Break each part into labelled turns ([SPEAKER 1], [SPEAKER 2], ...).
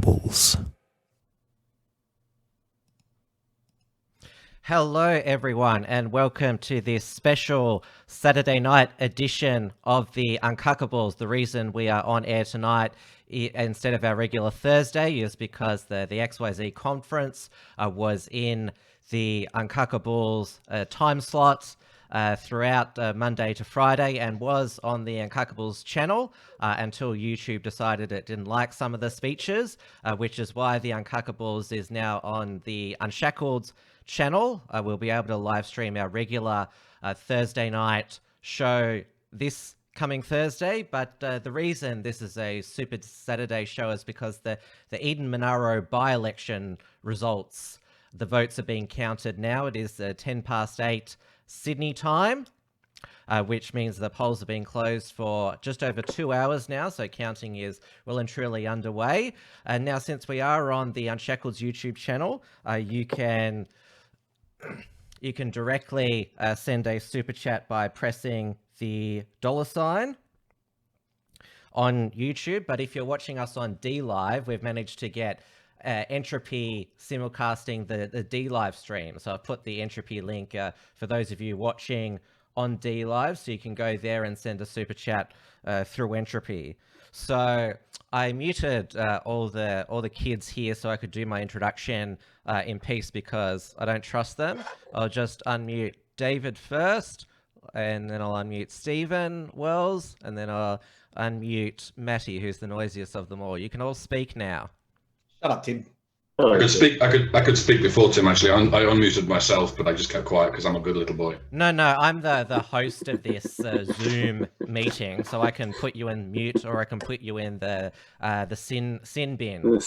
[SPEAKER 1] Uncuckables.
[SPEAKER 2] Hello everyone and welcome to this special Saturday night edition of the Uncuckables. The reason we are on air tonight instead of our regular Thursday is because the XYZ conference was in the Uncuckables time slots throughout Monday to Friday and was on the Uncuckables channel until YouTube decided it didn't like some of the speeches, which is why the Uncuckables is now on the Unshackled channel. We'll be able to live stream our regular Thursday night show this coming Thursday, but the reason this is a Super Saturday show is because the Eden-Monaro by-election results, the votes are being counted now. It is 8:10 Sydney time, which means the polls are being closed for just over 2 hours now, so counting is well and truly underway. And now, since we are on the Unshackled YouTube channel, you can directly send a super chat by pressing the $sign on YouTube. But if you're watching us on DLive, we've managed to get Entropy simulcasting the DLive stream. So I've put the Entropy link for those of you watching on DLive, so you can go there and send a super chat through Entropy. So I muted all the kids here so I could do my introduction in peace because I don't trust them. I'll just unmute David first, and then I'll unmute Stephen Wells, and then I'll unmute Matty, who's the noisiest of them all. You can all speak now.
[SPEAKER 3] Shut up, Tim.
[SPEAKER 4] I could speak. I could speak before Tim. Actually, I unmuted myself, but I just kept quiet because I'm a good little boy.
[SPEAKER 2] No, I'm the host of this Zoom meeting, so I can put you in mute, or I can put you in the sin bin.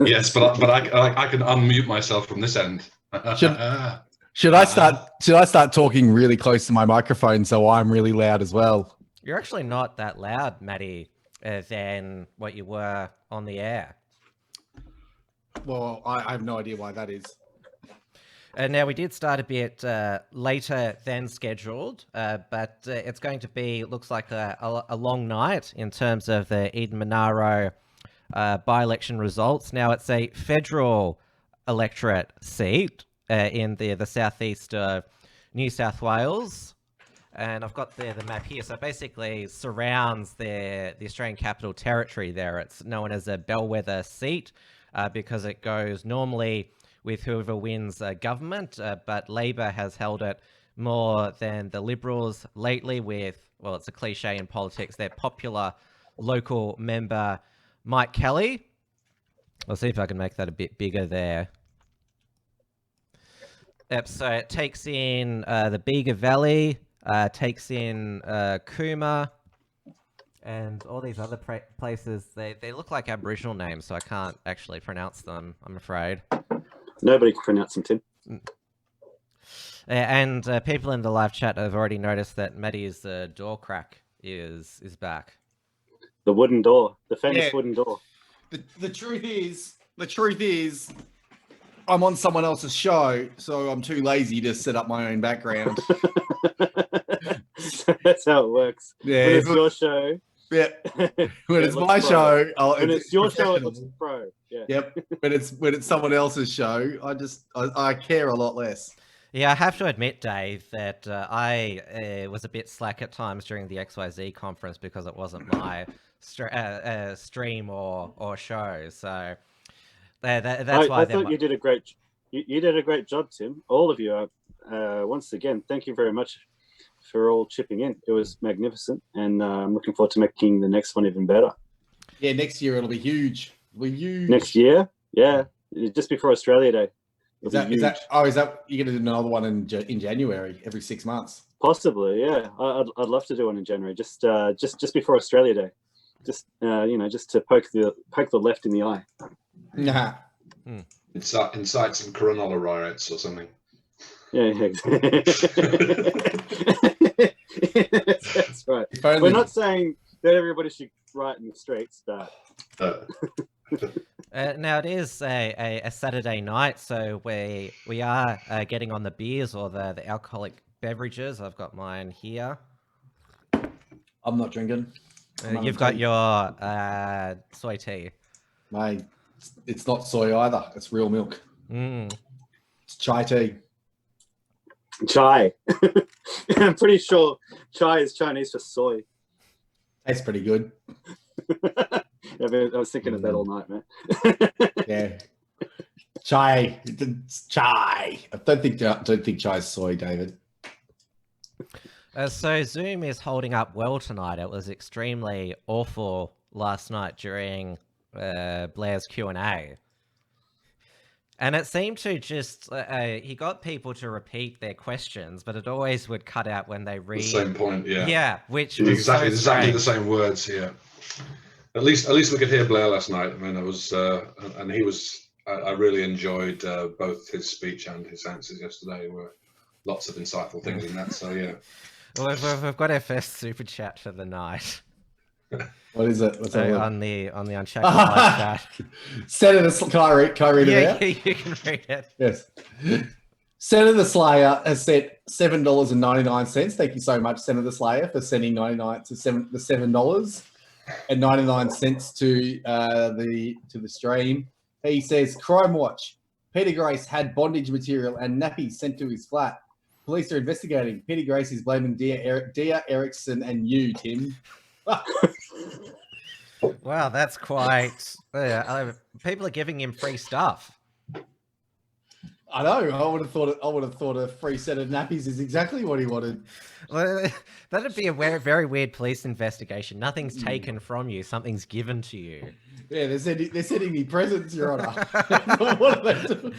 [SPEAKER 4] Yes, but I can unmute myself from this end.
[SPEAKER 3] Should I start talking really close to my microphone so I'm really loud as well?
[SPEAKER 2] You're actually not that loud, Matty, than what you were on the air.
[SPEAKER 3] Well, I have no idea why that is.
[SPEAKER 2] Now, we did start a bit later than scheduled, but it's going to be, looks like a long night in terms of the Eden-Monaro by-election results. Now, it's a federal electorate seat in the southeast of New South Wales. And I've got the map here. So it basically surrounds the Australian Capital Territory there. It's known as a bellwether seat because it goes normally with whoever wins government, but Labor has held it more than the Liberals lately with, well, it's a cliche in politics, their popular local member, Mike Kelly. I'll see if I can make that a bit bigger there. Yep, so it takes in the Bega Valley, takes in Cooma, and all these other places. They look like Aboriginal names, so I can't actually pronounce them, I'm afraid.
[SPEAKER 5] Nobody can pronounce them, Tim.
[SPEAKER 2] And people in the live chat have already noticed that Matty's door crack is back.
[SPEAKER 5] The wooden door, the famous wooden door.
[SPEAKER 3] The truth is, I'm on someone else's show, so I'm too lazy to set up my own background.
[SPEAKER 5] That's how it works.
[SPEAKER 3] Yeah,
[SPEAKER 5] when it's your show.
[SPEAKER 3] Yeah. When it's my show,
[SPEAKER 5] when it's your show, it looks pro. Yeah.
[SPEAKER 3] Yep. When it's someone else's show, I care a lot less.
[SPEAKER 2] Yeah, I have to admit, Dave, that I was a bit slack at times during the XYZ conference because it wasn't my stream or show. So that's why
[SPEAKER 5] I thought you did a great. You did a great job, Tim. All of you. Once again, thank you very much for all chipping in. It was magnificent, and I'm looking forward to making the next one even better.
[SPEAKER 3] Yeah, next year it'll be huge. It'll be huge.
[SPEAKER 5] Next year, yeah, just before Australia Day.
[SPEAKER 3] Is that you're going to do another one in January every 6 months?
[SPEAKER 5] Possibly, yeah. I'd love to do one in January, just before Australia Day, just to poke the left in the eye.
[SPEAKER 3] Nah.
[SPEAKER 4] Incite some Cronulla riots or something.
[SPEAKER 5] Yeah. That's right. We're not saying that everybody should riot in the streets, but.
[SPEAKER 2] Now it is a Saturday night, so we are getting on the beers or the alcoholic beverages. I've got mine here.
[SPEAKER 3] I'm not drinking.
[SPEAKER 2] You've got your soy tea.
[SPEAKER 3] Mate, It's not soy either. It's real milk.
[SPEAKER 2] Mm.
[SPEAKER 3] It's chai tea.
[SPEAKER 5] Chai. I'm pretty sure chai is Chinese for soy.
[SPEAKER 3] Tastes pretty good.
[SPEAKER 5] I was thinking of that all night, man.
[SPEAKER 3] Yeah. Chai. It's chai. I don't think chai is soy, David.
[SPEAKER 2] So Zoom is holding up well tonight. It was extremely awful last night during Blair's Q&A. And it seemed to just, he got people to repeat their questions, but it always would cut out when they read.
[SPEAKER 4] The same point, yeah.
[SPEAKER 2] Yeah, which was
[SPEAKER 4] exactly
[SPEAKER 2] so
[SPEAKER 4] the same words here. At least we could hear Blair last night. I mean, it was, and he was. I really enjoyed both his speech and his answers yesterday. There were lots of insightful things in that. So yeah.
[SPEAKER 2] Well, we've got our first super chat for the night.
[SPEAKER 3] What is it? What's that
[SPEAKER 2] on the Unshackled live chat.
[SPEAKER 3] Senator, can I read it out?
[SPEAKER 2] Yeah, you can read it.
[SPEAKER 3] Yes. Senator Slayer has sent $7.99. Thank you so much, Senator Slayer, for sending the $7.99 to the stream. He says, Crime Watch. Peter Grace had bondage material and nappies sent to his flat. Police are investigating. Peter Grace is blaming Dia Erickson and you, Tim.
[SPEAKER 2] Wow, that's quite. People are giving him free stuff.
[SPEAKER 3] I know. I would have thought a free set of nappies is exactly what he wanted.
[SPEAKER 2] Well, that'd be a very weird police investigation. Nothing's taken from you. Something's given to you.
[SPEAKER 3] Yeah, they're sending me presents, Your Honour. What are they doing?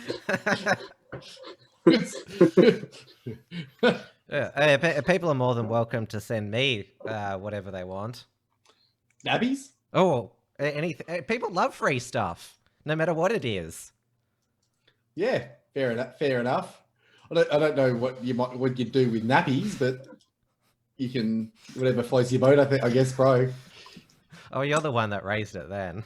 [SPEAKER 2] People are more than welcome to send me whatever they want.
[SPEAKER 3] Nappies?
[SPEAKER 2] Oh, anything. People love free stuff, no matter what it is.
[SPEAKER 3] Yeah, fair enough. I don't know what you'd do with nappies, but you can whatever floats your boat. I guess, bro.
[SPEAKER 2] Oh, you're the one that raised it then.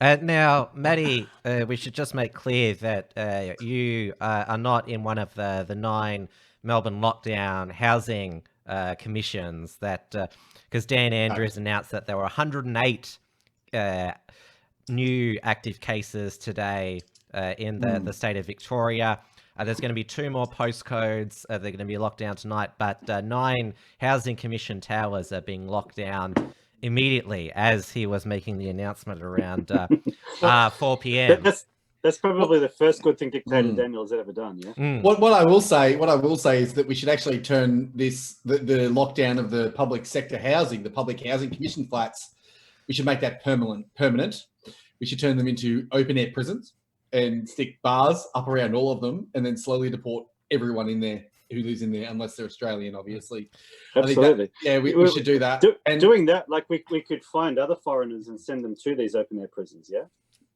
[SPEAKER 2] Now, Maddie, we should just make clear that you are not in one of the 9 Melbourne lockdown housing commissions that, because Dan Andrews announced that there were 108 new active cases today in the state of Victoria. There's going to be 2 more postcodes. They're going to be locked down tonight, but 9 housing commission towers are being locked down immediately as he was making the announcement around 4 p.m.
[SPEAKER 5] That's probably the first good thing Dictator Daniel's ever done. Yeah.
[SPEAKER 3] What I will say is that we should actually turn the lockdown of the public sector housing, the public housing commission flats, we should make that permanent. We should turn them into open air prisons and stick bars up around all of them, and then slowly deport everyone in there who lives in there, unless they're Australian, obviously.
[SPEAKER 5] Absolutely.
[SPEAKER 3] We should do that.
[SPEAKER 5] Doing that, like we could find other foreigners and send them to these open air prisons. Yeah.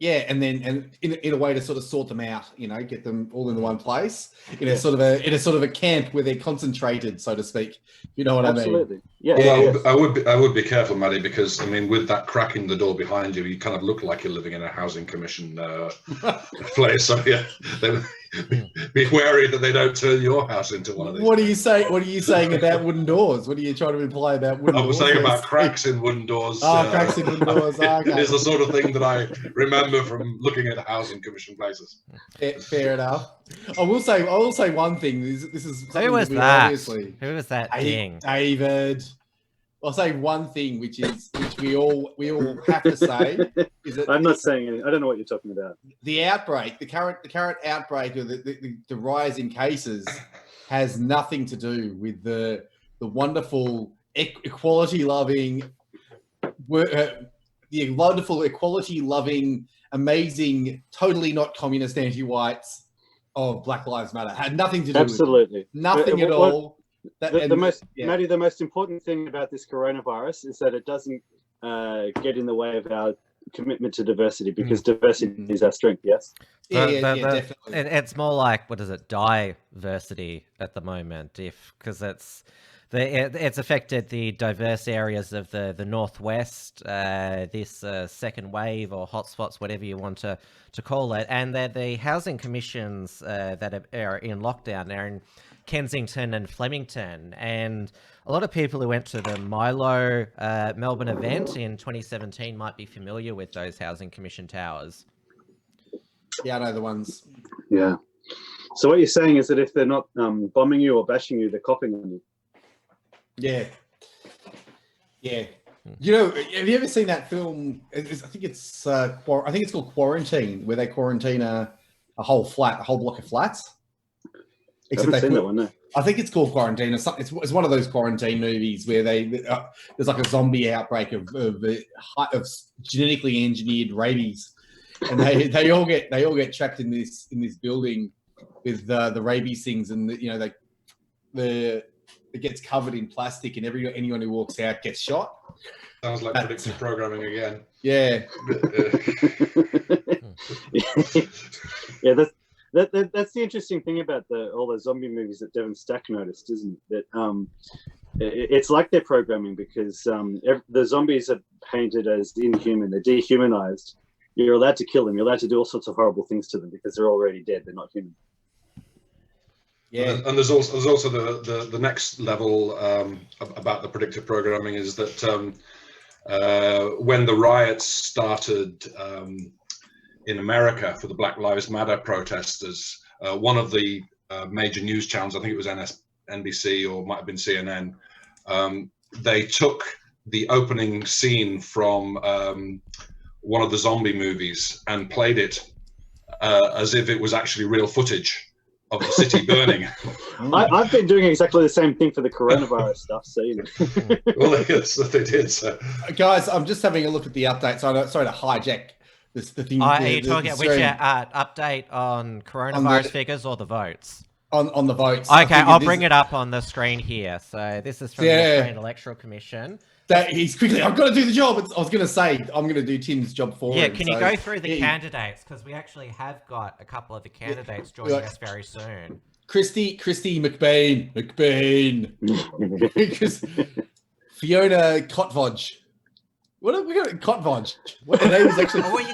[SPEAKER 3] Yeah, and in a way to sort of sort them out, get them all in the one place in a sort of a camp where they're concentrated, so to speak. You know what I mean?
[SPEAKER 5] Absolutely. Yeah.
[SPEAKER 4] Well, I would be careful, Maddie, because I mean, with that crack in the door behind you, you kind of look like you're living in a housing commission place. So yeah, be wary that they don't turn your house into one of these.
[SPEAKER 3] What are you saying about wooden doors? What are you trying to imply about wooden doors?
[SPEAKER 4] I was saying about cracks in wooden doors.
[SPEAKER 3] Cracks in wooden doors. Okay.
[SPEAKER 4] Is the sort of thing that I remember from looking at housing commission places.
[SPEAKER 3] Fair enough. I will say one thing. This is
[SPEAKER 2] who was that? Obviously, who was that?
[SPEAKER 3] David. I'll say one thing, which we all have to say is that
[SPEAKER 5] I'm not saying anything. I don't know what you're talking about.
[SPEAKER 3] The outbreak, the current outbreak, or the rise in cases, has nothing to do with the wonderful equality loving, amazing, totally not communist anti-whites of Black Lives Matter. Had nothing to do
[SPEAKER 5] Absolutely.
[SPEAKER 3] with it. Nothing at all.
[SPEAKER 5] The most important thing about this coronavirus is that it doesn't get in the way of our commitment to diversity, because diversity is our strength. Yes.
[SPEAKER 3] Definitely.
[SPEAKER 2] It's more like, what is it, diversity at the moment? Because it's It's affected the diverse areas of the northwest. This second wave or hotspots, whatever you want to call it, and the housing commissions that are in lockdown are in Kensington and Flemington, and a lot of people who went to the Milo Melbourne event in 2017 might be familiar with those housing commission towers.
[SPEAKER 3] Yeah, I know the ones.
[SPEAKER 5] Yeah. So what you're saying is that if they're not bombing you or bashing you, they're copping on you.
[SPEAKER 3] Yeah. Yeah. You know, have you ever seen that film? I think it's called Quarantine, where they quarantine a whole block of flats.
[SPEAKER 5] I haven't seen that one, no.
[SPEAKER 3] I think it's called Quarantine. It's one of those quarantine movies where there's like a zombie outbreak of genetically engineered rabies, and they all get trapped in this building with the rabies things, and it gets covered in plastic, and anyone who walks out gets shot.
[SPEAKER 4] Sounds like predictive programming again.
[SPEAKER 3] Yeah.
[SPEAKER 5] Yeah, that's the interesting thing about all the zombie movies that Devon Stack noticed, isn't it? That it's like they're programming, because the zombies are painted as inhuman, they're dehumanized. You're allowed to kill them, you're allowed to do all sorts of horrible things to them because they're already dead, they're not human.
[SPEAKER 3] Yeah,
[SPEAKER 4] and there's also the next level about the predictive programming is that when the riots started in America for the Black Lives Matter protesters, one of the major news channels, I think it was NBC or might have been CNN, they took the opening scene from one of the zombie movies and played it as if it was actually real footage of the city burning.
[SPEAKER 5] I've been doing exactly the same thing for the coronavirus stuff, so you know.
[SPEAKER 4] Well, that's what they did. So.
[SPEAKER 3] Guys, I'm just having a look at the update. Sorry to hijack the thing.
[SPEAKER 2] Are you talking about which update on coronavirus figures or the votes?
[SPEAKER 3] On the votes.
[SPEAKER 2] Okay, I'll bring it up on the screen here. So this is from the Australian Electoral Commission.
[SPEAKER 3] He's quickly, I've got to do the job. I was going to say, I'm going to do Tim's job for him.
[SPEAKER 2] Yeah, can you go through the candidates? Because we actually have got a couple of the candidates joining us very soon.
[SPEAKER 3] Christy McBain. Fiona Kotvodge. What have we got? Kotvodge. What her name is actually?
[SPEAKER 2] Oh, well,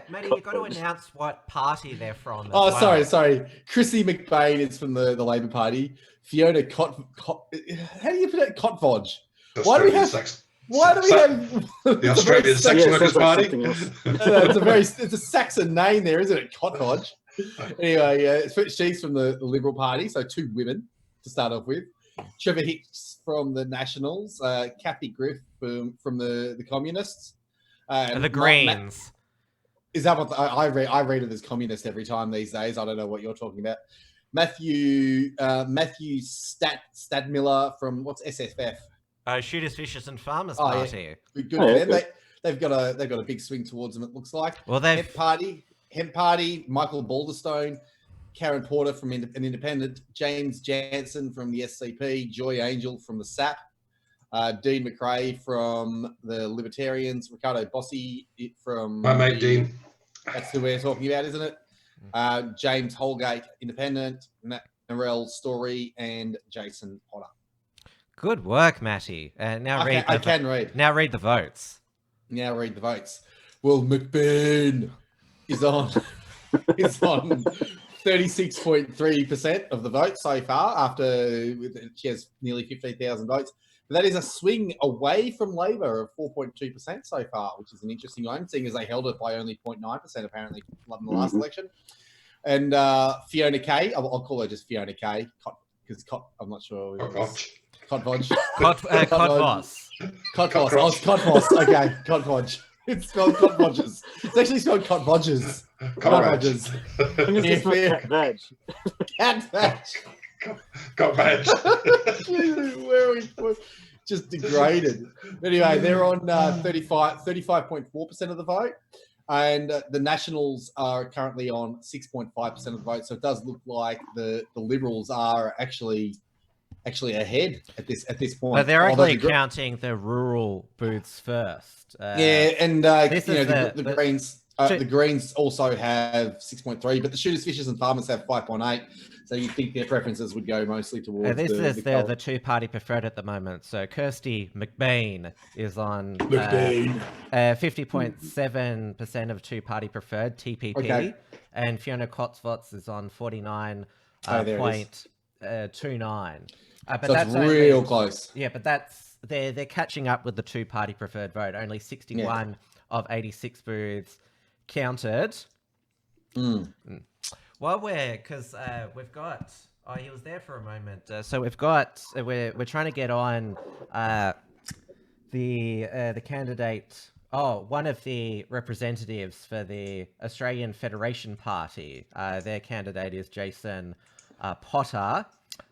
[SPEAKER 2] Matty, you got to announce what party they're from.
[SPEAKER 3] Sorry. Chrissy McBain is from the Labor Party. Fiona how do you put it? Kotvodge. Why do we have
[SPEAKER 4] the Australian Sex Workers Party?
[SPEAKER 3] It's a Saxon name there, isn't it? Kotvodge. Anyway, she's from the Liberal Party, so two women to start off with. Trevor Hicks from the Nationals, Kathy Griff from the Communists,
[SPEAKER 2] and the Greens.
[SPEAKER 3] Is that what I read it as communist every time these days? I don't know what you're talking about. Matthew Stadmiller from what's SFF?
[SPEAKER 2] Shooters, Fishers, and Farmers Party.
[SPEAKER 3] Yeah. Good for them. They've got a big swing towards them. It looks like.
[SPEAKER 2] Well,
[SPEAKER 3] Hemp Party. Michael Balderstone, Karen Porter from an Independent, James Jansen from the SCP, Joy Angel from the SAP, Dean McRae from the Libertarians, Ricardo Bossi from.
[SPEAKER 4] My mate Dean.
[SPEAKER 3] That's who we're talking about, isn't it? James Holgate, Independent, Matt Narell Story, and Jason Potter.
[SPEAKER 2] Good work, Matty. Now
[SPEAKER 3] I can read.
[SPEAKER 2] Now read the votes.
[SPEAKER 3] Now read the votes. Well, McBain is on 36.3% of the vote so far. After she has nearly 15,000 votes, but that is a swing away from Labor of 4.2% so far, which is an interesting one, seeing as they held it by only 0.9% apparently in the last election. And Fiona Kay, I'll call her just Fiona Kay, because I'm not sure. Kotvodge.
[SPEAKER 2] Kotvoss.
[SPEAKER 3] Okay, Kotvodge. It's spelled Kotvodges. It's actually spelled Kotvodges. Kotvodges. Cat badge.
[SPEAKER 4] Got badge.
[SPEAKER 3] Where are we? Just degraded. Anyway, they're on 35.4% of the vote. And the Nationals are currently on 6.5% of the vote. So it does look like the Liberals are actually ahead at this point.
[SPEAKER 2] But they're actually counting the rural booths first.
[SPEAKER 3] And the Greens. The Greens also have 6.3, but the Shooters, Fishers and Farmers have 5.8. So you think their preferences would go mostly towards
[SPEAKER 2] the two-party preferred at the moment. So Kirsty McBain is on 50.7% of two-party preferred, TPP.
[SPEAKER 3] Okay.
[SPEAKER 2] And Fiona Cotsvots is on 49.29. But
[SPEAKER 3] so
[SPEAKER 2] that's
[SPEAKER 3] it's real close.
[SPEAKER 2] Yeah, but they're catching up with the two-party preferred vote. Only 61 of 86 booths counted. Well, because we've got. Oh, he was there for a moment. So we've got. We're trying to get on the candidate. Oh, one of the representatives for the Australian Federation Party. Their candidate is Jason Potter.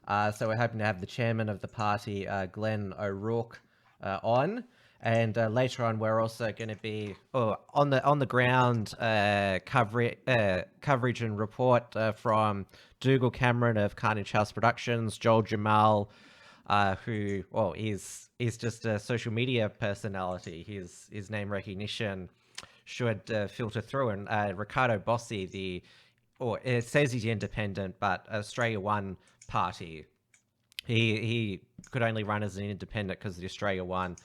[SPEAKER 2] So we're hoping to have the chairman of the party, Glenn O'Rourke, on. And later on, we're also going to be on the ground coverage and report from Dougal Cameron of Carnage House Productions, Joel Jamal, who is just a social media personality. His name recognition should filter through, and Ricardo Bossi, it says he's independent, but Australia One party. He could only run as an independent because the Australia One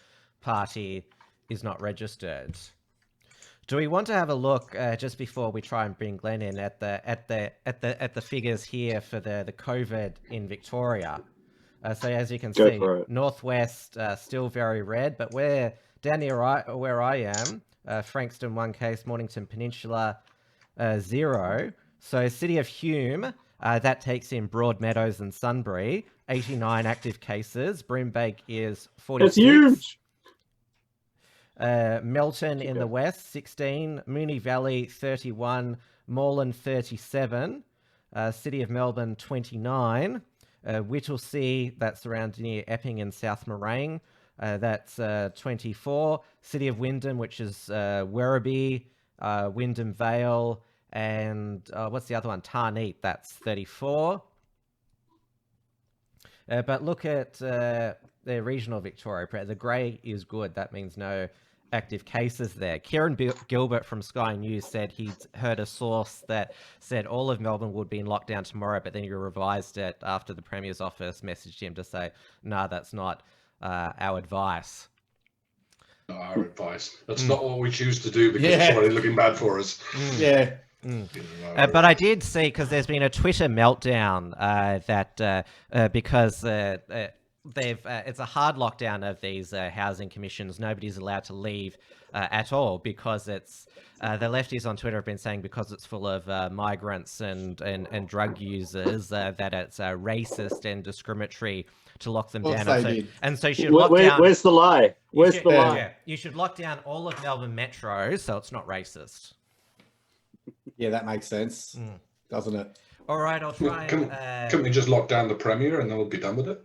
[SPEAKER 2] party is not registered. Do we want to have a look just before we try and bring Glenn in at the figures here for the COVID in Victoria? So as you can see, Northwest still very red, but we're down here where I am, Frankston 1 case, Mornington Peninsula 0. So City of Hume, that takes in Broadmeadows and Sunbury, 89 active cases. Broombank is 46.
[SPEAKER 5] That's huge.
[SPEAKER 2] Melton in the west, 16. Moonee Valley, 31. Moreland, 37. City of Melbourne, 29. Whittlesea, that's around near Epping and South Morang, that's 24. City of Wyndham, which is Werribee, Wyndham Vale, and what's the other one? Tarneet, that's 34. But look at the regional Victoria. The grey is good. That means no active cases there. Kieran Gilbert from Sky News said he'd heard a source that said all of Melbourne would be in lockdown tomorrow, but then he revised it after the Premier's office messaged him to say, no, that's not our advice.
[SPEAKER 4] Not our advice. That's not what we choose to do because somebody's looking bad for us.
[SPEAKER 3] Yeah.
[SPEAKER 2] But I did see, because there's been a Twitter meltdown because it's a hard lockdown of these housing commissions. Nobody's allowed to leave at all because it's the lefties on Twitter have been saying because it's full of migrants and drug users that it's racist and discriminatory to lock them down. And so you should lock down.
[SPEAKER 5] Where's the lie? Where's the lie?
[SPEAKER 2] Yeah, you should lock down all of Melbourne Metro so it's not racist.
[SPEAKER 3] Yeah, that makes sense, doesn't it?
[SPEAKER 2] All right, I'll try.
[SPEAKER 4] Can we just lock down the Premier and then we'll be done with it?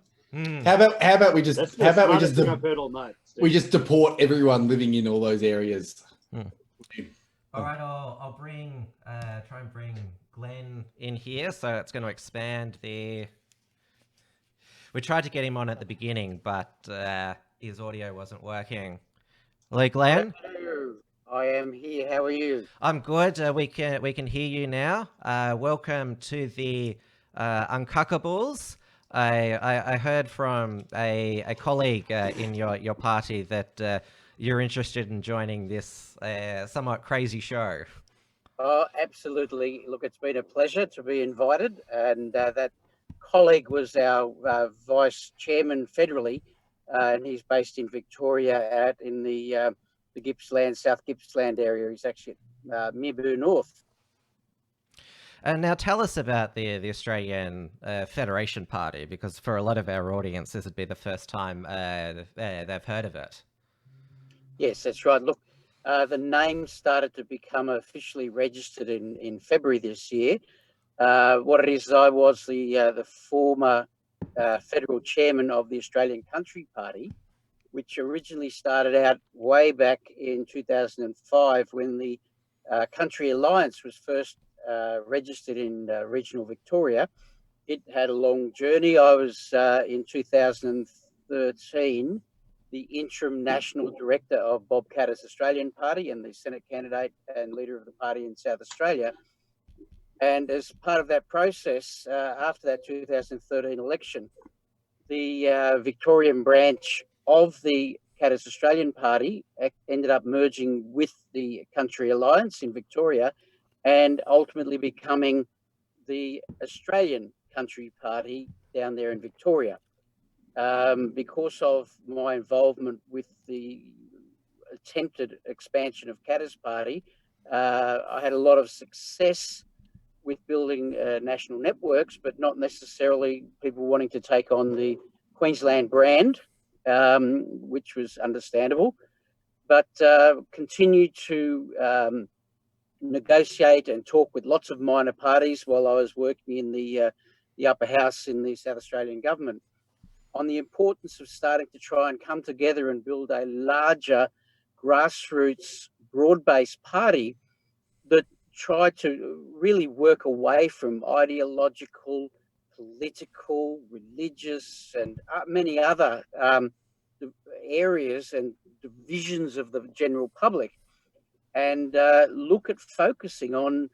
[SPEAKER 3] How about we just
[SPEAKER 5] I've heard all night, Steve.
[SPEAKER 3] We just deport everyone living in all those areas.
[SPEAKER 2] All right, I'll bring try and bring Glenn in here, so it's going to expand the. We tried to get him on at the beginning, but his audio wasn't working. Hello, Glenn.
[SPEAKER 1] Hello. I am here. How are you?
[SPEAKER 2] I'm good. We can hear you now. Welcome to the Uncuckables. I heard from a colleague in your party that you're interested in joining this somewhat crazy show.
[SPEAKER 1] Oh, absolutely. Look, it's been a pleasure to be invited, and that colleague was our vice chairman federally, and he's based in Victoria, out in the Gippsland, South Gippsland area. He's actually at Mirboo North.
[SPEAKER 2] Now tell us about the Australian Federation Party, because for a lot of our audience, this would be the first time they've heard of it.
[SPEAKER 1] Yes, that's right. Look, the name started to become officially registered in February this year. What it is, I was the former federal chairman of the Australian Country Party, which originally started out way back in 2005 when the Country Alliance was first registered in regional Victoria. It had a long journey. I was in 2013 the interim national director of Bob Katter's Australian Party and the Senate candidate and leader of the party in South Australia. And as part of that process, after that 2013 election, the Victorian branch of the Katter's Australian Party ended up merging with the Country Alliance in Victoria and ultimately becoming the Australian Country Party down there in Victoria. Because of my involvement with the attempted expansion of Katter's Party, I had a lot of success with building national networks, but not necessarily people wanting to take on the Queensland brand, which was understandable, but continued to negotiate and talk with lots of minor parties while I was working in the upper house in the South Australian government on the importance of starting to try and come together and build a larger grassroots broad-based party that tried to really work away from ideological, political, religious, and many other areas and divisions of the general public, and look at focusing on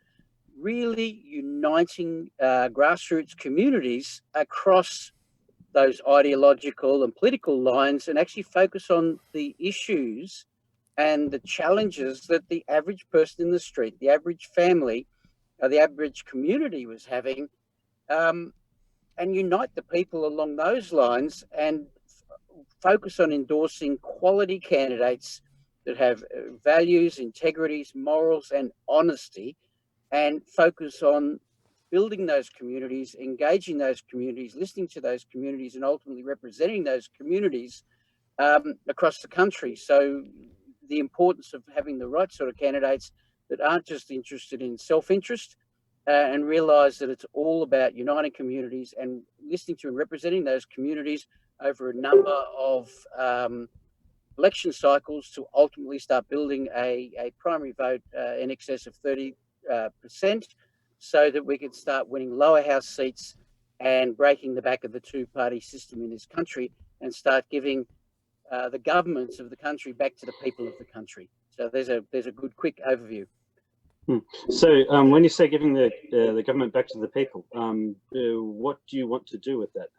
[SPEAKER 1] really uniting grassroots communities across those ideological and political lines, and actually focus on the issues and the challenges that the average person in the street, the average family, the average community was having, and unite the people along those lines and focus on endorsing quality candidates that have values, integrities, morals, and honesty, and focus on building those communities, engaging those communities, listening to those communities, and ultimately representing those communities across the country. So the importance of having the right sort of candidates that aren't just interested in self-interest and realise that it's all about uniting communities and listening to and representing those communities over a number of election cycles to ultimately start building a primary vote in excess of 30%, so that we could start winning lower house seats and breaking the back of the two-party system in this country and start giving the governments of the country back to the people of the country. So there's a good quick overview.
[SPEAKER 5] So when you say giving the government back to the people, what do you want to do with that?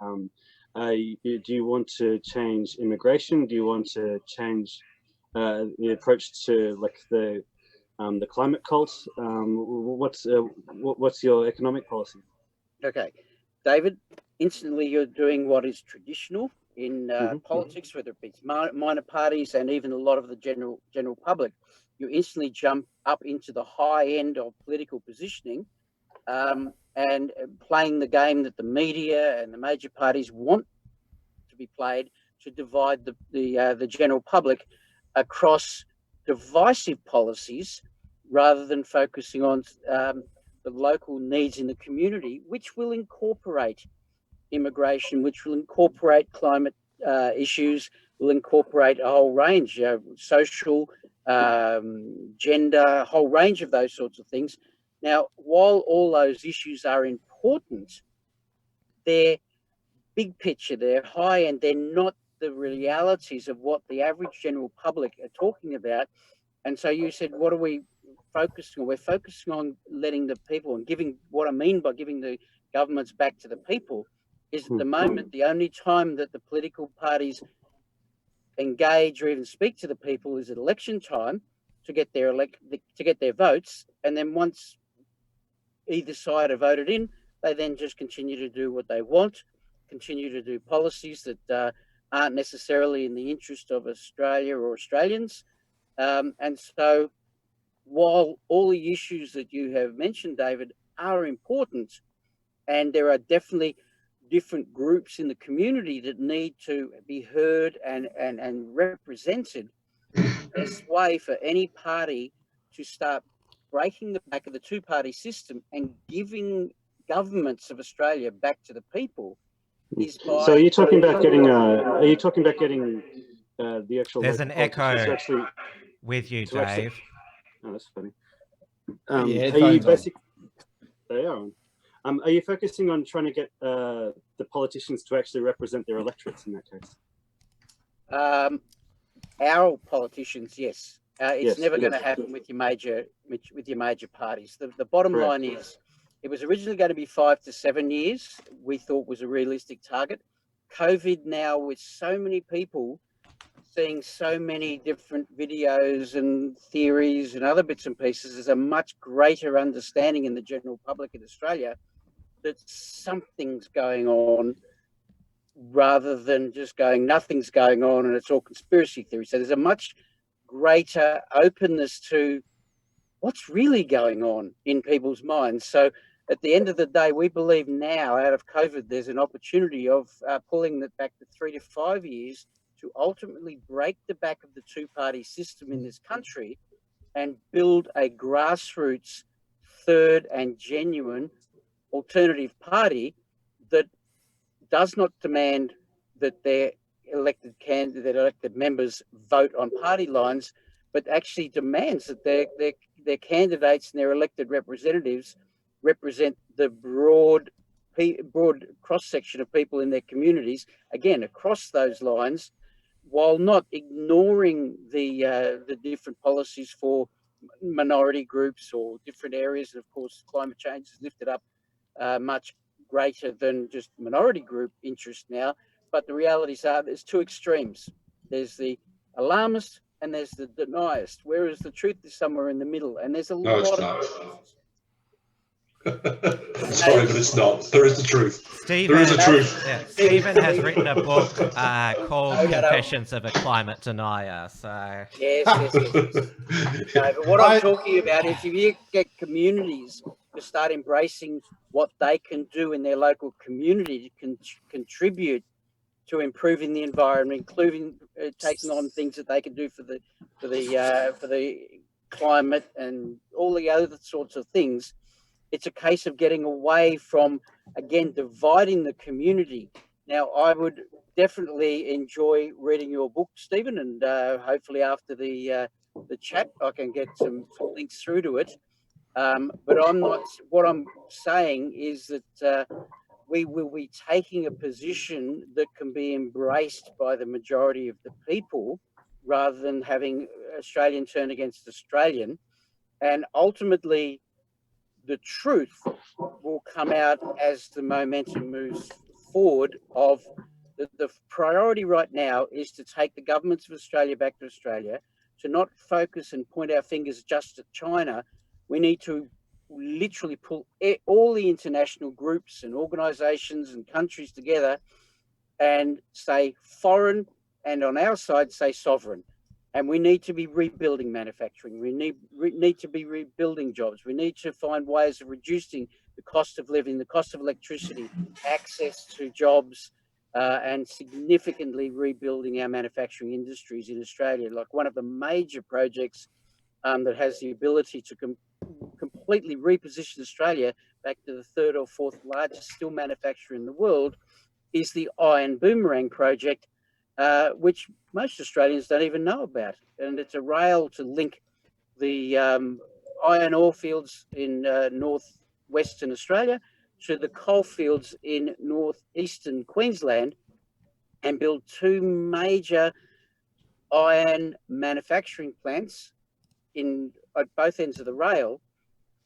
[SPEAKER 5] Do you want to change immigration? Do you want to change the approach to like the climate cult? What's your economic policy?
[SPEAKER 1] Okay, David, instantly you're doing what is traditional in politics, whether it be minor parties and even a lot of the general public. You instantly jump up into the high end of political positioning and playing the game that the media and the major parties want to be played to divide the general public across divisive policies rather than focusing on the local needs in the community, which will incorporate immigration, which will incorporate climate issues, will incorporate a whole range, social, gender, a whole range of those sorts of things. Now, while all those issues are important, they're big picture, they're high, and they're not the realities of what the average general public are talking about. And so you said, what are we focusing on? We're focusing on letting the people and giving, what I mean by giving the governments back to the people is at the moment the only time that the political parties engage or even speak to the people is at election time to get their votes, and then once either side are voted in, they then just continue to do what they want, continue to do policies that aren't necessarily in the interest of Australia or Australians. And so while all the issues that you have mentioned, David, are important, and there are definitely different groups in the community that need to be heard and represented, the best way for any party to start breaking the back of the two-party system and giving governments of Australia back to the people is by...
[SPEAKER 5] So are you talking about getting the actual...
[SPEAKER 2] There's an echo with you, Dave.
[SPEAKER 5] Oh, that's funny.
[SPEAKER 3] Yeah,
[SPEAKER 5] are you basically... They are on. Are you focusing on trying to get the politicians to actually represent their electorates in that case?
[SPEAKER 1] Our politicians, yes. It's
[SPEAKER 5] Yes,
[SPEAKER 1] never going to
[SPEAKER 5] yes.
[SPEAKER 1] happen with your major parties. The bottom
[SPEAKER 5] Correct.
[SPEAKER 1] line is, it was originally going to be 5 to 7 years. We thought was a realistic target. COVID now, with so many people seeing so many different videos and theories and other bits and pieces, there's a much greater understanding in the general public in Australia that something's going on, rather than just going, nothing's going on and it's all conspiracy theory. So there's a much greater openness to what's really going on in people's minds. So at the end of the day, we believe now, out of COVID, there's an opportunity of pulling that back to 3 to 5 years to ultimately break the back of the two-party system in this country and build a grassroots, third and genuine alternative party that does not demand that their elected members vote on party lines, but actually demands that their candidates and their elected representatives represent the broad cross section of people in their communities, again across those lines, while not ignoring the different policies for minority groups or different areas. And of course, climate change has lifted up much greater than just minority group interest now. But the realities are there's two extremes. There's the alarmist and there's the denialist, whereas the truth is somewhere in the middle. And there's a
[SPEAKER 4] No, it's
[SPEAKER 1] lot
[SPEAKER 4] not.
[SPEAKER 1] of...
[SPEAKER 4] Sorry, but it's not. There is the truth.
[SPEAKER 2] Stephen,
[SPEAKER 4] There is a truth.
[SPEAKER 2] Yeah, Stephen has written a book called
[SPEAKER 1] No.
[SPEAKER 2] Confessions of a Climate Denier. So
[SPEAKER 1] Yes. No, but what I'm talking about is, if you get communities to start embracing what they can do in their local community to contribute to improving the environment, including taking on things that they can do for the climate and all the other sorts of things. It's a case of getting away from, again, dividing the community. Now, I would definitely enjoy reading your book, Stephen, and hopefully after the chat, I can get some links through to it. But I'm not. What I'm saying is that we will be taking a position that can be embraced by the majority of the people, rather than having Australian turn against Australian, and ultimately, the truth will come out as the momentum moves forward. Of the priority right now is to take the governments of Australia back to Australia, to not focus and point our fingers just at China. We need to literally pull all the international groups and organisations and countries together and say foreign, and on our side say sovereign. And we need to be rebuilding manufacturing. We need to be rebuilding jobs. We need to find ways of reducing the cost of living, the cost of electricity, access to jobs, and significantly rebuilding our manufacturing industries in Australia. Like one of the major projects that has the ability to completely reposition Australia back to the third or fourth largest steel manufacturer in the world is the Iron Boomerang project, which most Australians don't even know about. And it's a rail to link the iron ore fields in northwestern Australia to the coal fields in northeastern Queensland, and build two major iron manufacturing plants at both ends of the rail,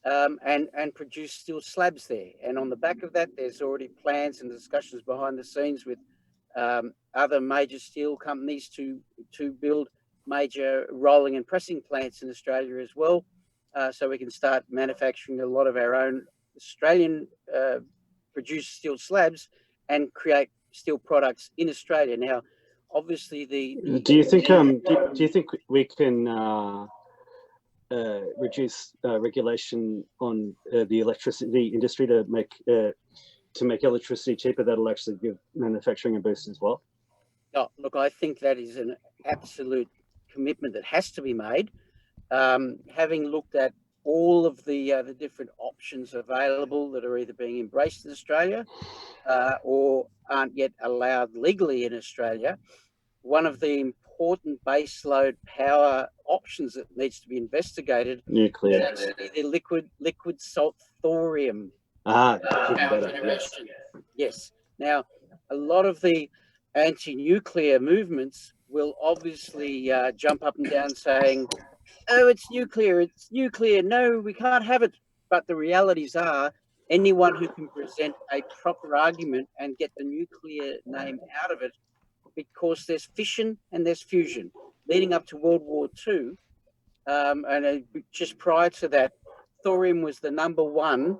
[SPEAKER 1] and produce steel slabs there. And on the back of that, there's already plans and discussions behind the scenes with other major steel companies to build major rolling and pressing plants in Australia as well, so we can start manufacturing a lot of our own Australian produced steel slabs and create steel products in Australia. Now, obviously,
[SPEAKER 5] do you think we can reduce regulation on the electricity industry to make electricity cheaper? That'll actually give manufacturing a boost as well.
[SPEAKER 1] Oh, look, I think that is an absolute commitment that has to be made. Having looked at all of the different options available that are either being embraced in Australia or aren't yet allowed legally in Australia, one of the important baseload power options that needs to be investigated
[SPEAKER 5] Nuclear.
[SPEAKER 1] is actually the liquid salt thorium
[SPEAKER 5] power
[SPEAKER 1] generation. Yes. Now, a lot of the anti-nuclear movements will obviously jump up and down saying, oh, it's nuclear, no, we can't have it. But the realities are, anyone who can present a proper argument and get the nuclear name out of it, because there's fission and there's fusion. Leading up to World War II, and just prior to that, thorium was the number one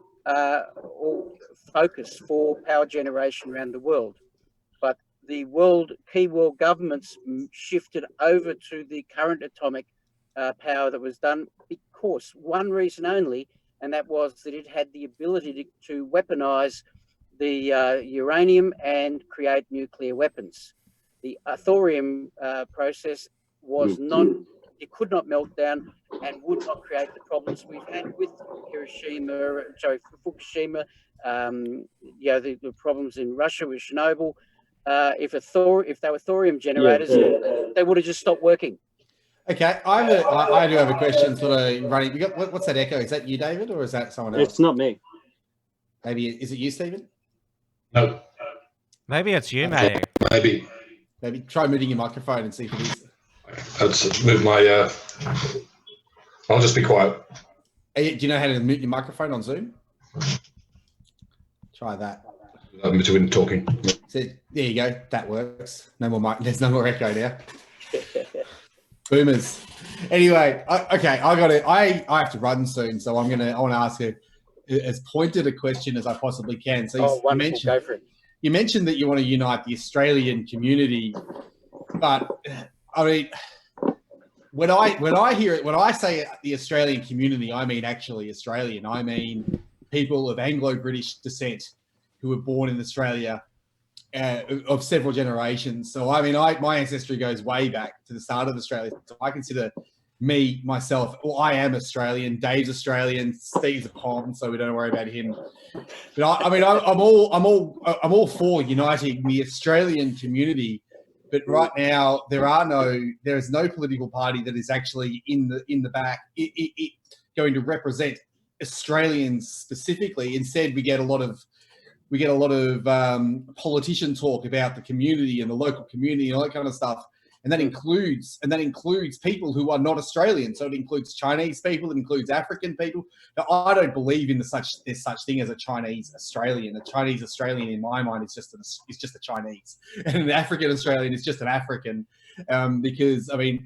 [SPEAKER 1] focus for power generation around the world. But the key world governments shifted over to the current atomic power that was done because one reason only, and that was that it had the ability to weaponize the uranium and create nuclear weapons. The thorium process was not, it could not melt down and would not create the problems we've had with Fukushima, the problems in Russia with Chernobyl. If they were thorium generators, they would have just stopped working.
[SPEAKER 3] Okay, I do have a question sort of running. What's that echo? Is that you, David, or is that someone else?
[SPEAKER 5] It's not me.
[SPEAKER 3] Maybe, is it you, Stephen?
[SPEAKER 4] No.
[SPEAKER 2] Maybe it's you, Matty.
[SPEAKER 3] Maybe try muting your microphone and see if it is.
[SPEAKER 4] Let's move my. I'll just be quiet.
[SPEAKER 3] Hey, do you know how to mute your microphone on Zoom? Try that.
[SPEAKER 4] Between talking.
[SPEAKER 3] So, there you go. That works. No more mic. There's no more echo now. Boomers. Anyway, okay, I got it. I have to run soon, so I want to ask as pointed a question as I possibly can. So you mentioned that you want to unite the Australian community, but I mean, when I say the Australian community, I mean actually Australian. I mean people of Anglo-British descent who were born in Australia of several generations. So I mean, my ancestry goes way back to the start of Australia. So I consider myself, well, I am Australian. Dave's Australian. Steve's a Pom, so we don't worry about him. But I'm all for uniting the Australian community. But right now, there is no political party that is actually in the back going to represent Australians specifically. Instead, we get a lot of politician talk about the community and the local community and all that kind of stuff. And that includes people who are not Australian. So it includes Chinese people, it includes African people. Now, I don't believe in there's such thing as a Chinese Australian. A Chinese Australian, in my mind, is just a Chinese, and an African Australian is just an African, because I mean,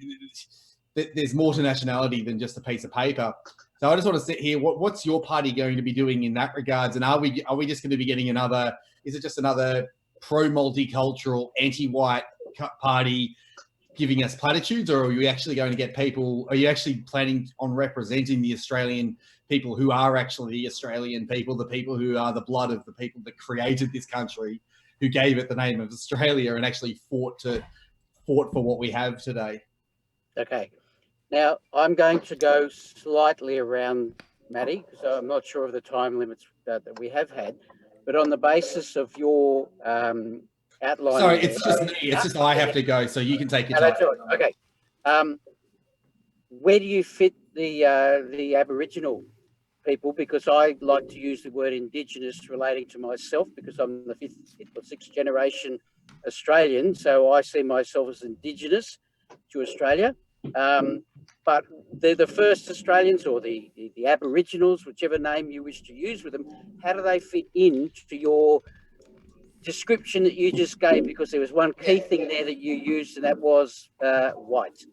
[SPEAKER 3] there's more to nationality than just a piece of paper. So I just want to sit here. What's your party going to be doing in that regards? And are we just going to be getting another? Is it just another pro-multicultural, anti-white party giving us platitudes, or are you actually going to get people? Are you actually planning on representing the Australian people who are actually the Australian people, the people who are the blood of the people that created this country, who gave it the name of Australia and actually fought for what we have today?
[SPEAKER 1] Okay. Now, I'm going to go slightly around Matty, so I'm not sure of the time limits that we have had, but on the basis of your outline.
[SPEAKER 3] Sorry, it's just I have to go, so you can take your time.
[SPEAKER 1] Okay. Where do you fit the Aboriginal people? Because I like to use the word Indigenous relating to myself, because I'm the fifth or sixth generation Australian, so I see myself as Indigenous to Australia. But they're the first Australians, or the Aboriginals, whichever name you wish to use with them. How do they fit into your description that you just gave? Because there was one key thing there that you used, and that was white.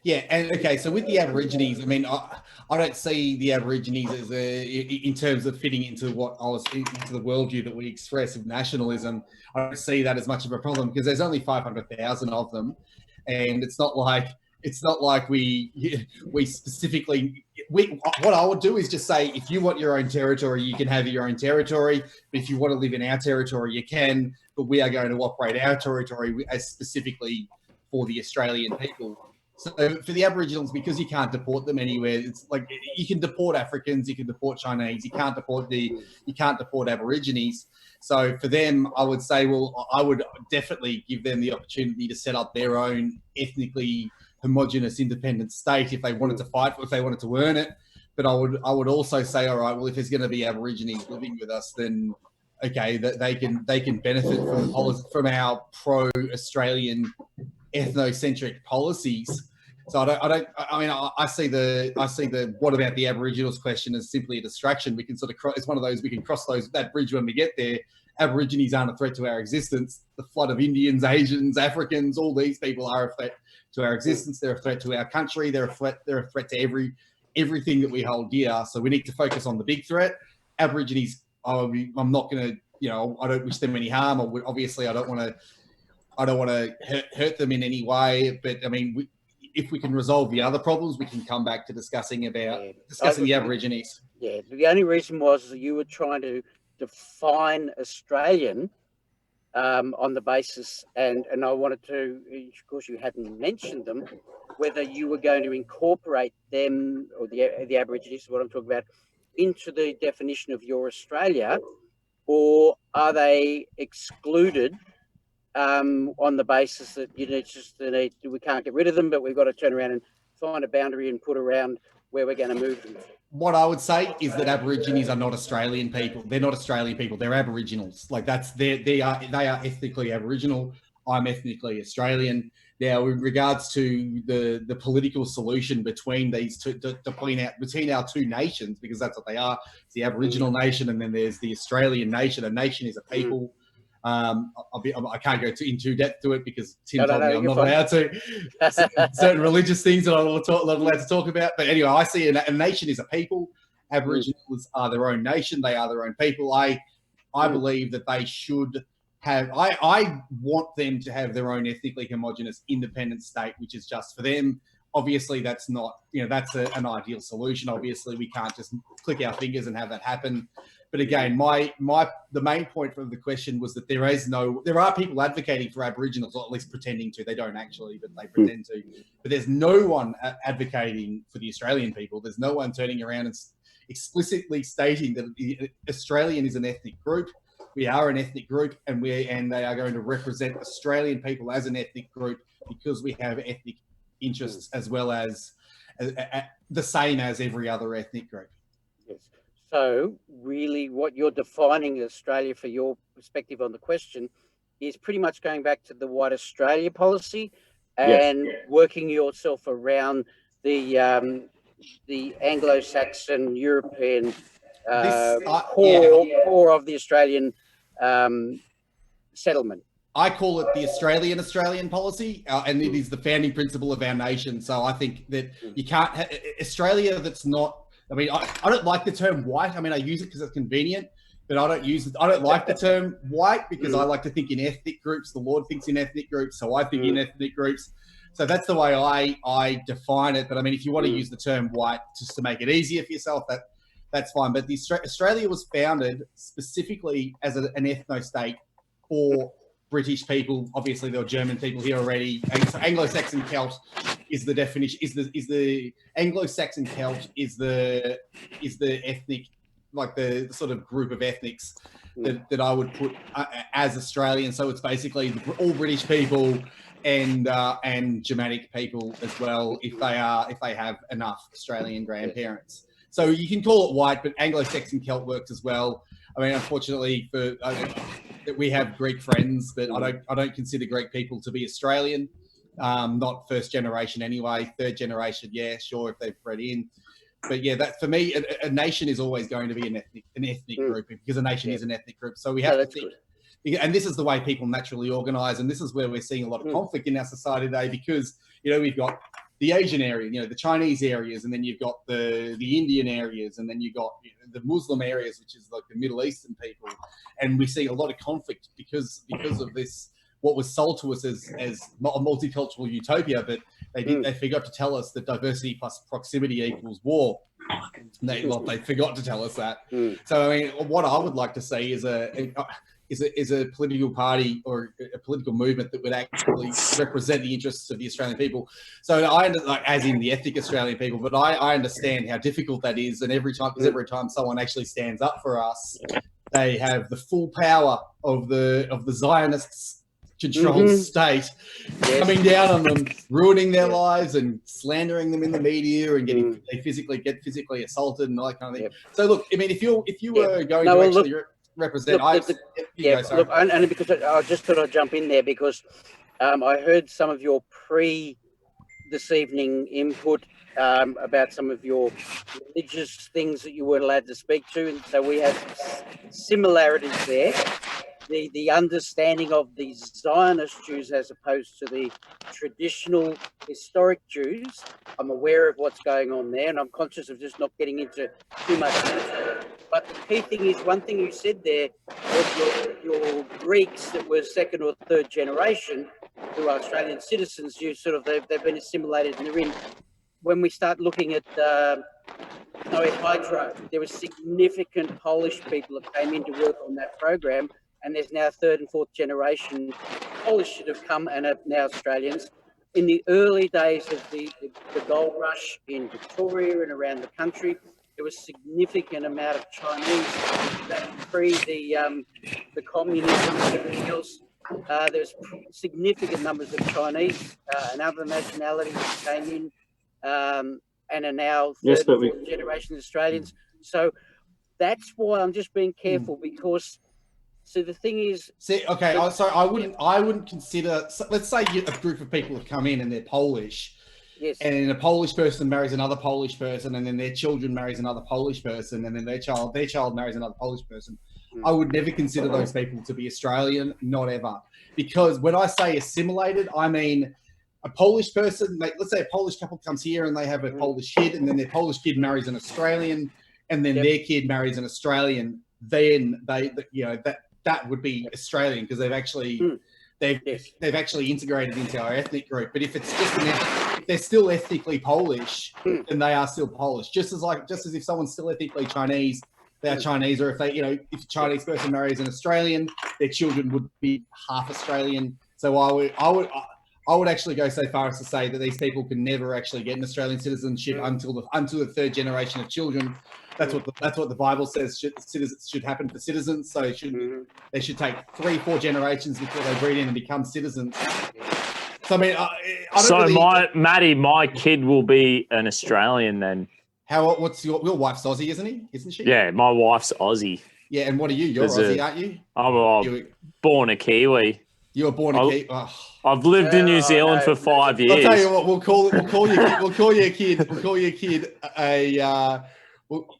[SPEAKER 3] Yeah, and okay, so with the Aborigines, I mean, I don't see the Aborigines as in terms of fitting into into the worldview that we express of nationalism. I don't see that as much of a problem, because there's only 500,000 of them, and it's not like we specifically. What I would do is just say, if you want your own territory, you can have your own territory. But if you want to live in our territory, you can. But we are going to operate our territory as specifically for the Australian people. So for the Aboriginals, because you can't deport them anywhere, it's like you can deport Africans, you can deport Chinese, you can't deport Aborigines. So for them, I would say, well, I would definitely give them the opportunity to set up their own ethnically homogenous independent state if they wanted to fight, if they wanted to earn it. But I would also say, all right, well, if there's going to be Aborigines living with us, then okay, that they can benefit from our pro-Australian ethnocentric policies. So I see the what about the Aboriginals question as simply a distraction. We can sort of it's one of those, we can cross that bridge when we get there. Aborigines aren't a threat to our existence. The flood of Indians, Asians, Africans, all these people are a threat to our existence. They're a threat to our country. They're a threat to everything that we hold dear. So we need to focus on the big threat. Aborigines, I'm not going to, I don't wish them any harm. Obviously, I don't want to hurt them in any way. But I mean, if we can resolve the other problems, we can come back to discussing the Aborigines.
[SPEAKER 1] Yeah, the only reason was that you were trying to define Australian on the basis, and I wanted to, of course, you hadn't mentioned them, whether you were going to incorporate them or the Aborigines, what I'm talking about, into the definition of your Australia, or are they excluded on the basis that we can't get rid of them, but we've got to turn around and find a boundary and put around where we're going to move them.
[SPEAKER 3] What I would say is that Aborigines are not Australian people. They're not Australian people. They're Aboriginals. Like they are ethnically Aboriginal. I'm ethnically Australian. Now, in regards to the political solution between these two, between our two nations, because that's what they are. It's the Aboriginal nation, and then there's the Australian nation. A nation is a people. I can't go into depth to it because Tim told me I'm not allowed to. Certain religious things that I'm not allowed to talk about. But anyway, I see a nation is a people. Aboriginals are their own nation. They are their own people. I believe that they should have. I want them to have their own ethnically homogenous independent state, which is just for them. Obviously, that's not. That's an ideal solution. Obviously, we can't just click our fingers and have that happen. But again, the main point of the question was that there are people advocating for Aboriginals, or at least pretending to. They don't actually, but they pretend to. But there's no one advocating for the Australian people. There's no one turning around and explicitly stating that Australian is an ethnic group. We are an ethnic group, and they are going to represent Australian people as an ethnic group because we have ethnic interests as well as the same as every other ethnic group.
[SPEAKER 1] Yes. So really what you're defining Australia, for your perspective on the question, is pretty much going back to the White Australia policy and working yourself around the Anglo-Saxon European core of the Australian settlement.
[SPEAKER 3] I call it the Australian policy, and it is the founding principle of our nation. So I think that you can't Australia that's not. I mean, I don't like the term white. I mean, I use it because it's convenient, but I don't use it. I don't like the term white because I like to think in ethnic groups. The Lord thinks in ethnic groups, so I think in ethnic groups. So that's the way I define it. But I mean, if you want to use the term white just to make it easier for yourself, that's fine. But Australia was founded specifically as an ethno-state for British people. Obviously, there were German people here already. So Anglo-Saxon Celt is the definition. Is the Anglo-Saxon Celt is the ethnic, like the sort of group of ethnics that I would put as Australian. So it's basically all British people and Germanic people as well, if they have enough Australian grandparents. So you can call it white, but Anglo-Saxon Celt works as well. I mean, unfortunately, we have Greek friends, but I don't consider Greek people to be Australian. Not first generation anyway. Third generation, yeah, sure, if they've bred in. But yeah, that for me, a nation is always going to be an ethnic group, because a nation is an ethnic group. So we have to think. And this is the way people naturally organise, and this is where we're seeing a lot of conflict in our society today, because we've got the Asian area, the Chinese areas, and then you've got the Indian areas, and then you've got the Muslim areas, which is like the Middle Eastern people, and we see a lot of conflict because of this. What was sold to us as a multicultural utopia, but they forgot to tell us that diversity plus proximity equals war. They forgot to tell us that. So I mean, what I would like to see is a political party or a political movement that would actually represent the interests of the Australian people. So as in the ethnic Australian people, but I understand how difficult that is. And every time someone actually stands up for us, they have the full power of the Zionists controlled state coming down on them, ruining their lives and slandering them in the media, and they get physically assaulted and all that kind of thing. So look, I mean, if you were going to actually represent,
[SPEAKER 1] only because I just thought I'd jump in there, because I heard some of your this evening input about some of your religious things that you weren't allowed to speak to, and so we have similarities there. The understanding of the Zionist Jews as opposed to the traditional historic Jews. I'm aware of what's going on there, and I'm conscious of just not getting into too much detail. But the key thing is, one thing you said there was your Greeks that were second or third generation who are Australian citizens. They've been assimilated, and they're in. When we start looking at Hydro, there were significant Polish people that came in to work on that program, and there's now third and fourth generation Polish that have come and are now Australians. In the early days of the gold rush in Victoria and around the country, there was significant amount of Chinese that pre the communism and everything else. There's significant numbers of Chinese and other nationalities that came in and are now third and fourth generation Australians. So that's why I'm just being careful because. So the thing is,
[SPEAKER 3] I wouldn't consider. Let's say a group of people have come in and they're Polish,
[SPEAKER 1] yes,
[SPEAKER 3] and a Polish person marries another Polish person, and then their children marries another Polish person, and then their child marries another Polish person. I would never consider those people to be Australian, not ever, because when I say assimilated, I mean a Polish person. Let's say a Polish couple comes here and they have a Polish kid, and then their Polish kid marries an Australian, and then their kid marries an Australian. Then that would be Australian because they've actually integrated into our ethnic group. But if it's just if they're still ethnically Polish, then they are still Polish. Just as if someone's still ethnically Chinese, they are Chinese. Or if if a Chinese person marries an Australian, their children would be half Australian. So I would actually go so far as to say that these people can never actually get an Australian citizenship until the third generation of children. That's what the Bible says should happen for citizens. So they should take 3-4 generations before they breed in and become citizens. So I mean,
[SPEAKER 6] Maddie, my kid will be an Australian then.
[SPEAKER 3] What's your wife's Aussie, isn't she?
[SPEAKER 6] Yeah, my wife's Aussie.
[SPEAKER 3] Yeah, and what are you? You're Aussie, aren't you?
[SPEAKER 6] I'm born a Kiwi.
[SPEAKER 3] You were born a Kiwi. Oh.
[SPEAKER 6] I've lived in New Zealand for 5 years.
[SPEAKER 3] I'll tell you what. We'll call your kid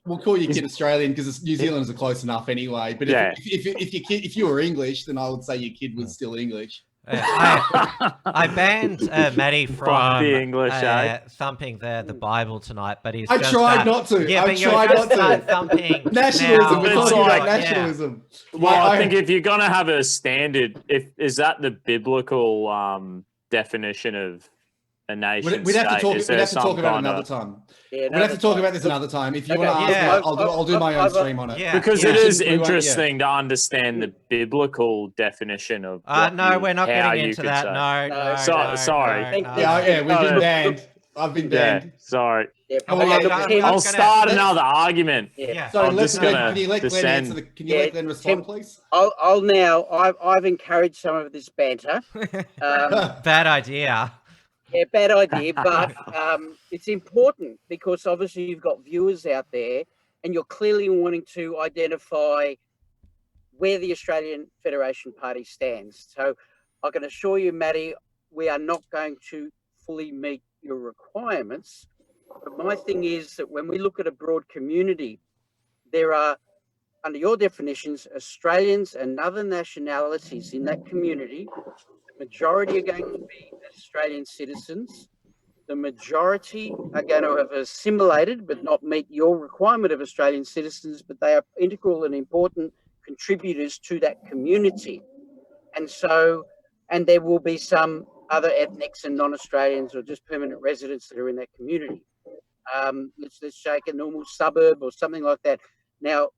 [SPEAKER 3] We'll call your kid Australian because New Zealanders are close enough anyway. But if you were English, then I would say your kid was still English.
[SPEAKER 2] I banned Matty from
[SPEAKER 6] the English,
[SPEAKER 2] thumping the Bible tonight, but he's.
[SPEAKER 3] I tried not to.
[SPEAKER 2] Yeah,
[SPEAKER 3] I tried not to.
[SPEAKER 2] Thumping
[SPEAKER 3] nationalism. We're talking about nationalism.
[SPEAKER 6] Well, I think if you're gonna have a standard, is that the biblical definition of a nation?
[SPEAKER 3] We'd have to talk about it another time. Yeah, we'd have to talk about this another time. If you want to ask, I'll do my own stream on it.
[SPEAKER 2] Yeah.
[SPEAKER 6] Because it is interesting to understand the biblical definition of.
[SPEAKER 2] No, we're not getting into that. No.
[SPEAKER 6] Sorry.
[SPEAKER 3] We've been banned. I've been banned.
[SPEAKER 6] Yeah, sorry.
[SPEAKER 1] Yeah,
[SPEAKER 6] I'll start another argument.
[SPEAKER 1] Yeah.
[SPEAKER 3] So can you let Glenn answer let Glenn respond, please?
[SPEAKER 1] I'll now. I've encouraged some of this banter.
[SPEAKER 2] Bad idea.
[SPEAKER 1] Yeah, bad idea, but it's important because obviously you've got viewers out there and you're clearly wanting to identify where the Australian Federation Party stands. So I can assure you, Matty, we are not going to fully meet your requirements. But my thing is that when we look at a broad community, there are, under your definitions, Australians and other nationalities in that community. Majority are going to be Australian citizens. The majority are going to have assimilated but not meet your requirement of Australian citizens, but they are integral and important contributors to that community. And there will be some other ethnics and non-Australians or just permanent residents that are in that community. Let's take a normal suburb or something like that. Now,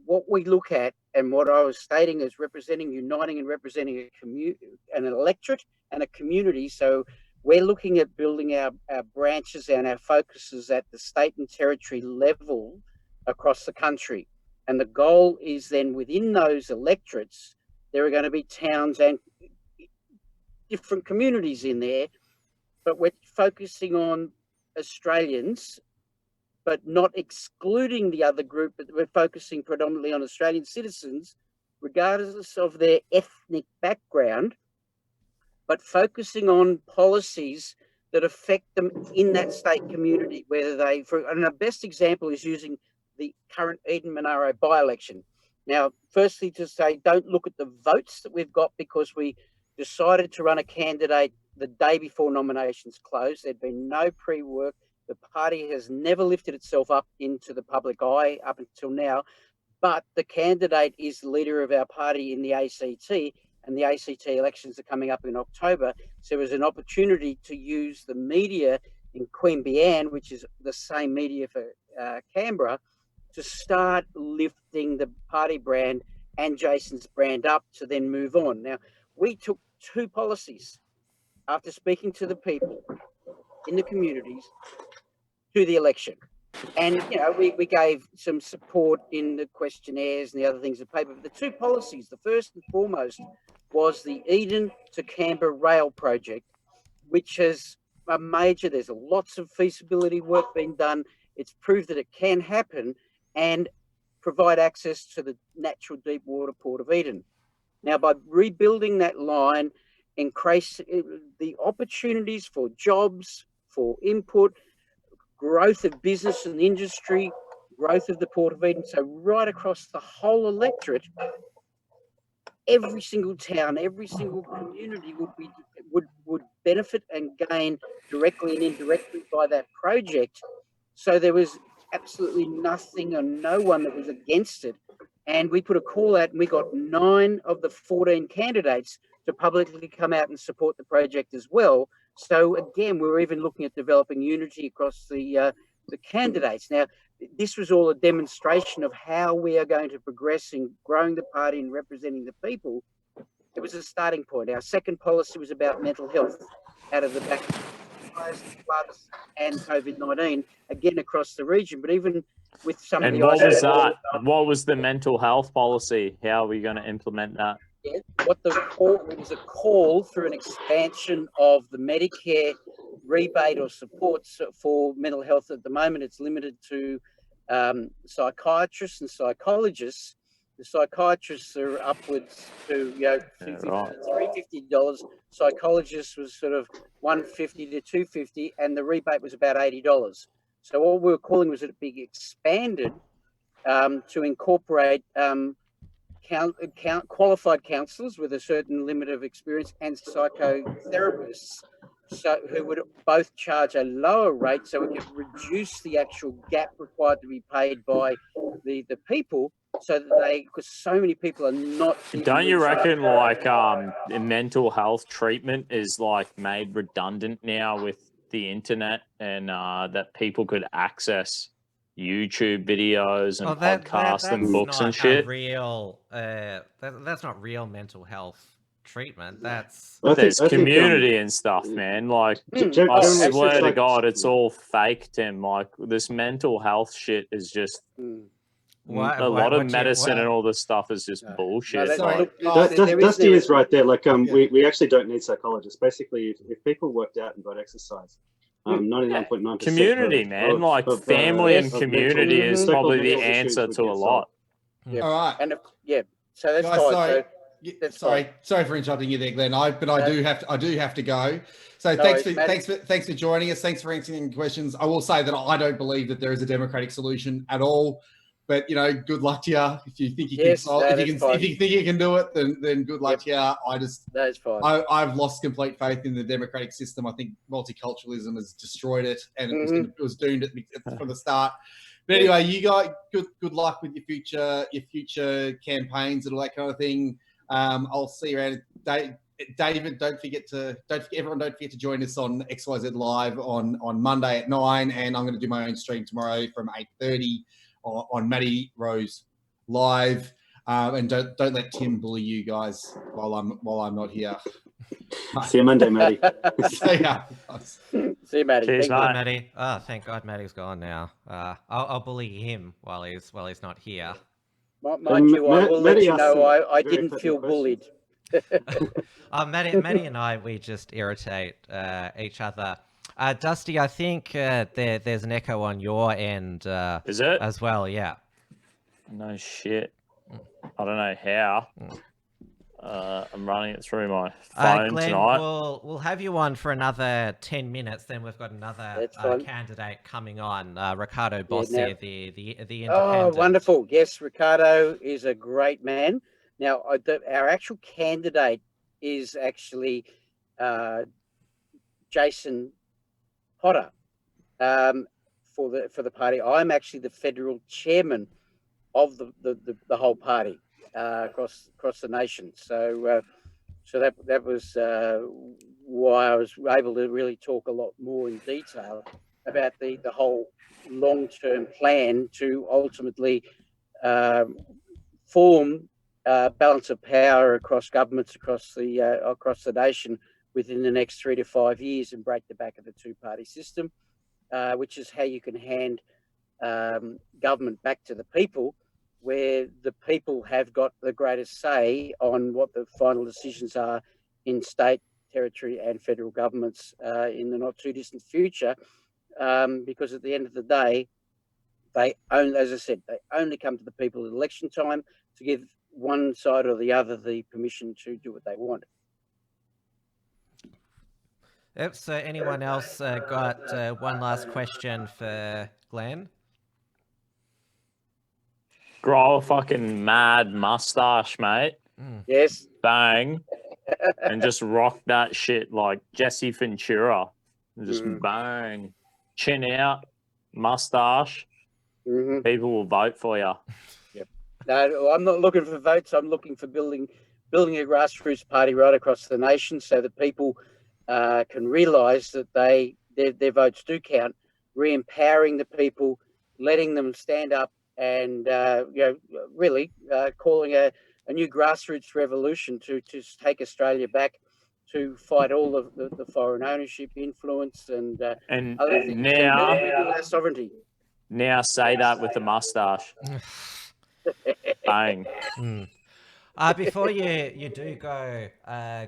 [SPEAKER 1] what we look at and what I was stating is uniting and representing an electorate and a community. So we're looking at building our branches and our focuses at the state and territory level across the country. And the goal is then within those electorates, there are going to be towns and different communities in there, but we're focusing on Australians, but not excluding the other group, but we're focusing predominantly on Australian citizens, regardless of their ethnic background, but focusing on policies that affect them in that state community, whether they, and the best example is using the current Eden-Monaro by-election. Now, firstly, to say, don't look at the votes that we've got, because we decided to run a candidate the day before nominations closed. There'd been no pre-work. The party has never lifted itself up into the public eye up until now, but the candidate is the leader of our party in the ACT, and the ACT elections are coming up in October. So there was an opportunity to use the media in Queanbeyan, which is the same media for Canberra, to start lifting the party brand and Jason's brand up to then move on. Now, we took two policies after speaking to the people in the communities to the election. And, you know, we gave some support in the questionnaires and the other things of paper. But the two policies, the first and foremost, was the Eden to Canberra rail project, which is a major, there's lots of feasibility work being done. It's proved that it can happen and provide access to the natural deep water port of Eden. Now, by rebuilding that line, increase the opportunities for jobs, for input, growth of business and industry, growth of the Port of Eden. So right across the whole electorate, every single town, every single community would benefit and gain directly and indirectly by that project. So there was absolutely nothing or no one that was against it. And we put a call out, and we got 9 of the 14 candidates to publicly come out and support the project as well. So again, we were even looking at developing unity across the candidates. Now, this was all a demonstration of how we are going to progress in growing the party and representing the people. It was a starting point. Our second policy was about mental health, out of the back of fires, floods, and COVID-19, again across the region. But even with some of the...
[SPEAKER 6] And what was that? What was the mental health policy? How are we going to implement that?
[SPEAKER 1] Yeah, it was a call through an expansion of the Medicare rebate or supports for mental health. At the moment, it's limited to psychiatrists and psychologists. The psychiatrists are upwards to $350. Psychologists was sort of $150 to $250, and the rebate was about $80. So all we were calling was that it be expanded to incorporate qualified counsellors with a certain limit of experience and psychotherapists, so who would both charge a lower rate, so we could reduce the actual gap required to be paid by the people, so that because so many people are not.
[SPEAKER 6] Don't you reckon like mental health treatment is like made redundant now with the internet, and that people could access YouTube videos and podcasts and books and shit?
[SPEAKER 2] That's not real mental health treatment.
[SPEAKER 6] There's community and stuff, man. Like, I swear to God, it's all fake, Tim. Like, this mental health shit is just a lot of medicine and all this stuff is just bullshit.
[SPEAKER 5] Dusty is right there. Like, we actually don't need psychologists. Basically, if people worked out and got exercise, 99.9%
[SPEAKER 6] community, man, like family and community is probably the answer to a lot.
[SPEAKER 1] Yeah.
[SPEAKER 3] All right.
[SPEAKER 1] And so that's
[SPEAKER 3] Guys,
[SPEAKER 1] fine.
[SPEAKER 3] Sorry for interrupting you there, Glenn. I do have to go. So thanks for joining us. Thanks for answering questions. I will say that I don't believe that there is a democratic solution at all. But good luck to you. If you think you can if you think you can do it, then good luck to you.
[SPEAKER 1] That's fine.
[SPEAKER 3] I've lost complete faith in the democratic system. I think multiculturalism has destroyed it, and it was doomed from the start. But anyway, you guys, good luck with your future campaigns and all that kind of thing. I'll see you around. David, don't forget to join us on XYZ Live on Monday at 9, and I'm going to do my own stream tomorrow from 8:30 on Maddie Rose Live. And don't let Tim bully you guys while I'm not here.
[SPEAKER 5] See you Monday, Maddie.
[SPEAKER 3] See ya.
[SPEAKER 1] See you, Maddie.
[SPEAKER 6] Cheers,
[SPEAKER 2] Thank God, Maddie. Oh, thank God, Maddie's gone now. I'll bully him while he's not here.
[SPEAKER 1] Mind you, I will let you know I didn't feel bullied.
[SPEAKER 2] Maddie and I, we just irritate each other. Dusty, I think there's an echo on your end.
[SPEAKER 6] Is it?
[SPEAKER 2] As well, yeah.
[SPEAKER 6] No shit. I don't know how. I'm running it through my phone
[SPEAKER 2] Glenn,
[SPEAKER 6] tonight.
[SPEAKER 2] we'll have you on for another 10 minutes. Then we've got another candidate coming on, Ricardo Bossi, the independent.
[SPEAKER 1] Oh, wonderful! Yes, Ricardo is a great man. Now, our actual candidate is actually Jason Potter for the party. I'm actually the federal chairman of the whole party across the nation. So that was why I was able to really talk a lot more in detail about the whole long-term plan to ultimately form balance of power across governments across the nation within the next 3 to 5 years and break the back of the two-party system, which is how you can hand government back to the people, where the people have got the greatest say on what the final decisions are in state, territory and federal governments in the not too distant future, because at the end of the day, they only, as I said, they only come to the people at election time to give one side or the other the permission to do what they want.
[SPEAKER 2] Yep, so anyone else got one last question for Glenn?
[SPEAKER 6] Grow a fucking mad mustache, mate.
[SPEAKER 1] Yes.
[SPEAKER 6] Bang. And just rock that shit like Jesse Ventura. Just bang. Chin out, mustache. People will vote for you.
[SPEAKER 1] Yep. No, I'm not looking for votes. I'm looking for building a grassroots party right across the nation so that people can realise that their votes do count, re-empowering the people, letting them stand up and really calling a new grassroots revolution to take Australia back, to fight all of the foreign ownership, influence and other things.
[SPEAKER 6] Now,
[SPEAKER 1] sovereignty.
[SPEAKER 6] Now say that with the mustache. Bang.
[SPEAKER 2] Before you do go,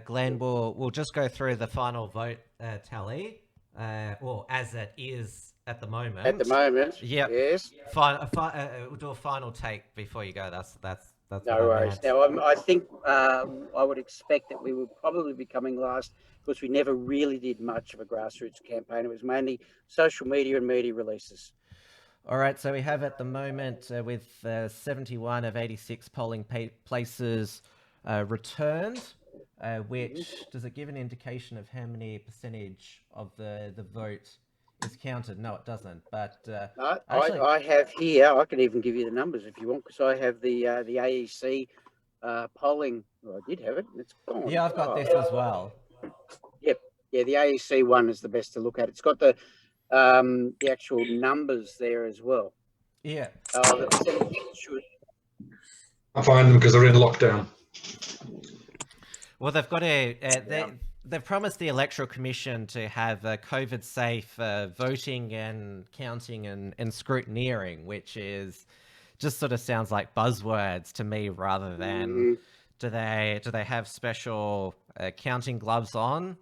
[SPEAKER 2] Glenn, we'll just go through the final vote tally, well, as it is at the moment.
[SPEAKER 1] At the moment,
[SPEAKER 2] yep.
[SPEAKER 1] Yes.
[SPEAKER 2] We'll do a final take before you go. That's
[SPEAKER 1] no worries. Now, I think I would expect that we will probably be coming last because we never really did much of a grassroots campaign. It was mainly social media and media releases.
[SPEAKER 2] All right, so we have at the moment with 71 of 86 polling places returned, which does it give an indication of how many percentage of the vote is counted? No, it doesn't. But actually,
[SPEAKER 1] I have here. I can even give you the numbers if you want, because I have the AEC polling. Well, I did have it. It's gone.
[SPEAKER 2] Yeah, I've got this as well.
[SPEAKER 1] Yep. Yeah, the AEC one is the best to look at. It's got the actual numbers there as well.
[SPEAKER 2] Yeah.
[SPEAKER 4] I find them because they're in lockdown.
[SPEAKER 2] Well, they've got they've promised the Electoral Commission to have COVID-safe voting and counting and scrutineering, which is just sort of sounds like buzzwords to me rather than do they have special counting gloves on?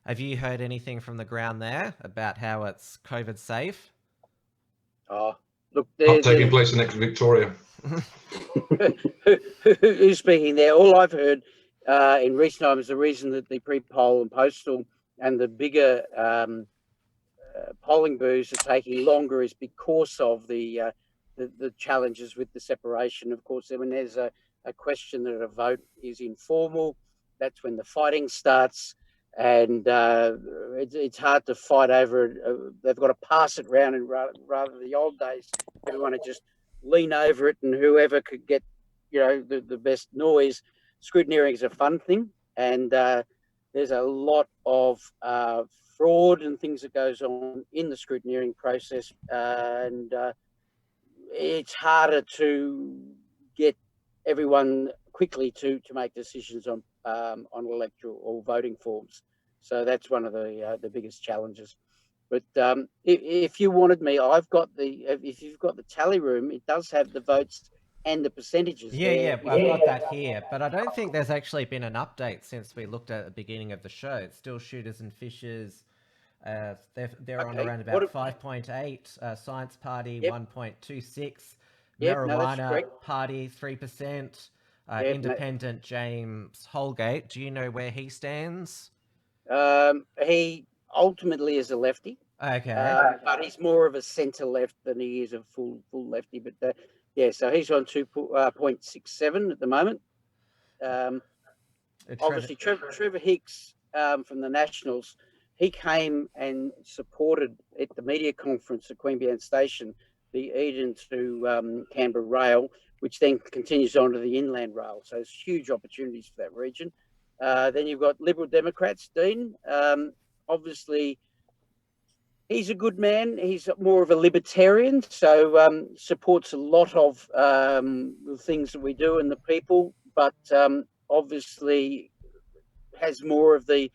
[SPEAKER 2] Have you heard anything from the ground there about how it's COVID safe?
[SPEAKER 1] Oh, look,
[SPEAKER 4] not taking place in Victoria.
[SPEAKER 1] Who's speaking there? All I've heard in recent times, the reason that the pre-poll and postal and the bigger polling booths are taking longer is because of the challenges with the separation. Of course, when there's a question that a vote is informal, that's when the fighting starts. And it's hard to fight over it. They've got to pass it around, and rather the old days, everyone would just lean over it, and whoever could get, the best noise. Scrutineering is a fun thing, and there's a lot of fraud and things that goes on in the scrutineering process, and it's harder to get everyone quickly to make decisions on electoral or voting forms. So that's one of the biggest challenges. But if you wanted me, I've got if you've got the tally room, it does have the votes and the percentages.
[SPEAKER 2] Yeah, I've got that here. But I don't think there's actually been an update since we looked at the beginning of the show. It's still shooters and fishers. They're on around about 5.8. Science Party 1.26. Marijuana Party 3%. Independent James Holgate. Do you know where he stands?
[SPEAKER 1] He ultimately is a lefty.
[SPEAKER 2] Okay.
[SPEAKER 1] But he's more of a centre left than he is a full lefty. But yeah, so he's on 2.67 at the moment. Obviously, Trevor Hicks from the Nationals, he came and supported at the media conference at Queanbeyan Station the Eden to Canberra rail, which then continues on to the inland rail. So there's huge opportunities for that region. Then you've got Liberal Democrats, Dean. Obviously, he's a good man. He's more of a libertarian, so supports a lot of the things that we do and the people, but obviously has more of the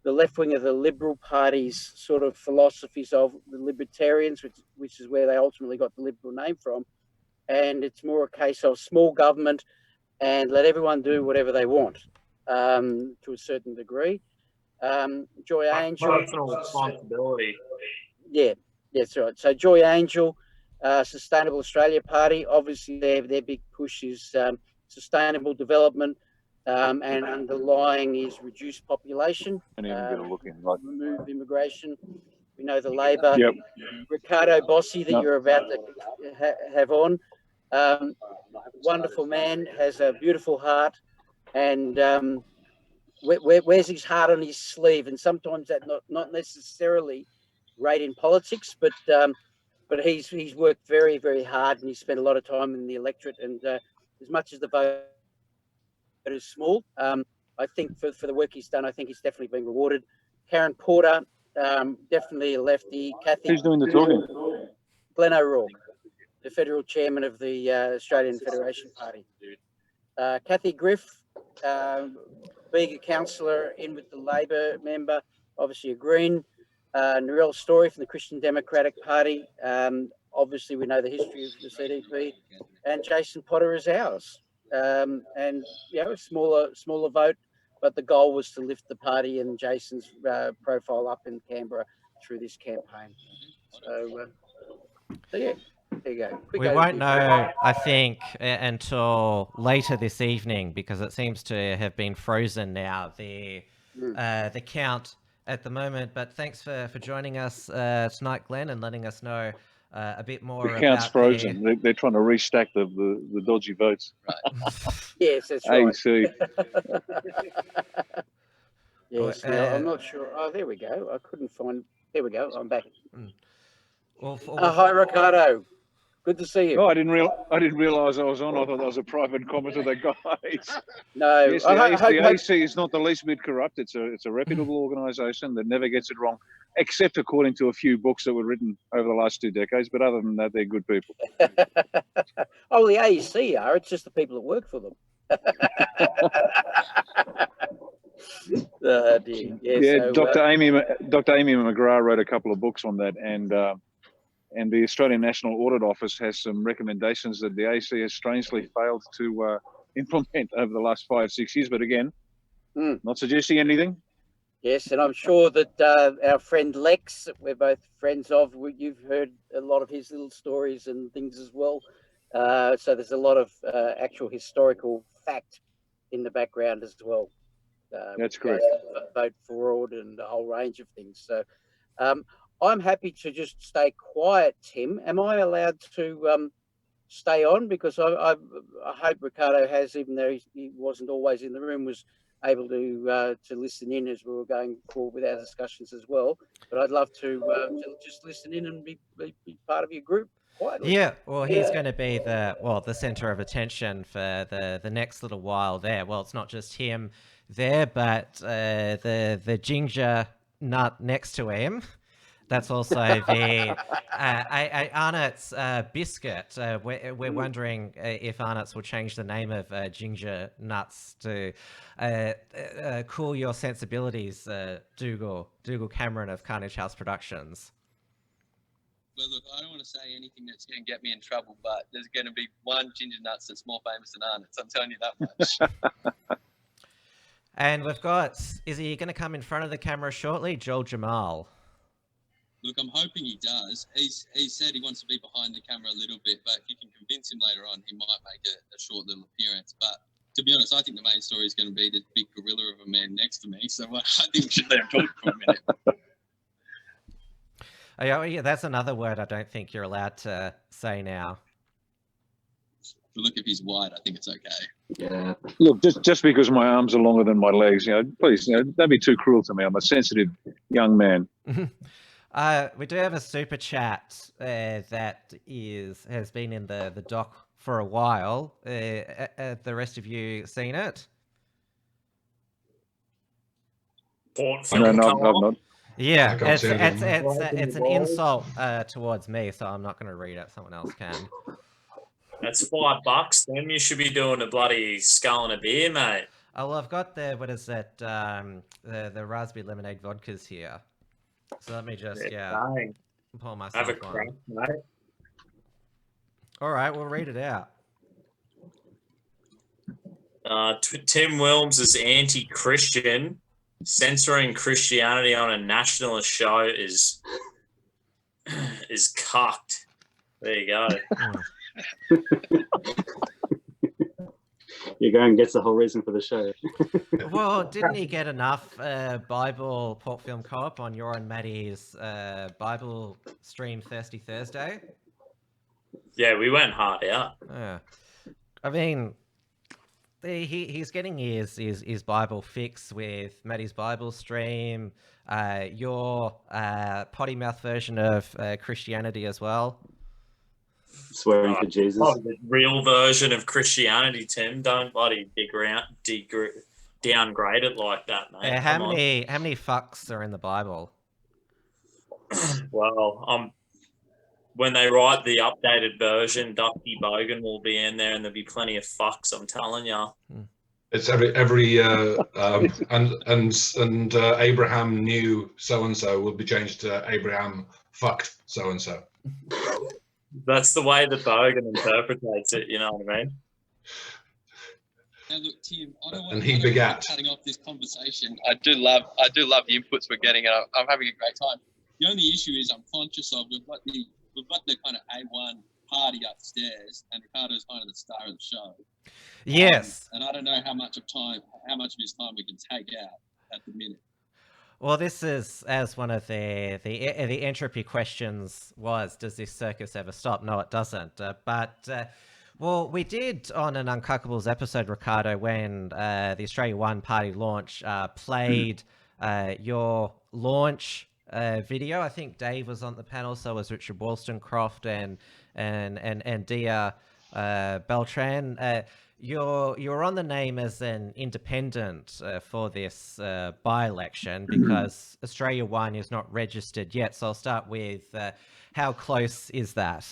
[SPEAKER 1] left wing of the Liberal Party's sort of philosophies of the libertarians, which is where they ultimately got the Liberal name from. And it's more a case of small government and let everyone do whatever they want to a certain degree. Joy Angel.
[SPEAKER 6] Personal responsibility.
[SPEAKER 1] Yeah, that's right. So Joy Angel, Sustainable Australia Party, obviously their big push is sustainable development, and underlying is reduced population, remove immigration. We know the Labor.
[SPEAKER 7] Yep.
[SPEAKER 1] Ricardo Bossi that you're about to have on, wonderful man, has a beautiful heart, and wears his heart on his sleeve. And sometimes that not necessarily great in politics, but he's worked very, very hard, and he's spent a lot of time in the electorate. And as much as the vote is small, I think for the work he's done, I think he's definitely been rewarded. Karen Porter, definitely a lefty. Kathy.
[SPEAKER 7] Who's doing the talking?
[SPEAKER 1] Glenn O'Rourke, the federal chairman of the Australian Federation Party. Kathy Griff, being a councillor in with the Labor member, obviously a Green. Narelle Story from the Christian Democratic Party. Obviously, we know the history of the CDP. And Jason Potter is ours. And, a smaller vote, but the goal was to lift the party and Jason's profile up in Canberra through this campaign. So yeah, there you go.
[SPEAKER 2] We won't know, I think, until later this evening, because it seems to have been frozen now, the count at the moment. But thanks for joining us tonight, Glenn, and letting us know a bit more about
[SPEAKER 7] the count's frozen. They're trying to restack the dodgy votes.
[SPEAKER 1] Right. Yes, that's right.
[SPEAKER 7] AC.
[SPEAKER 1] Yes, I'm not sure. Oh, there we go. I couldn't find. There we go. I'm back. Hi, Ricardo. Good to see you.
[SPEAKER 7] Oh, I didn't realize I was on. I thought that was a private comment of the guys.
[SPEAKER 1] No,
[SPEAKER 7] yes, the AC is not the least bit corrupt. It's a reputable organisation that never gets it wrong, except according to a few books that were written over the last 2 decades. But other than that, they're good people.
[SPEAKER 1] Oh, the AEC are. It's just the people that work for them. Dear. Yeah, so,
[SPEAKER 7] Dr. Amy McGrath wrote a couple of books on that, and the Australian National Audit Office has some recommendations that the AC has strangely failed to implement over the last 5-6 years. But again, not suggesting anything.
[SPEAKER 1] Yes, and I'm sure that our friend Lex, that we're both friends of, you've heard a lot of his little stories and things as well. So there's a lot of actual historical fact in the background as well.
[SPEAKER 7] That's correct.
[SPEAKER 1] Vote fraud and a whole range of things. So I'm happy to just stay quiet, Tim. Am I allowed to stay on? Because I hope Ricardo has, even though he wasn't always in the room, was able to listen in as we were going forward with our discussions as well. But I'd love to just listen in and be part of your group quietly.
[SPEAKER 2] Yeah, well, he's going to be the center of attention for the next little while there. Well, it's not just him there, but the ginger nut next to him. That's also the Arnott's biscuit. We're wondering if Arnott's will change the name of Ginger Nuts to cool your sensibilities, Dougal Cameron of Carnage House Productions.
[SPEAKER 8] Well, look, I don't want to say anything that's going to get me in trouble, but there's going to be one Ginger Nuts that's more famous than Arnott's. I'm telling you that much.
[SPEAKER 2] And we've got, is he going to come in front of the camera shortly? Joel Jamal.
[SPEAKER 8] Look, I'm hoping he does. He said he wants to be behind the camera a little bit, but if you can convince him later on, he might make a short little appearance. But to be honest, I think the main story is going to be this big gorilla of a man next to me. So I think we should let him talk for a minute.
[SPEAKER 2] Oh, yeah, that's another word I don't think you're allowed to say now.
[SPEAKER 8] But look, if he's white, I think it's okay.
[SPEAKER 5] Yeah.
[SPEAKER 7] Look, just because my arms are longer than my legs, please, don't be too cruel to me. I'm a sensitive young man.
[SPEAKER 2] We do have a super chat that has been in the doc for a while. The rest of you seen it?
[SPEAKER 7] No, I'm not.
[SPEAKER 2] Yeah,
[SPEAKER 4] I can't see
[SPEAKER 2] it's an
[SPEAKER 6] Balls.
[SPEAKER 2] insult towards me, so I'm not going to read it. Someone else can.
[SPEAKER 6] That's $5. Then you should be doing a bloody skull and a beer, mate.
[SPEAKER 2] Oh, well, I've got what is that? The raspberry lemonade vodkas here. So let me just
[SPEAKER 6] Dang.
[SPEAKER 2] pull myself
[SPEAKER 6] Have a crack, mate.
[SPEAKER 2] All right, we'll read it out.
[SPEAKER 6] Tim Wilms is anti-Christian. Censoring Christianity on a nationalist show is cucked. There you go.
[SPEAKER 5] You go and gets the whole reason for the show.
[SPEAKER 2] Well, didn't he get enough Bible Port Film Co-op on your and Maddie's Bible stream Thirsty Thursday?
[SPEAKER 6] Yeah, we went hard out.
[SPEAKER 2] Yeah. I mean, he's getting his Bible fix with Maddie's Bible stream, your potty mouth version of Christianity as well.
[SPEAKER 5] Swearing for Jesus.
[SPEAKER 6] The real version of Christianity, Tim. Don't bloody downgrade it like that, mate.
[SPEAKER 2] How many fucks are in the Bible?
[SPEAKER 6] Well, when they write the updated version, Dusty Bogan will be in there, and there'll be plenty of fucks. I'm telling you.
[SPEAKER 4] It's every and Abraham knew so and so will be changed to Abraham fucked so and so.
[SPEAKER 6] That's the way that Bogan interprets it. You know what I mean?
[SPEAKER 8] Now look, Tim, I don't want
[SPEAKER 4] And he
[SPEAKER 8] to
[SPEAKER 4] begat.
[SPEAKER 8] cutting off this conversation. I do love the inputs we're getting, and I'm having a great time. The only issue is I'm conscious of we've got the kind of A1 party upstairs, and Ricardo's kind of the star of the show.
[SPEAKER 2] Yes.
[SPEAKER 8] And I don't know how much of his time we can take out at the minute.
[SPEAKER 2] Well, this is, as one of the entropy questions was, does this circus ever stop? No, it doesn't. Well, we did on an Uncuckables episode, Ricardo, when the Australia One party launch played your launch video. I think Dave was on the panel, so was Richard Wollstonecroft and Dia Beltran. You're on the name as an independent for this by-election because Australia One is not registered yet. So I'll start with how close is that?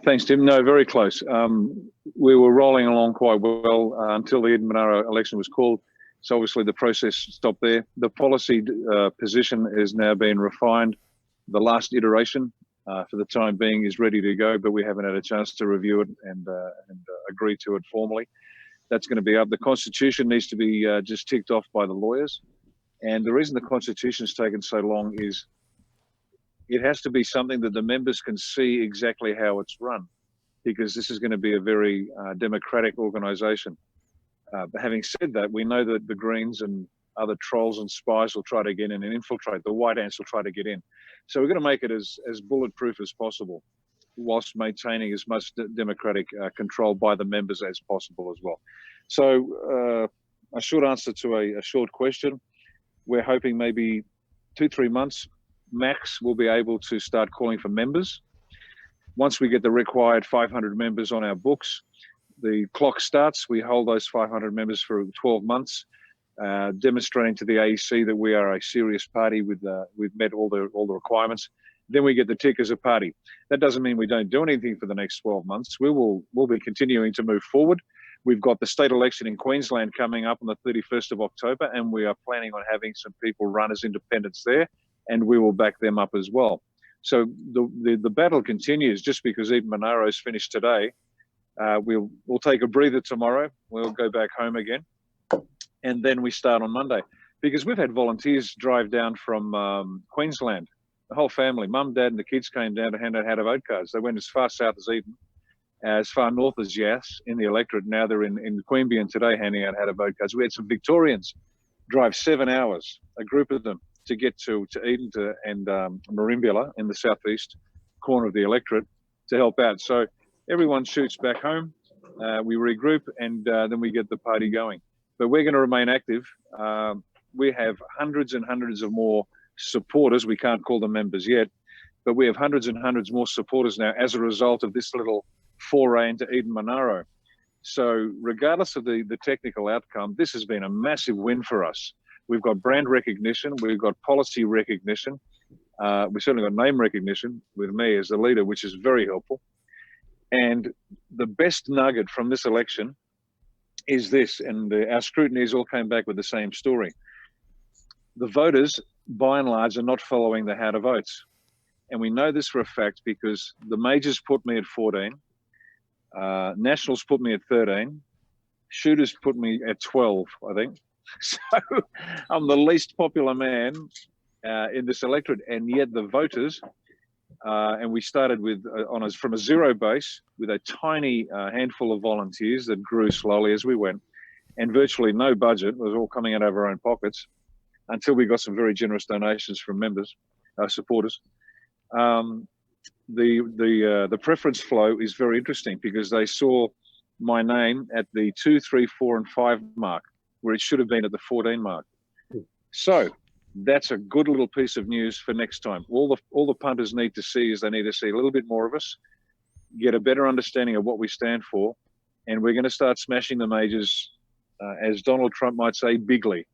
[SPEAKER 7] Thanks, Tim. No, very close. We were rolling along quite well until the Eden-Monaro election was called. So obviously the process stopped there. The policy position has now been refined. The last iteration for the time being is ready to go, but we haven't had a chance to review it and agree to it formally. That's going to be up. The Constitution needs to be just ticked off by the lawyers. And the reason the Constitution's taken so long is it has to be something that the members can see exactly how it's run, because this is going to be a very democratic organisation. But having said that, we know that the Greens and other trolls and spies will try to get in and infiltrate. The white ants will try to get in. So we're going to make it as bulletproof as possible, whilst maintaining as much democratic control by the members as possible as well. So a short answer to a short question, we're hoping maybe 2-3 months max we'll be able to start calling for members. Once we get the required 500 members on our books, the clock starts. We hold those 500 members for 12 months, demonstrating to the AEC that we are a serious party we've met all the requirements. Then we get the tick as a party. That doesn't mean we don't do anything for the next 12 months. We'll be continuing to move forward. We've got the state election in Queensland coming up on the 31st of October, and we are planning on having some people run as independents there, and we will back them up as well. So the battle continues. Just because Eden-Monaro's finished today, we'll take a breather tomorrow. We'll go back home again, and then we start on Monday. Because we've had volunteers drive down from Queensland. The whole family, mum, dad, and the kids came down to hand out how to vote cards. They went as far south as Eden, as far north as Yass in the electorate. Now they're in Queanbeyan today handing out how to vote cards. We had some Victorians drive 7 hours, a group of them, to get to Eden and Merimbula in the southeast corner of the electorate to help out. So everyone shoots back home, we regroup, and then we get the party going. But we're going to remain active. We have hundreds and hundreds of more supporters. We can't call them members yet, but we have hundreds and hundreds more supporters now as a result of this little foray into Eden-Monaro. So regardless of the technical outcome, this has been a massive win for us. We've got brand recognition, we've got policy recognition, we've certainly got name recognition with me as the leader, which is very helpful. And the best nugget from this election is this, and our scrutineers all came back with the same story. The voters, by and large, are not following the how to votes. And we know this for a fact because the majors put me at 14, nationals put me at 13, shooters put me at 12, I think. So I'm the least popular man in this electorate, and yet the voters, and we started with from a zero base with a tiny handful of volunteers that grew slowly as we went, and virtually no budget. It was all coming out of our own pockets until we got some very generous donations from members, supporters. The preference flow is very interesting because they saw my name at the 2, 3, 4, and 5 mark, where it should have been at the 14 mark. So that's a good little piece of news for next time. All the punters need to see is they need to see a little bit more of us, get a better understanding of what we stand for, and we're going to start smashing the majors, as Donald Trump might say, bigly.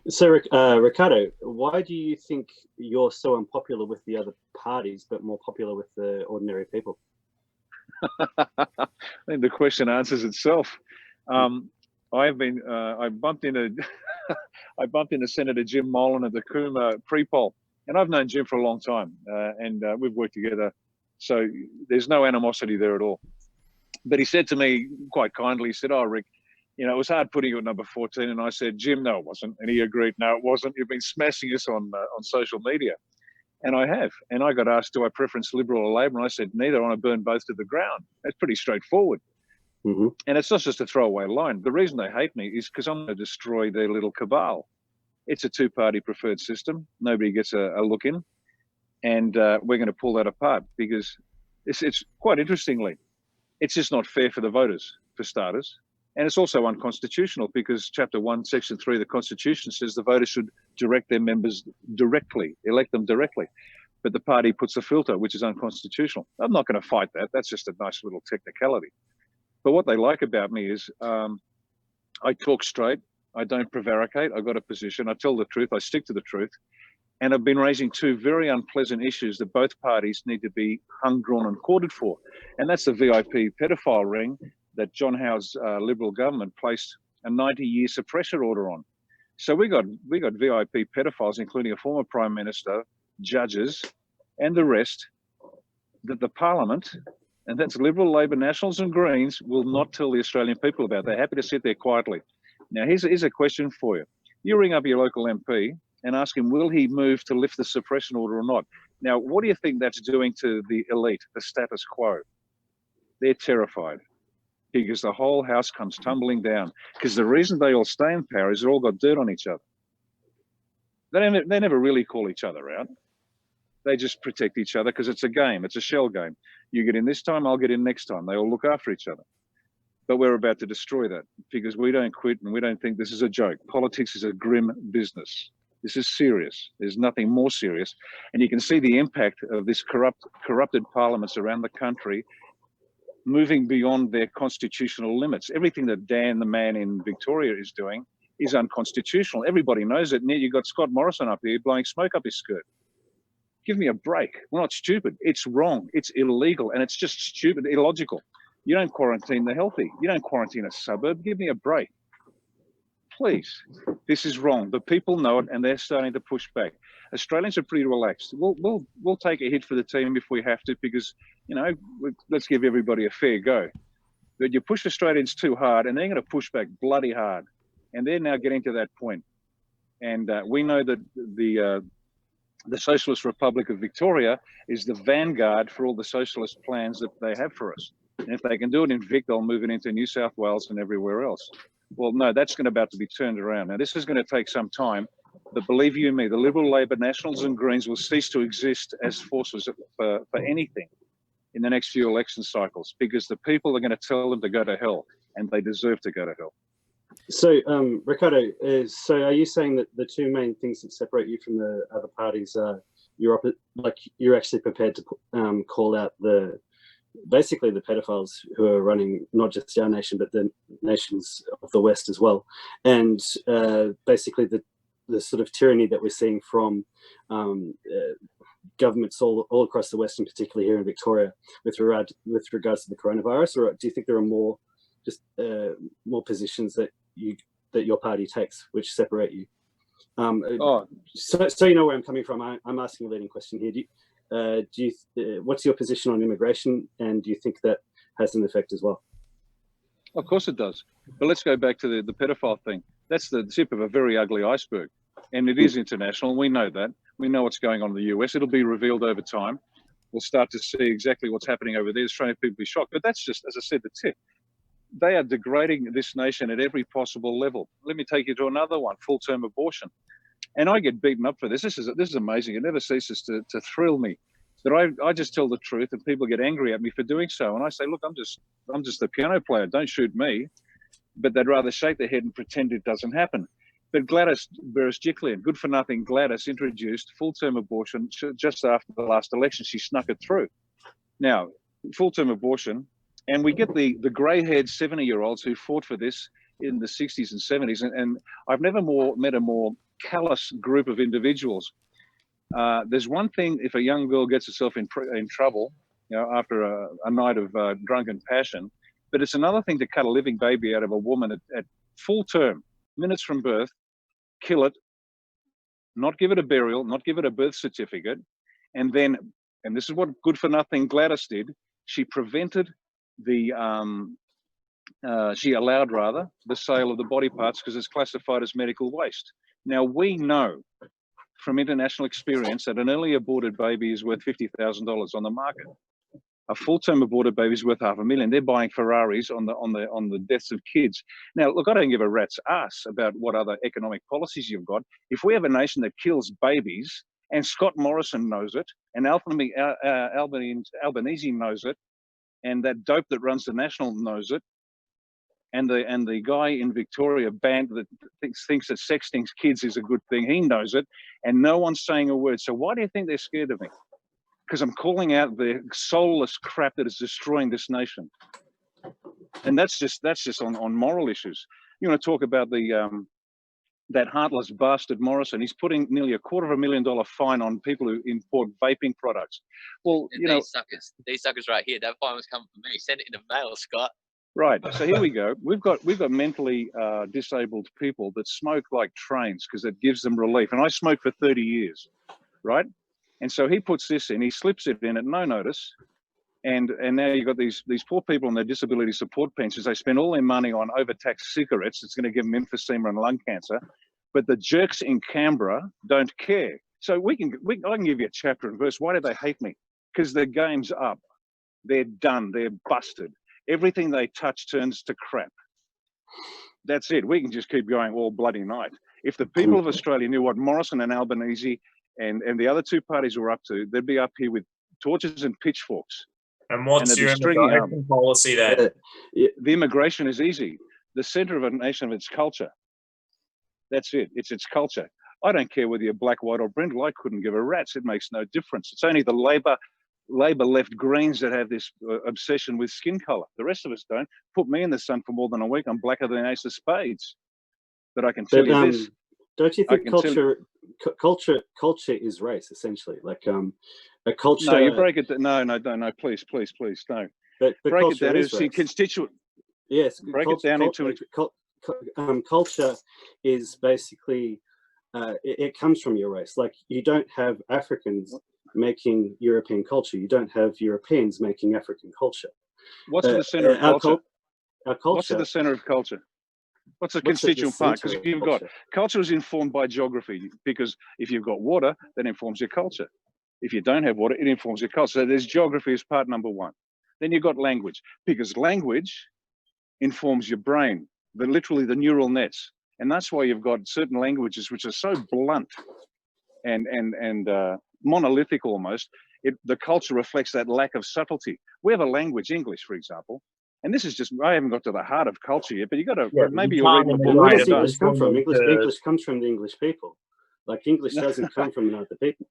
[SPEAKER 5] So, Ricardo, why do you think you're so unpopular with the other parties, but more popular with the ordinary people?
[SPEAKER 7] I think the question answers itself. I bumped into I bumped into Senator Jim Molan at the Cooma pre-poll, and I've known Jim for a long time, and we've worked together, so there's no animosity there at all. But he said to me quite kindly, he said, "Oh, Rick, you know, it was hard putting you at number 14." And I said, "Jim, no, it wasn't." And he agreed, "No, it wasn't. You've been smashing us on social media." And I have. And I got asked, do I preference Liberal or Labor? And I said, neither. I want to burn both to the ground. That's pretty straightforward.
[SPEAKER 5] Mm-hmm.
[SPEAKER 7] And it's not just a throwaway line. The reason they hate me is because I'm going to destroy their little cabal. It's a two-party preferred system. Nobody gets a look in. And we're going to pull that apart because it's quite interestingly, it's just not fair for the voters, for starters. And it's also unconstitutional because Chapter 1, Section 3 of the Constitution says the voters should direct their members directly, elect them directly. But the party puts a filter, which is unconstitutional. I'm not going to fight that. That's just a nice little technicality. But what they like about me is I talk straight. I don't prevaricate. I've got a position. I tell the truth. I stick to the truth. And I've been raising two very unpleasant issues that both parties need to be hung, drawn and quartered for. And that's the VIP pedophile ring that John Howe's Liberal government placed a 90-year suppression order on. So we got VIP pedophiles, including a former Prime Minister, judges, and the rest, that the Parliament, and that's Liberal, Labor, Nationals and Greens, will not tell the Australian people about. They're happy to sit there quietly. Now, here's a question for you. You ring up your local MP and ask him, will he move to lift the suppression order or not? Now, what do you think that's doing to the elite, the status quo? They're terrified because the whole house comes tumbling down. Because the reason they all stay in power is they've all got dirt on each other. They never really call each other out. They just protect each other because it's a game. It's a shell game. You get in this time, I'll get in next time. They all look after each other. But we're about to destroy that because we don't quit and we don't think this is a joke. Politics is a grim business. This is serious. There's nothing more serious. And you can see the impact of this corrupted parliaments around the country moving beyond their constitutional limits. Everything that Dan, the man in Victoria, is doing is unconstitutional. Everybody knows it. And yet you've got Scott Morrison up here blowing smoke up his skirt. Give me a break. We're not stupid. It's wrong. It's illegal. And it's just stupid, illogical. You don't quarantine the healthy. You don't quarantine a suburb. Give me a break. Please. This is wrong. The people know it and they're starting to push back. Australians are pretty relaxed. We'll take a hit for the team if we have to because, you know, let's give everybody a fair go. But you push Australians too hard and they're going to push back bloody hard. And they're now getting to that point. And we know that the Socialist Republic of Victoria is the vanguard for all the socialist plans that they have for us. And if they can do it in Vic, they'll move it into New South Wales and everywhere else. Well, no, that's about to be turned around. Now, this is going to take some time, but believe you me, the Liberal, Labor, Nationals and Greens will cease to exist as forces for anything in the next few election cycles, because the people are going to tell them to go to hell, and they deserve to go to hell.
[SPEAKER 5] So, Ricardo, so are you saying that the two main things that separate you from the other parties are you're actually prepared to call out basically the pedophiles who are running not just our nation but the nations of the West as well, and basically the sort of tyranny that we're seeing from governments all across the West, and particularly here in Victoria, with regards to the coronavirus? Or do you think there are more positions that your party takes which separate you? So you know where I'm coming from. I'm asking a leading question here. What's your position on immigration, and do you think that has an effect as well?
[SPEAKER 7] Of course it does. But let's go back to the pedophile thing. That's the tip of a very ugly iceberg, and it is international. We know that. We know what's going on in the US. It'll be revealed over time. We'll start to see exactly what's happening over there. Australian people will be shocked. But that's just, as I said, the tip. They are degrading this nation at every possible level. Let me take you to another one: full-term abortion. And I get beaten up for this. This is amazing. It never ceases to thrill me that I just tell the truth, and people get angry at me for doing so. And I say, look, I'm just a piano player. Don't shoot me. But they'd rather shake their head and pretend it doesn't happen. But Gladys Berejiklian, good for nothing Gladys, introduced full-term abortion just after the last election. She snuck it through. Now, full-term abortion, and we get the grey-haired 70-year-olds who fought for this in the 60s and 70s, and I've never met a more callous group of individuals. There's one thing if a young girl gets herself in trouble, after a night of drunken passion, but it's another thing to cut a living baby out of a woman at full term, minutes from birth, kill it, not give it a burial, not give it a birth certificate, and this is what good for nothing Gladys did. She prevented she allowed the sale of the body parts because it's classified as medical waste. Now, we know from international experience that an early aborted baby is worth $50,000 on the market. A full-term aborted baby is worth $500,000. They're buying Ferraris on the deaths of kids. Now, look, I don't give a rat's ass about what other economic policies you've got. If we have a nation that kills babies, and Scott Morrison knows it, and Albanese knows it, and that dope that runs the National knows it, and the guy in Victoria banned that thinks that sexting kids is a good thing, he knows it, and no one's saying a word. So why do you think they're scared of me? Because I'm calling out the soulless crap that is destroying this nation. And that's just on moral issues. You want to talk about that heartless bastard Morrison? He's putting nearly $250,000 fine on people who import vaping products. Well,
[SPEAKER 9] these suckers right here, that fine was coming from me. Send it in the mail, Scott.
[SPEAKER 7] Right. So here we go. We've got mentally disabled people that smoke like trains because it gives them relief. And I smoked for 30 years, right? And so he puts this in, he slips it in at no notice. And now you've got these poor people on their disability support pensions. They spend all their money on overtaxed cigarettes. It's going to give them emphysema and lung cancer. But the jerks in Canberra don't care. So I can give you a chapter and verse. Why do they hate me? Because the game's up. They're done. They're busted. Everything they touch turns to crap. That's it. We can just keep going all bloody night. If the people of Australia knew what Morrison and Albanese and the other two parties were up to, they'd be up here with torches and pitchforks.
[SPEAKER 10] And what's your immigration policy then?
[SPEAKER 7] The immigration is easy. The center of a nation of its culture. That's it. It's its culture. I don't care whether you're black, white, or brindle. I couldn't give a rat's. It makes no difference. It's only the Labor left Greens that have this obsession with skin color. The rest of us don't. Put me in the sun for more than a week, I'm blacker than Ace of Spades. But I can tell you this.
[SPEAKER 5] Don't you think culture is race, essentially? Like a culture.
[SPEAKER 7] No, you break it. No, please, no.
[SPEAKER 5] But
[SPEAKER 7] break it down
[SPEAKER 5] into
[SPEAKER 7] a constituent.
[SPEAKER 5] Yes.
[SPEAKER 7] Break it down into.
[SPEAKER 5] Culture is basically it comes from your race. Like you don't have Africans making European culture. You don't have Europeans making African culture.
[SPEAKER 7] What's at the center of culture?
[SPEAKER 5] Our culture.
[SPEAKER 7] What's at the center of culture? What's the constituent part? Because you've got culture is informed by geography. Because if you've got water, that informs your culture. If you don't have water, it informs your culture. So there's geography as part number one. Then you've got language, because language informs your brain, literally the neural nets. And that's why you've got certain languages which are so blunt and monolithic almost. The culture reflects that lack of subtlety. We have a language, English, for example, and this is just, I haven't got to the heart of culture yet, but you got to, maybe you're reading the book.
[SPEAKER 5] Where does English come from? English comes from the English people. Like, English doesn't come from another people.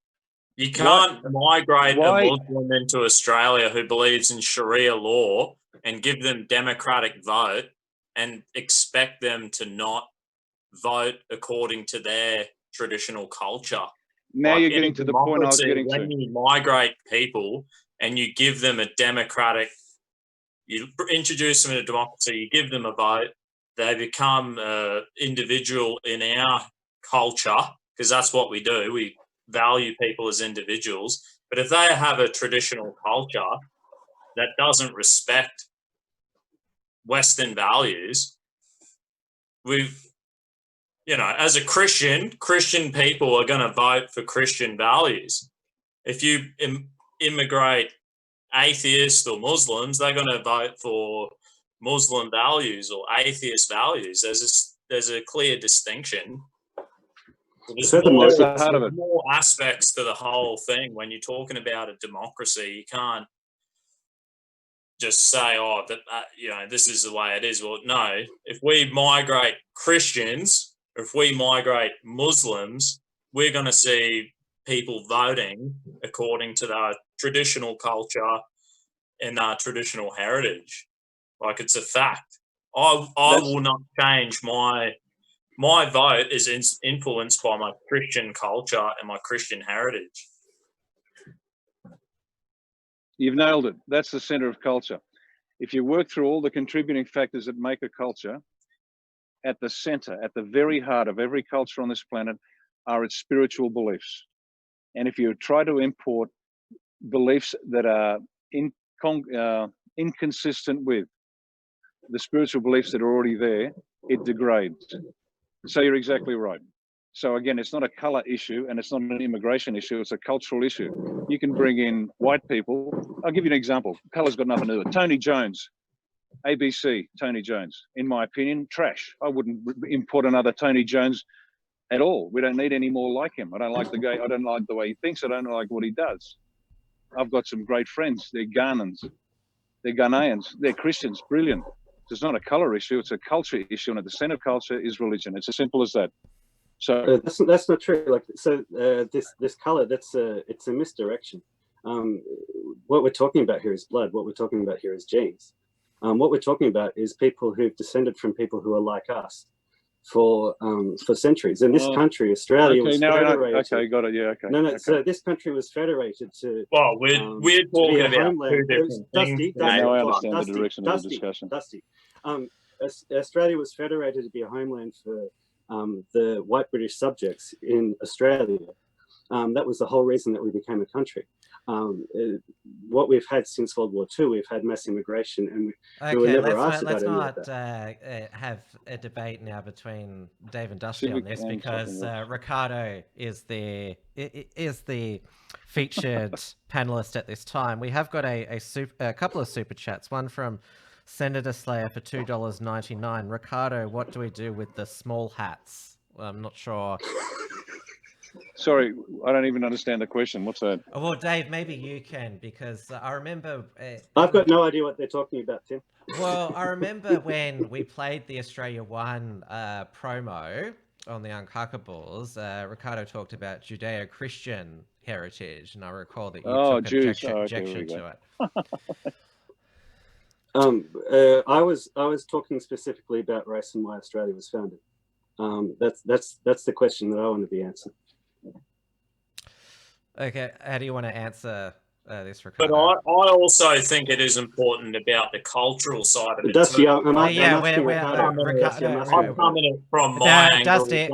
[SPEAKER 10] You can't migrate a Muslim into Australia who believes in Sharia law and give them democratic vote and expect them to not vote according to their traditional culture.
[SPEAKER 7] Now you're getting to the point I was getting to.
[SPEAKER 10] When you migrate people and you give them a democratic, you introduce them in a democracy, you give them a vote, they become individual in our culture, because that's what we do. We value people as individuals. But if they have a traditional culture that doesn't respect Western values, as a Christian people are going to vote for Christian values. If you immigrate atheists or Muslims, they're going to vote for Muslim values or atheist values. There's a clear distinction. There's more aspects to the whole thing. When you're talking about a democracy, you can't just say, this is the way it is. Well, no, if we migrate Christians, if we migrate Muslims, we're going to see people voting according to their traditional culture and our traditional heritage. Like, it's a fact. I will not change my vote is influenced by my Christian culture and my Christian heritage.
[SPEAKER 7] You've nailed it. That's the center of culture. If you work through all the contributing factors that make a culture, at the center, at the very heart of every culture on this planet are its spiritual beliefs. And if you try to import beliefs that are inconsistent with the spiritual beliefs that are already there, it degrades. So you're exactly right. So again, it's not a color issue and it's not an immigration issue, it's a cultural issue. You can bring in white people. I'll give you an example. Color's got nothing to do with it. Tony Jones, ABC, Tony Jones, in my opinion, trash. I wouldn't import another Tony Jones at all. We don't need any more like him. I don't like the guy. I don't like the way he thinks. I don't like what he does. I've got some great friends. They're Ghanaians. They're Ghanaians. They're Christians. Brilliant. It's not a color issue. It's a culture issue. And at the center of culture is religion. It's as simple as that. So
[SPEAKER 5] that's not true. Like, so this color, it's a misdirection. What we're talking about here is blood. What we're talking about here is genes. What we're talking about is people who've descended from people who are like us for centuries. In this country, Australia was federated.
[SPEAKER 7] Okay, got it. Yeah, okay.
[SPEAKER 5] No.
[SPEAKER 7] Okay.
[SPEAKER 5] So this country was federated to.
[SPEAKER 10] Well, we're talking about two different things.
[SPEAKER 7] Now I understand the direction of the discussion.
[SPEAKER 5] Dusty. Australia was federated to be a homeland for the white British subjects in Australia. That was the whole reason that we became a country. What we've had since World War II, we've had mass immigration, and we were never asked about any of that.
[SPEAKER 2] Let's not have a debate now between Dave and Dusty on this, because Ricardo is the featured panelist at this time. We have got a couple of super chats. One from Senator Slayer for $2.99. Ricardo, what do we do with the small hats? Well, I'm not sure.
[SPEAKER 7] Sorry, I don't even understand the question. What's that?
[SPEAKER 2] Well, Dave, maybe you can, because I remember...
[SPEAKER 5] I've got no idea what they're talking about, Tim.
[SPEAKER 2] Well, I remember when we played the Australia One promo on the Uncuckables, Ricardo talked about Judeo-Christian heritage, and I recall that you took objection to it.
[SPEAKER 5] I was talking specifically about race and why Australia was founded. That's the question that I want to be answered.
[SPEAKER 2] Okay, how do you want to answer this, Ricardo?
[SPEAKER 10] But I also think it is important about the cultural side of it.
[SPEAKER 5] Dusty, I'm
[SPEAKER 10] coming from my angle.
[SPEAKER 2] Dusty,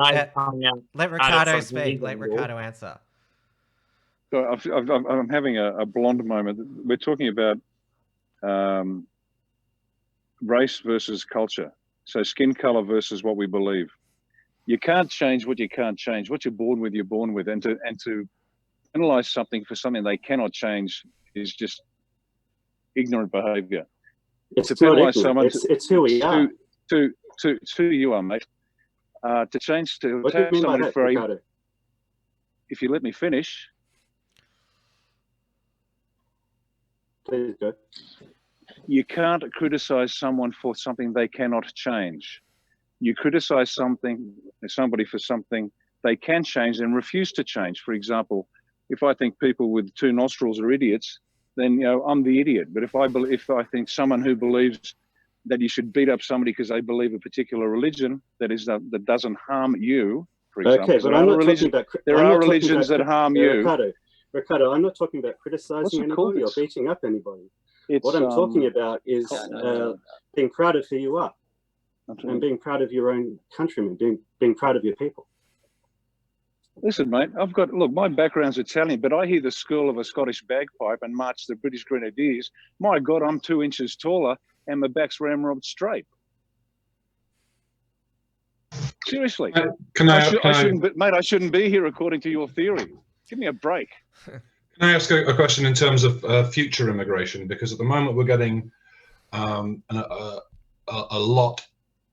[SPEAKER 2] let Ricardo speak. Let Ricardo answer.
[SPEAKER 7] So I'm having a blonde moment. We're talking about race versus culture. So skin color versus what we believe. You can't change what you can't change. What you're born with, you're born with. And to analyze something for something they cannot change is just ignorant behaviour.
[SPEAKER 5] It's
[SPEAKER 7] To
[SPEAKER 5] not
[SPEAKER 7] penalise
[SPEAKER 5] ignorant.
[SPEAKER 7] someone
[SPEAKER 5] It's who we are.
[SPEAKER 7] to you are, mate. To change to
[SPEAKER 5] What do you
[SPEAKER 7] take
[SPEAKER 5] mean by
[SPEAKER 7] someone
[SPEAKER 5] that,
[SPEAKER 7] for
[SPEAKER 5] Ricardo?
[SPEAKER 7] if you let me finish.
[SPEAKER 5] Please go.
[SPEAKER 7] You can't criticise someone for something they cannot change. You criticise somebody for something they can change and refuse to change. For example, if I think people with two nostrils are idiots, then I'm the idiot. But if I think someone who believes that you should beat up somebody because they believe a particular religion that doesn't harm you, for example,
[SPEAKER 5] Okay, but I'm not talking about.
[SPEAKER 7] there are religions that harm you.
[SPEAKER 5] Ricardo, I'm not talking about criticising anybody or beating up anybody. What I'm talking about is being proud of who you are and being proud of your own countrymen, being proud of your people.
[SPEAKER 7] Listen, mate, look, my background's Italian, but I hear the school of a Scottish bagpipe and march the British Grenadiers. My God, I'm 2 inches taller and my back's ramrod straight. Seriously. I shouldn't be here according to your theory. Give me a break.
[SPEAKER 4] Can I ask a question in terms of future immigration? Because at the moment we're getting a lot.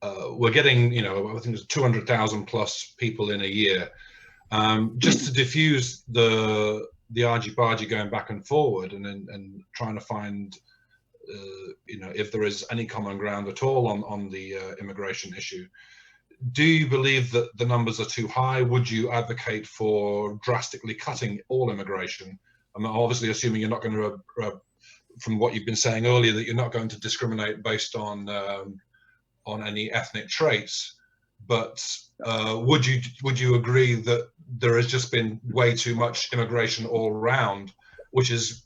[SPEAKER 4] We're getting, I think there's 200,000 plus people in a year. Just to diffuse the argy-bargy going back and forward, and trying to find, if there is any common ground at all on the immigration issue. Do you believe that the numbers are too high? Would you advocate for drastically cutting all immigration? I'm obviously assuming you're not going to, from what you've been saying earlier, that you're not going to discriminate based on any ethnic traits. But would you agree that there has just been way too much immigration all around, which is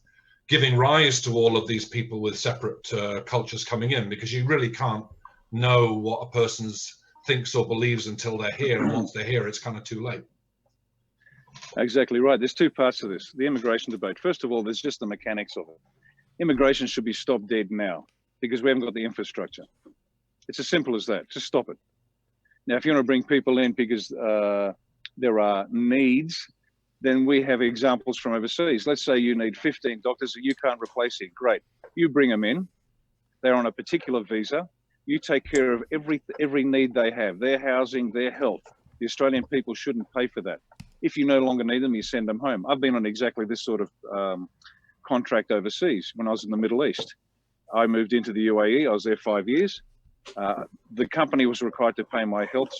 [SPEAKER 4] giving rise to all of these people with separate cultures coming in? Because you really can't know what a person's thinks or believes until they're here, and once they're here, it's kind of too late.
[SPEAKER 7] Exactly right. There's two parts to this. The immigration debate. First of all, there's just the mechanics of it. Immigration should be stopped dead now because we haven't got the infrastructure. It's as simple as that. Just stop it. Now, if you want to bring people in because there are needs, then we have examples from overseas. Let's say you need 15 doctors that you can't replace it. Great. You bring them in. They're on a particular visa. You take care of every need they have, their housing, their health. The Australian people shouldn't pay for that. If you no longer need them, you send them home. I've been on exactly this sort of contract overseas when I was in the Middle East. I moved into the UAE. I was there 5 years. The company was required to pay my health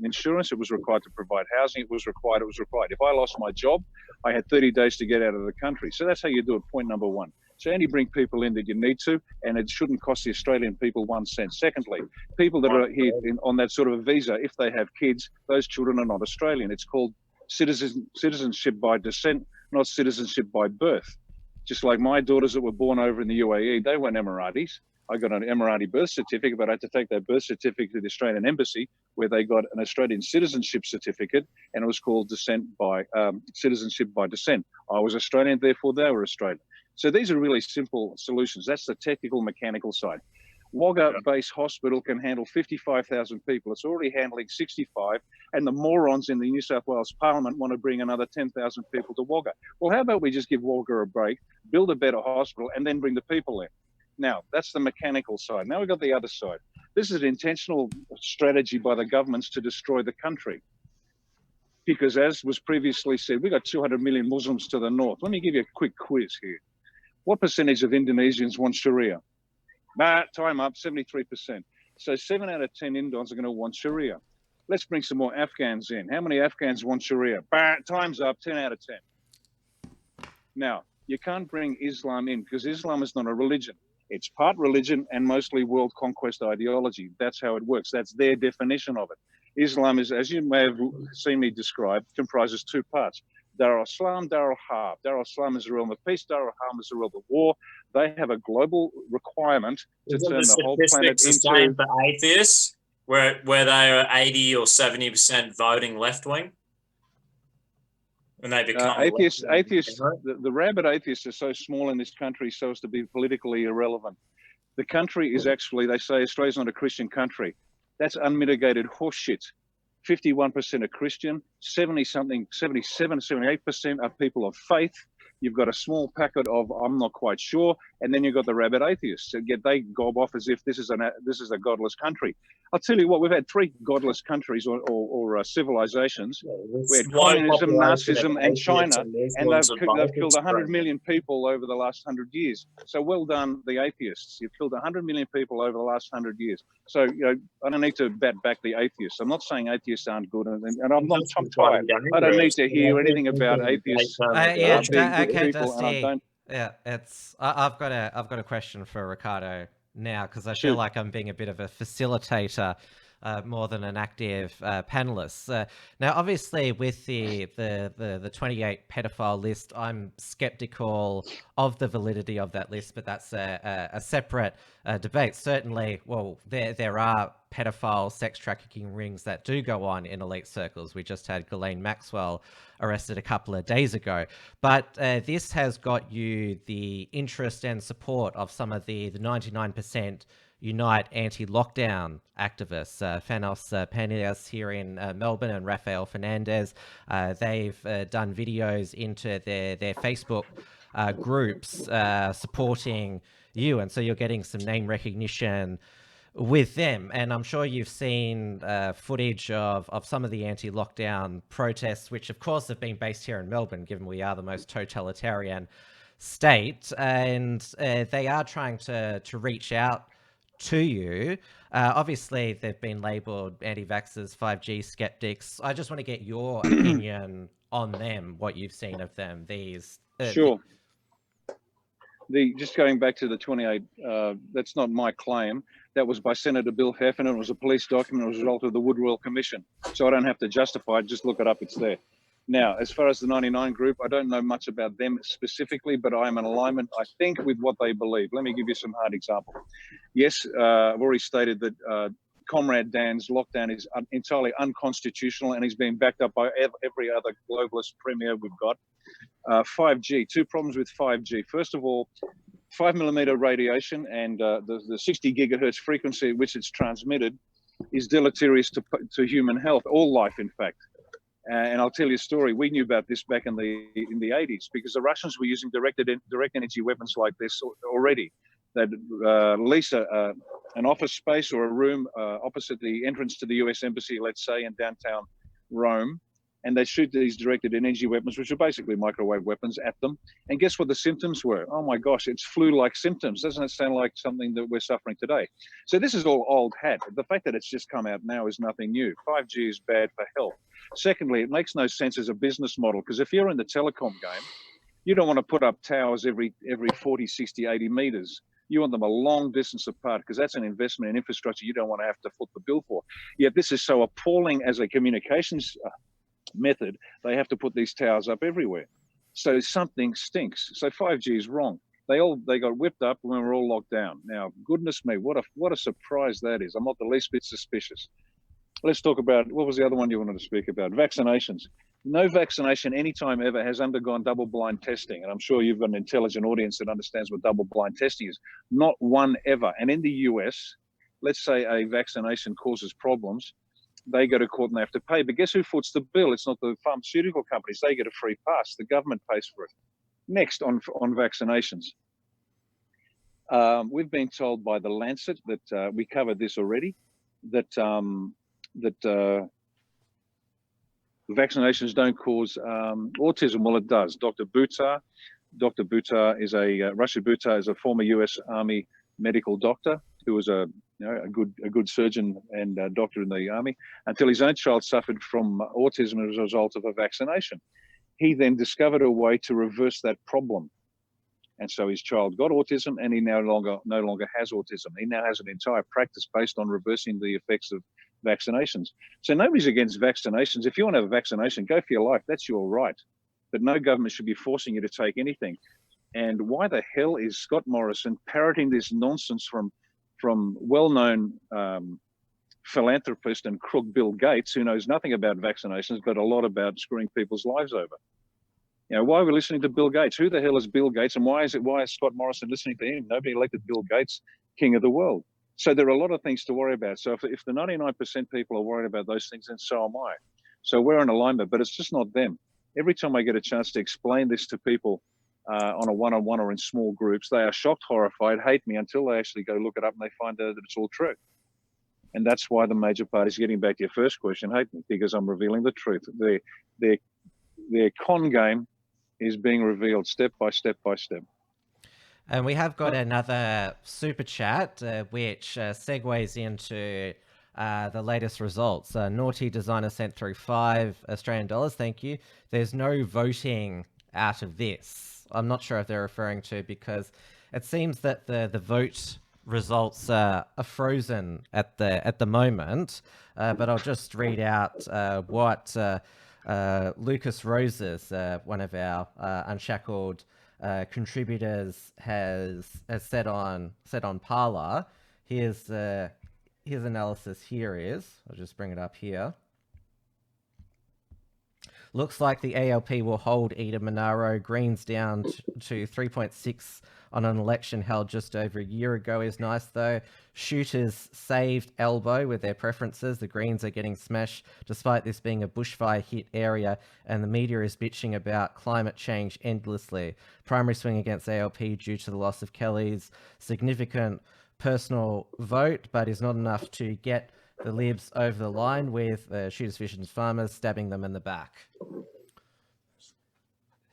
[SPEAKER 7] insurance. It was required to provide housing. It was required. If I lost my job, I had 30 days to get out of the country. So that's how you do it, point number one. So only bring people in that you need to, and it shouldn't cost the Australian people 1 cent. Secondly, people that are here on that sort of a visa, if they have kids, those children are not Australian. It's called citizenship by descent, not citizenship by birth. Just like my daughters that were born over in the UAE, they weren't Emiratis. I got an Emirati birth certificate, but I had to take that birth certificate to the Australian Embassy, where they got an Australian citizenship certificate, and it was called citizenship by descent. I was Australian, therefore they were Australian. So these are really simple solutions. That's the technical, mechanical side. Wagga Base Hospital can handle 55,000 people. It's already handling 65, and the morons in the New South Wales Parliament want to bring another 10,000 people to Wagga. Well, how about we just give Wagga a break, build a better hospital, and then bring the people in? Now, that's the mechanical side. Now we've got the other side. This is an intentional strategy by the governments to destroy the country. Because as was previously said, we've got 200 million Muslims to the north. Let me give you a quick quiz here. What percentage of Indonesians want Sharia? Time up, 73%. So 7 out of 10 Indons are going to want Sharia. Let's bring some more Afghans in. How many Afghans want Sharia? Time's up, 10 out of 10. Now, you can't bring Islam in because Islam is not a religion. It's part religion and mostly world conquest ideology. That's how it works. That's their definition of it. Islam is, as you may have seen me describe, comprises two parts. Dar al-Islam, Dar al-Harb. Dar al-Islam is the realm of peace, Dar al-Harb is the realm of war. They have a global requirement to turn the whole planet into...
[SPEAKER 10] for atheists, where they are 80 or 70% voting left-wing? When they become
[SPEAKER 7] atheists, the rabid atheists are so small in this country so as to be politically irrelevant. The country is actually, they say Australia's not a Christian country. That's unmitigated horseshit. 51% are Christian, 77, 78% are people of faith, You've got a small packet of I'm not quite sure, and then you've got the rabid atheists. So yet they gob off as if this is a godless country. I'll tell you what, we've had 3 godless countries or civilizations. We had communism, Nazism, and China, and they've killed 100 million people over the last 100 years. So well done, the atheists. You've killed 100 million people over the last 100 years. So, you know, I don't need to bat back the atheists. I'm not saying atheists aren't good, and I'm tired. I don't need to hear anything about atheists.
[SPEAKER 2] Yeah, it's. I've got a question for Ricardo now, because I feel like I'm being a bit of a facilitator more than an active panelist. Now, obviously, with the 28 pedophile list, I'm skeptical of the validity of that list, but that's a separate debate. Certainly, well, there are pedophile sex trafficking rings that do go on in elite circles. We just had Ghislaine Maxwell arrested a couple of days ago. But this has got you the interest and support of some of the 99% Unite anti-lockdown activists, Fanos Panias here in Melbourne and Rafael Fernandez. They've done videos into their Facebook groups supporting you, and so you're getting some name recognition with them. And I'm sure you've seen footage of some of the anti-lockdown protests, which of course have been based here in Melbourne, given we are the most totalitarian state, and they are trying to reach out to you. Obviously, they've been labelled anti-vaxxers, 5G skeptics. I just want to get your opinion on them, what you've seen of them.
[SPEAKER 7] Sure. Just going back to the 28, that's not my claim. That was by Senator Bill Heffernan. It was a police document. It was a result of the Wood Royal Commission. So I don't have to justify it. Just look it up. It's there. Now, as far as the 99 group, I don't know much about them specifically, but I'm in alignment, I think, with what they believe. Let me give you some hard example. Yes, I've already stated that Comrade Dan's lockdown is entirely unconstitutional, and he's being backed up by every other globalist premier we've got. 5G, 2 problems with 5G. First of all, 5mm radiation and the 60 gigahertz frequency at which it's transmitted is deleterious to human health, all life, in fact. And I'll tell you a story. We knew about this back in the 80s because the Russians were using direct energy weapons like this already. They'd lease an office space or a room opposite the entrance to the US Embassy, let's say, in downtown Rome, and they shoot these directed energy weapons, which are basically microwave weapons, at them. And guess what the symptoms were? Oh my gosh, it's flu-like symptoms. Doesn't it sound like something that we're suffering today? So this is all old hat. The fact that it's just come out now is nothing new. 5G is bad for health. Secondly, it makes no sense as a business model, because if you're in the telecom game, you don't want to put up towers every 40, 60, 80 meters. You want them a long distance apart, because that's an investment in infrastructure you don't want to have to foot the bill for. Yet this is so appalling as a communications method, they have to put these towers up everywhere. So something stinks. So 5G is wrong. They got whipped up when we were all locked down. Now, goodness me, what a surprise that is. I'm not the least bit suspicious. Let's talk about, what was the other one you wanted to speak about? Vaccinations. No vaccination anytime ever has undergone double-blind testing. And I'm sure you've got an intelligent audience that understands what double-blind testing is. Not one ever. And in the US, let's say a vaccination causes problems, they go to court and they have to pay. But guess who foots the bill? It's not the pharmaceutical companies. They get a free pass. The government pays for it. Next, on vaccinations. We've been told by the Lancet that we covered this already, that vaccinations don't cause autism. Well, it does. Dr. Buttar is Rashid Buttar is a former US Army medical doctor who was a good surgeon and doctor in the army, until his own child suffered from autism as a result of a vaccination. He then discovered a way to reverse that problem. And so his child got autism, and he no longer has autism. He now has an entire practice based on reversing the effects of vaccinations. So nobody's against vaccinations. If you want to have a vaccination, go for your life. That's your right. But no government should be forcing you to take anything. And why the hell is Scott Morrison parroting this nonsense from well-known philanthropist and crook Bill Gates, who knows nothing about vaccinations, but a lot about screwing people's lives over? You know, why are we listening to Bill Gates? Who the hell is Bill Gates, and why is Scott Morrison listening to him? Nobody elected Bill Gates king of the world. So there are a lot of things to worry about. So if the 99% people are worried about those things, then so am I. So we're in alignment, but it's just not them. Every time I get a chance to explain this to people on a one-on-one or in small groups, they are shocked, horrified, hate me until they actually go look it up and they find out that it's all true. And that's why the major parties, getting back to your first question, hate me, because I'm revealing the truth. Their con game is being revealed step by step by step.
[SPEAKER 2] And we have got another super chat, which segues into the latest results. Naughty Designer sent through $5 Thank you. There's no voting out of this. I'm not sure if they're referring to, because it seems that the vote results are frozen at the moment. But I'll just read out what Lucas Roses, one of our Unshackled contributors, has said on Parler. His analysis here is, I'll just bring it up here. Looks like the ALP will hold Eden-Monaro. Greens down to 3.6 on an election held just over a year ago is nice, though. Shooters saved Elbow with their preferences. The Greens are getting smashed despite this being a bushfire hit area, and the media is bitching about climate change endlessly. Primary swing against ALP due to the loss of Kelly's significant personal vote, but is not enough to get the Libs over the line, with Shooters, Fishers, Farmers stabbing them in the back.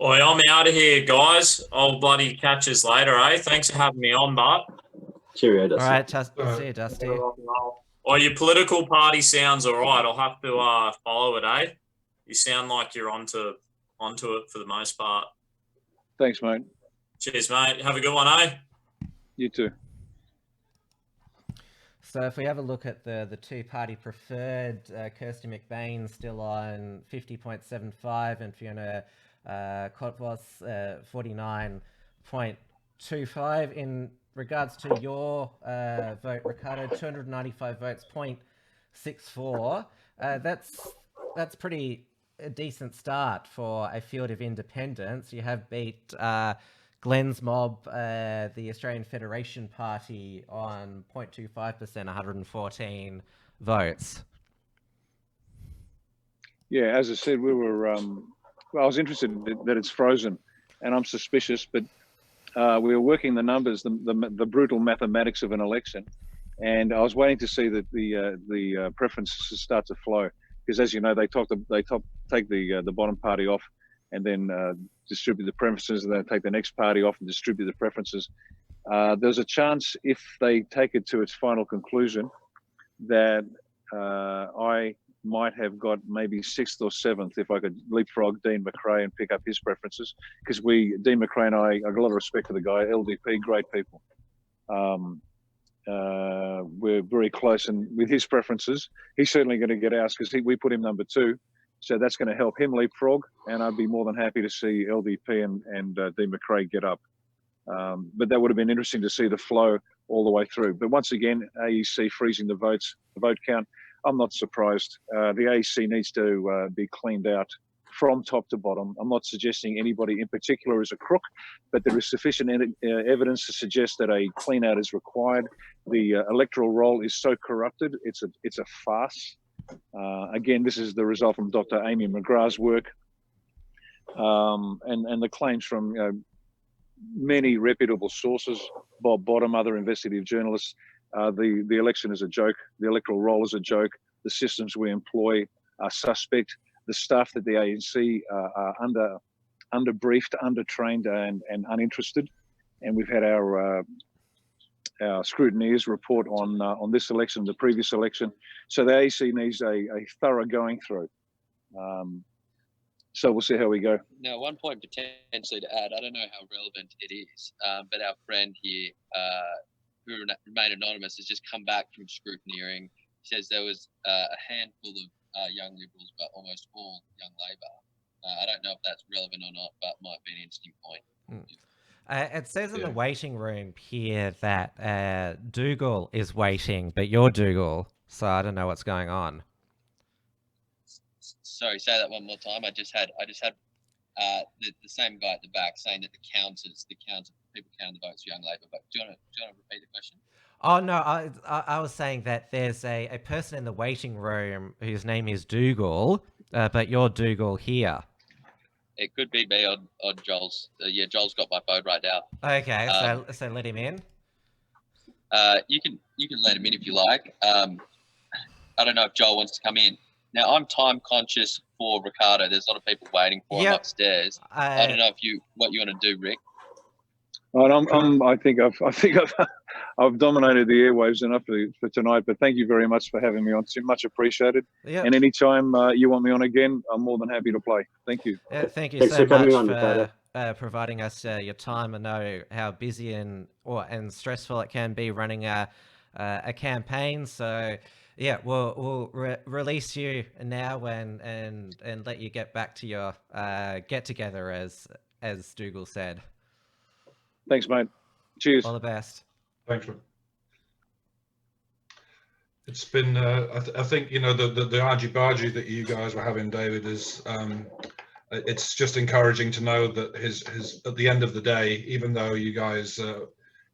[SPEAKER 10] Oi, I'm out of here, guys. I'll bloody catch us later, eh? Thanks for having me on, Bart.
[SPEAKER 5] Cheerio, Dusty.
[SPEAKER 2] All right, see you, Dusty.
[SPEAKER 10] Or your political party sounds all right. I'll have to follow it, eh? You sound like you're onto it for the most part.
[SPEAKER 7] Thanks, mate.
[SPEAKER 10] Cheers, mate. Have a good one, eh?
[SPEAKER 7] You too.
[SPEAKER 2] So if we have a look at the two-party preferred, Kirsty McBain still on 50.75 and Fiona Kotvos 49.25. In regards to your vote, Ricardo, 295 votes, 0.64. That's pretty a decent start for a field of independents. You have beat Glenn's mob, the Australian Federation Party, on 0.25%, 114 votes.
[SPEAKER 7] Yeah, as I said, we were. Well, I was interested that it's frozen, and I'm suspicious, but we were working the numbers, the brutal mathematics of an election, and I was waiting to see that the preferences start to flow, because as you know, they take the bottom party off, and then distribute the preferences, and then take the next party off and distribute the preferences. There's a chance, if they take it to its final conclusion, that I might have got maybe 6th or 7th if I could leapfrog Dean McRae and pick up his preferences, because Dean McRae and I got a lot of respect for the guy. LDP, great people. We're very close, and with his preferences, he's certainly going to get ours, because we put him number 2. So that's going to help him leapfrog, and I'd be more than happy to see LDP and Dean McRae get up. But that would have been interesting to see the flow all the way through. But once again, AEC freezing the vote count. I'm not surprised. The AEC needs to be cleaned out from top to bottom. I'm not suggesting anybody in particular is a crook, but there is sufficient evidence to suggest that a clean out is required. The electoral roll is so corrupted, it's a farce. Again, this is the result from Dr. Amy McGrath's work, and the claims from many reputable sources, Bob Bottom, other investigative journalists. The election is a joke. The electoral roll is a joke. The systems we employ are suspect. The staff at the ANC are under-briefed, under-trained, and uninterested. And we've had our scrutineers report on this election, the previous election. So the AEC needs a thorough going through. So we'll see how we go.
[SPEAKER 8] Now, one point potentially to add, I don't know how relevant it is, but our friend here, who remained anonymous, has just come back from scrutineering. He says there was a handful of young Liberals, but almost all young Labor. I don't know if that's relevant or not, but might be an interesting point.
[SPEAKER 2] It says in the waiting room here that Dougal is waiting, but you're Dougal, so I don't know what's going on.
[SPEAKER 8] Sorry, say that one more time. I just had the same guy at the back saying that the counters people counting the votes for young Labor. But do you want to repeat the question?
[SPEAKER 2] Oh no, I was saying that there's a person in the waiting room whose name is Dougal, but you're Dougal here.
[SPEAKER 8] It could be me on Joel's. Yeah, Joel's got my phone right now.
[SPEAKER 2] Okay, so let him in.
[SPEAKER 8] You can let him in if you like. I don't know if Joel wants to come in. Now I'm time conscious for Ricardo. There's a lot of people waiting for him upstairs. I don't know what you want to do, Rick.
[SPEAKER 7] I think I've dominated the airwaves enough for tonight. But thank you very much for having me on. It's much appreciated.
[SPEAKER 2] Yep.
[SPEAKER 7] And anytime you want me on again, I'm more than happy to play. Thank you.
[SPEAKER 2] Thank you
[SPEAKER 5] Thanks
[SPEAKER 2] so
[SPEAKER 5] for coming
[SPEAKER 2] much
[SPEAKER 5] on,
[SPEAKER 2] for
[SPEAKER 5] Ricardo.
[SPEAKER 2] providing us your time. I know how busy and stressful it can be running a campaign. So yeah, we'll release you now and let you get back to your get together, as Dougal said.
[SPEAKER 7] Thanks, mate. Cheers.
[SPEAKER 2] All the best.
[SPEAKER 4] Thanks, man. It's been, I think, you know, the argy-bargy that you guys were having, David, is, it's just encouraging to know that his at the end of the day, even though you guys, you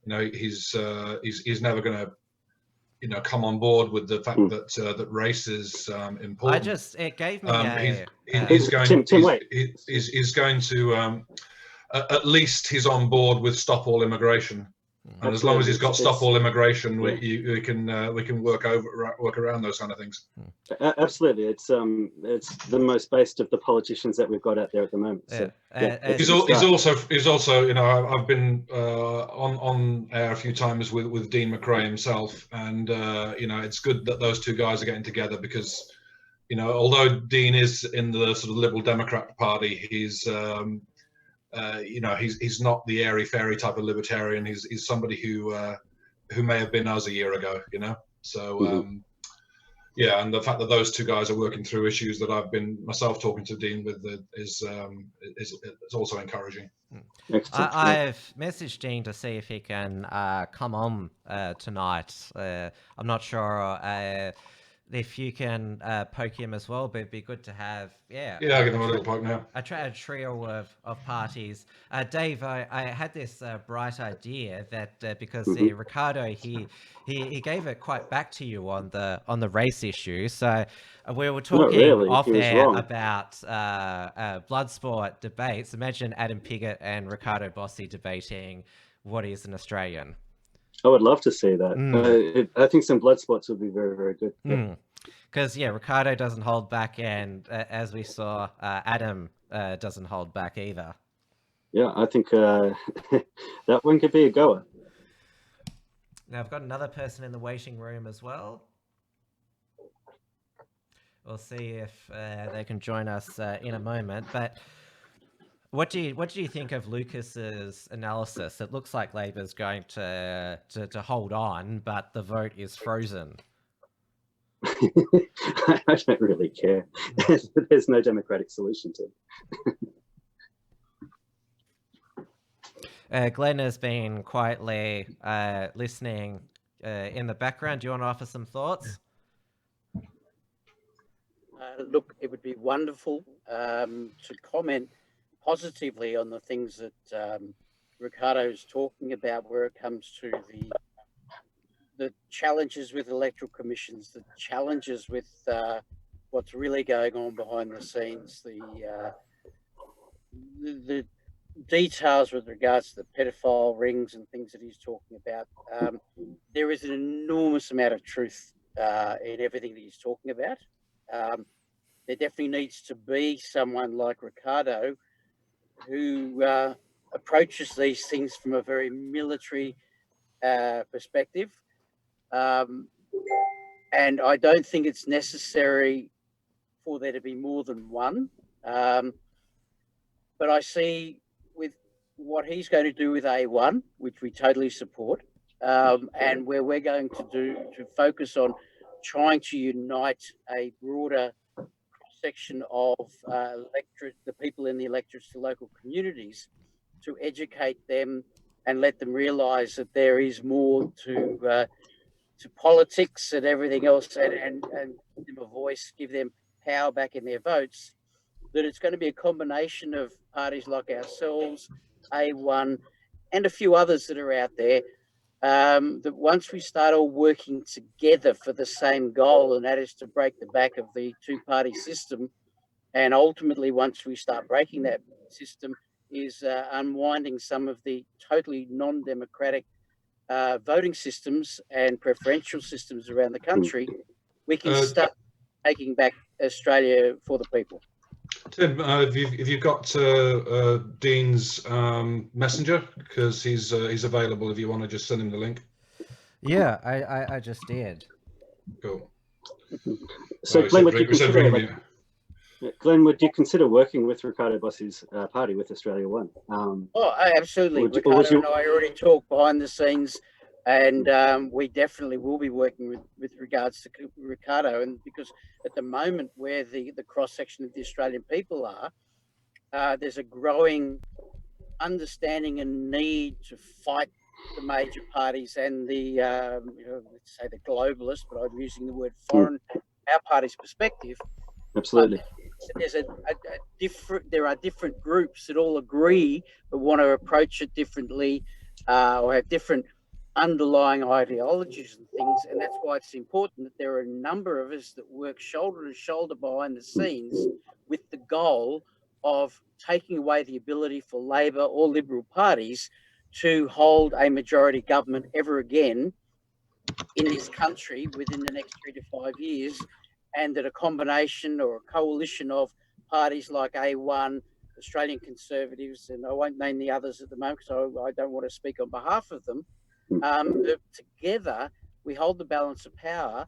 [SPEAKER 4] know, he's never going to, you know, come on board with the fact that that race is important.
[SPEAKER 2] It gave me
[SPEAKER 4] he's going to at least he's on board with stop all immigration. And as long as he's got stop all immigration, we can work around those kind of things.
[SPEAKER 5] Absolutely, it's the most based of the politicians that we've got out there at the moment. So,
[SPEAKER 4] he's also, you know, I've been on air a few times with Dean McRae himself, and you know, it's good that those two guys are getting together because, you know, although Dean is in the sort of Liberal Democrat Party, he's you know, he's not the airy-fairy type of libertarian. He's somebody who may have been us a year ago, you know. So yeah, and the fact that those two guys are working through issues that I've been myself talking to Dean with is also encouraging.
[SPEAKER 2] I've messaged Dean to see if he can come on tonight. I'm not sure if you can poke him as well, but it'd be good to have,
[SPEAKER 4] I'll give him a little poke now.
[SPEAKER 2] A trio of parties. Dave, I had this bright idea that because Ricardo, he gave it quite back to you on the race issue. So we were talking off air about blood sport debates. Imagine Adam Piggott and Ricardo Bossi debating what is an Australian.
[SPEAKER 5] I would love to see that. I think some blood spots would be very, very good.
[SPEAKER 2] Because Ricardo doesn't hold back, and as we saw, Adam doesn't hold back either.
[SPEAKER 5] Yeah, I think that one could be a goer.
[SPEAKER 2] Now I've got another person in the waiting room as well. We'll see if they can join us in a moment, but. What do you think of Lucas's analysis? It looks like Labor's going to hold on, but the vote is frozen.
[SPEAKER 5] I don't really care. There's no democratic solution to
[SPEAKER 2] it. Glenn has been quietly listening in the background. Do you want to offer some thoughts?
[SPEAKER 1] Look, it would be wonderful to comment positively on the things that Ricardo is talking about, where it comes to the challenges with electoral commissions, the challenges with what's really going on behind the scenes, the details with regards to the pedophile rings and things that he's talking about. There is an enormous amount of truth in everything that he's talking about. There definitely needs to be someone like Ricardo who approaches these things from a very military perspective. And I don't think it's necessary for there to be more than one. But I see with what he's going to do with A1, which we totally support, and where we're going to focus on trying to unite a broader section of electorate, the people in the electorates to local communities, to educate them and let them realise that there is more to politics and everything else, and give them a voice, give them power back in their votes. That it's going to be a combination of parties like ourselves, A1, and a few others that are out there. That once we start all working together for the same goal, and that is to break the back of the two-party system, And ultimately, once we start breaking that system, is unwinding some of the totally non-democratic voting systems and preferential systems around the country, we can start taking back Australia for the people.
[SPEAKER 4] Tim, have you got Dean's messenger? Because he's available if you want to just send him the link.
[SPEAKER 2] Yeah, I just did.
[SPEAKER 4] Cool.
[SPEAKER 5] So, Glenn, would you consider, Glenn, would you consider working with Ricardo Bossi's party, with Australia One?
[SPEAKER 1] Absolutely. Ricardo and I already talked behind the scenes, and we definitely will be working with regards to Ricardo. And because at the moment where the cross-section of the Australian people are, there's a growing understanding and need to fight the major parties and the, let's say the globalists, but I'm using the word foreign, our party's perspective.
[SPEAKER 5] Absolutely.
[SPEAKER 1] There's there are different groups that all agree but want to approach it differently, or have different underlying ideologies and things, and that's why it's important that there are a number of us that work shoulder to shoulder behind the scenes with the goal of taking away the ability for Labor or Liberal parties to hold a majority government ever again in this country within the next 3 to 5 years, and that a combination or a coalition of parties like A1, Australian Conservatives, and I won't name the others at the moment because I don't want to speak on behalf of them, together we hold the balance of power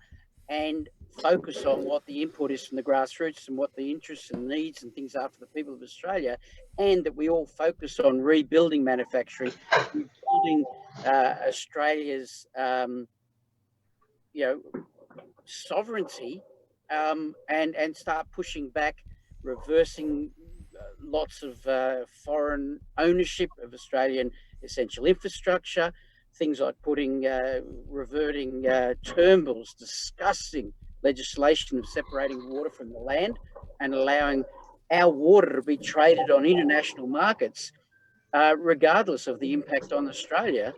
[SPEAKER 1] and focus on what the input is from the grassroots and what the interests and needs and things are for the people of Australia, and that we all focus on rebuilding manufacturing, rebuilding Australia's sovereignty, and start pushing back, reversing lots of foreign ownership of Australian essential infrastructure, things like reverting Turnbulls, discussing legislation of separating water from the land and allowing our water to be traded on international markets, regardless of the impact on Australia.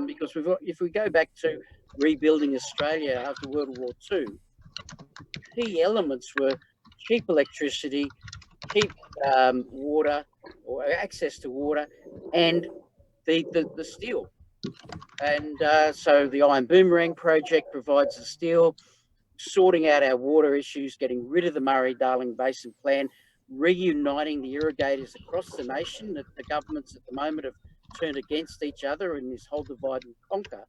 [SPEAKER 1] Because if we go back to rebuilding Australia after World War II, key elements were cheap electricity, cheap water, or access to water, and the steel. And so the Iron Boomerang project provides the steel, sorting out our water issues, getting rid of the Murray-Darling Basin Plan, reuniting the irrigators across the nation that the governments at the moment have turned against each other in this whole divide and conquer,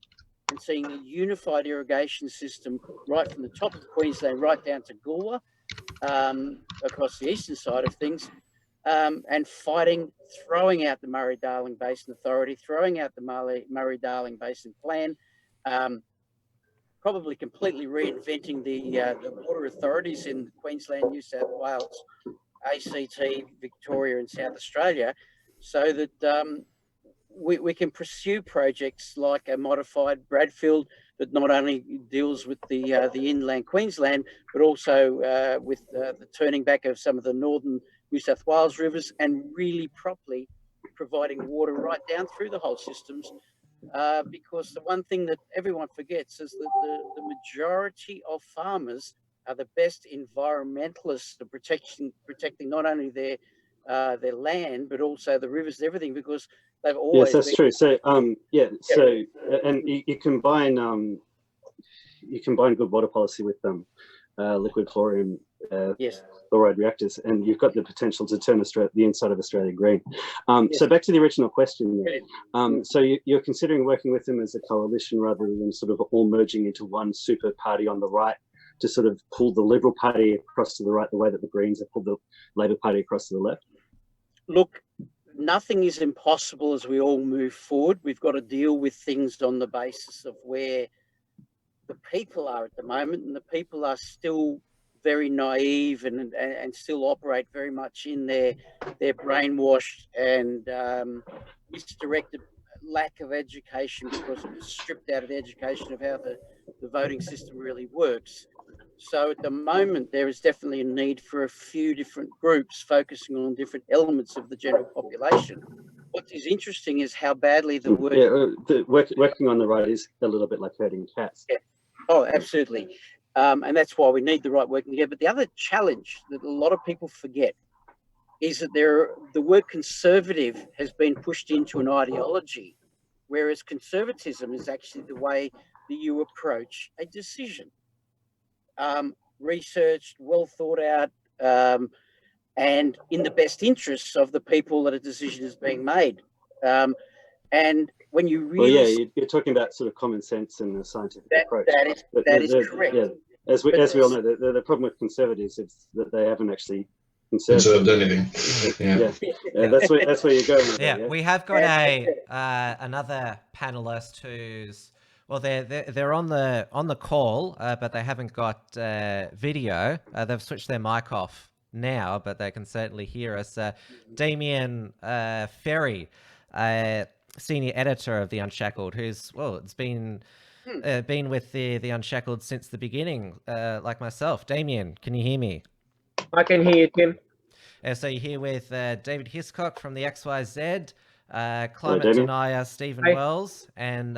[SPEAKER 1] and seeing a unified irrigation system right from the top of Queensland right down to Goolwa, across the eastern side of things, and fighting, throwing out the Murray-Darling Basin Authority, throwing out the Murray-Darling Basin Plan, probably completely reinventing the water authorities in Queensland, New South Wales, ACT, Victoria and South Australia, so that we can pursue projects like a modified Bradfield that not only deals with the inland Queensland, but also with the turning back of some of the northern New South Wales rivers, and really properly providing water right down through the whole systems. Because the one thing that everyone forgets is that the majority of farmers are the best environmentalists for protecting not only their land, but also the rivers and everything, because they've always
[SPEAKER 5] yes, that's true. So so and you combine good water policy with liquid fluorine fluoride reactors, and you've got the potential to turn the inside of Australia green. So back to the original question there. So you're considering working with them as a coalition rather than sort of all merging into one super party on the right to sort of pull the Liberal Party across to the right, the way that the Greens have pulled the Labor Party across to the left?
[SPEAKER 1] Look, nothing is impossible as we all move forward. We've got to deal with things on the basis of where the people are at the moment, and the people are still very naive and still operate very much in their brainwashed and misdirected lack of education, because it was stripped out of the education of how the voting system really works. So at the moment, there is definitely a need for a few different groups focusing on different elements of the general population. What is interesting is how badly the work...
[SPEAKER 5] working on the right is a little bit like herding cats.
[SPEAKER 1] Yeah. Oh, absolutely. And that's why we need the right working together. But the other challenge that a lot of people forget is that the word conservative has been pushed into an ideology, whereas conservatism is actually the way that you approach a decision. Researched, well thought out, and in the best interests of the people that a decision is being made. And when you really...
[SPEAKER 5] Well, yeah, you're talking about sort of common sense and the scientific approach.
[SPEAKER 1] That is correct.
[SPEAKER 5] Yeah, as we all know, the problem with conservatives is that they haven't actually
[SPEAKER 4] conserved anything.
[SPEAKER 5] Yeah. That's where you're going with
[SPEAKER 2] yeah,
[SPEAKER 5] that, yeah.
[SPEAKER 2] We have got another panelist who's, well, they're on the call, but they haven't got video. They've switched their mic off now, but they can certainly hear us. Damien Ferry, senior editor of the Unshackled, who's, well, it's been with the Unshackled since the beginning, like myself. Damien, can you hear me?
[SPEAKER 11] I can hear you, Tim.
[SPEAKER 2] So you're here with David Hiscox from the XYZ, climate denier Stephen Wells, and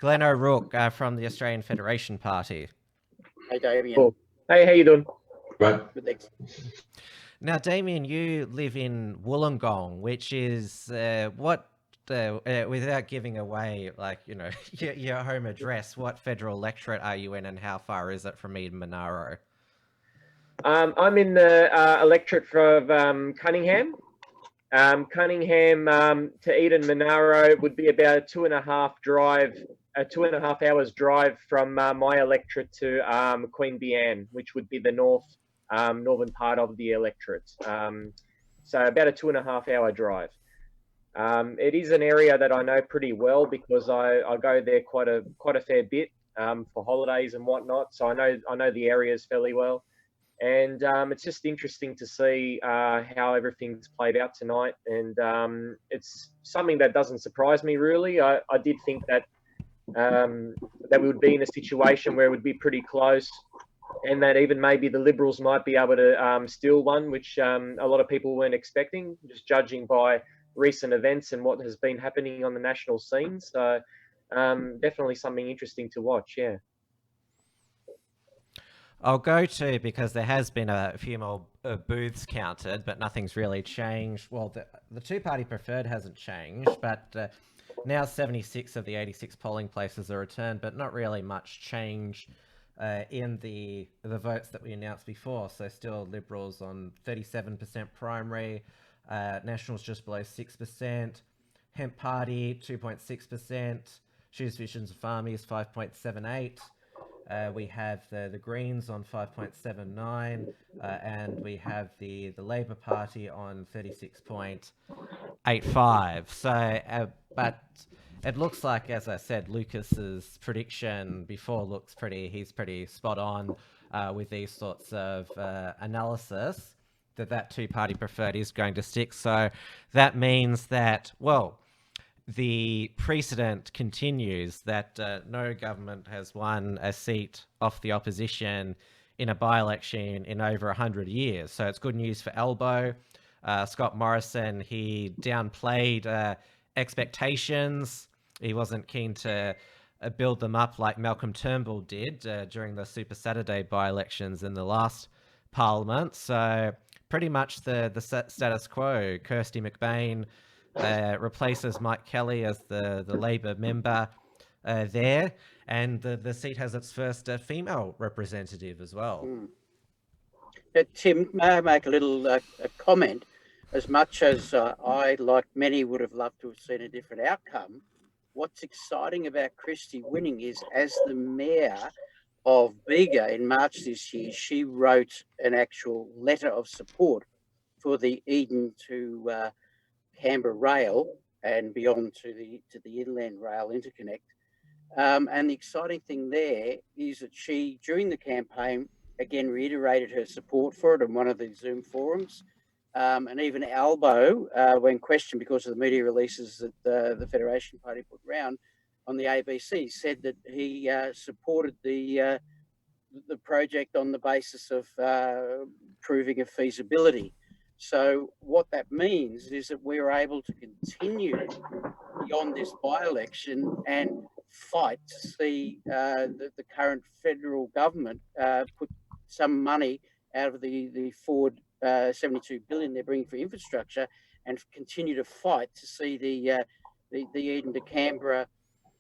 [SPEAKER 2] Glenn O'Rourke from the Australian Federation Party.
[SPEAKER 1] Hey, Damien.
[SPEAKER 11] Cool. Hey, how you doing?
[SPEAKER 4] Right.
[SPEAKER 2] Now, Damien, you live in Wollongong, which is without giving away, like, you know, your home address, what federal electorate are you in, and how far is it from Eden-Monaro?
[SPEAKER 11] I'm in the electorate for Cunningham. Cunningham to Eden-Monaro would be about a 2.5 hours drive from my electorate to Queen Bian, which would be the northern part of the electorate. So about a 2.5 hour drive. It is an area that I know pretty well because I go there quite a fair bit for holidays and whatnot. So I know the areas fairly well. And it's just interesting to see how everything's played out tonight. And it's something that doesn't surprise me, really. I did think that we would be in a situation where it would be pretty close, and that even maybe the Liberals might be able to steal one, which a lot of people weren't expecting, just judging by recent events and what has been happening on the national scene. So definitely something interesting to watch, yeah.
[SPEAKER 2] I'll go to, because there has been a few more booths counted, but nothing's really changed. Well, the two-party preferred hasn't changed, but now 76 of the 86 polling places are returned, but not really much change in the votes that we announced before. So still Liberals on 37% primary, Nationals just below 6%, Hemp Party 2.6%, Choose Visions of Farmies 5.78%. We have the Greens on 5.79, and we have the Labor Party on 36.85. So, but it looks like, as I said, Lucas's prediction before he's pretty spot on with these sorts of analysis, that two-party preferred is going to stick. So that means that, well, the precedent continues that no government has won a seat off the opposition in a by-election in over 100 years. So it's good news for Elbow. Scott Morrison, he downplayed expectations. He wasn't keen to build them up like Malcolm Turnbull did during the Super Saturday by-elections in the last Parliament. So pretty much the status quo. Kirsty McBain replaces Mike Kelly as the Labor member there, and the seat has its first female representative as well.
[SPEAKER 1] Tim, may I make a little comment? As much as I, like many, would have loved to have seen a different outcome, what's exciting about Christie winning is, as the mayor of Bega in March this year, she wrote an actual letter of support for the Eden to Canberra Rail and beyond to the Inland Rail Interconnect. And the exciting thing there is that she, during the campaign, again reiterated her support for it in one of the Zoom forums. And even Albo, when questioned because of the media releases that the Federation Party put round on the ABC, said that he supported the project on the basis of proving a feasibility. So what that means is that we're able to continue beyond this by-election and fight to see the current federal government put some money out of the forward 72 billion they're bringing for infrastructure, and continue to fight to see the Eden to Canberra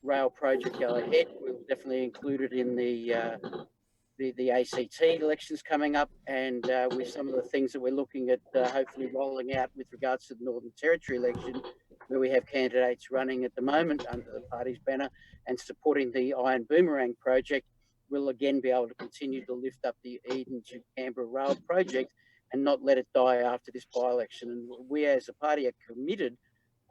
[SPEAKER 1] rail project go ahead. We'll definitely include it in the ACT elections coming up, and with some of the things that we're looking at hopefully rolling out with regards to the Northern Territory election, where we have candidates running at the moment under the party's banner and supporting the Iron Boomerang project, we'll again be able to continue to lift up the Eden to Canberra rail project and not let it die after this by-election. And we as a party are committed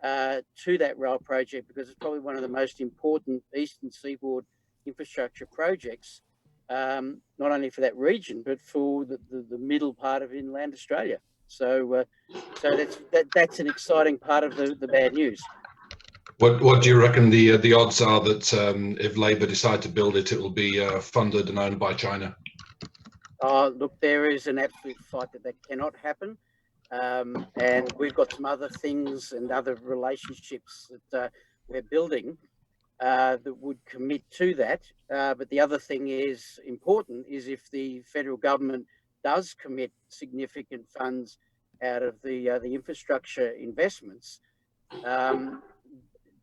[SPEAKER 1] to that rail project because it's probably one of the most important Eastern Seaboard infrastructure projects, not only for that region, but for the middle part of inland Australia. So that's an exciting part of the bad news.
[SPEAKER 4] What do you reckon the odds are that if Labor decide to build it, it will be funded and owned by China?
[SPEAKER 1] Look, there is an absolute fight that cannot happen. And we've got some other things and other relationships that we're building that would commit to that. But the other thing is important is if the federal government does commit significant funds out of the infrastructure investments,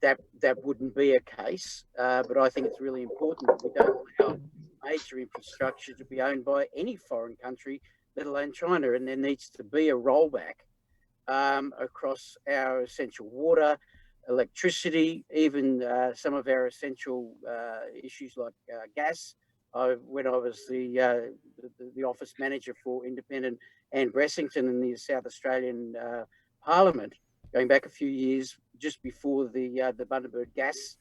[SPEAKER 1] that wouldn't be a case. But I think it's really important that we don't allow major infrastructure to be owned by any foreign country, let alone China. And there needs to be a rollback across our essential water, electricity, even some of our essential issues like gas. When I was the office manager for Independent Anne Bressington in the South Australian Parliament, going back a few years, just before the Bundaberg gas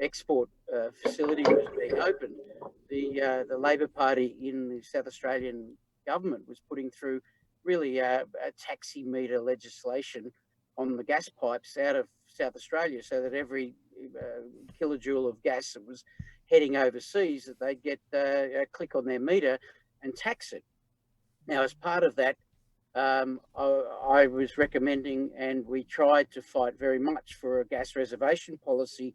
[SPEAKER 1] export facility was being opened, the Labor Party in the South Australian government was putting through really a taximeter legislation on the gas pipes out of South Australia, so that every kilojoule of gas that was heading overseas, that they'd get a click on their meter and tax it. Now, as part of that, I was recommending, and we tried to fight very much for a gas reservation policy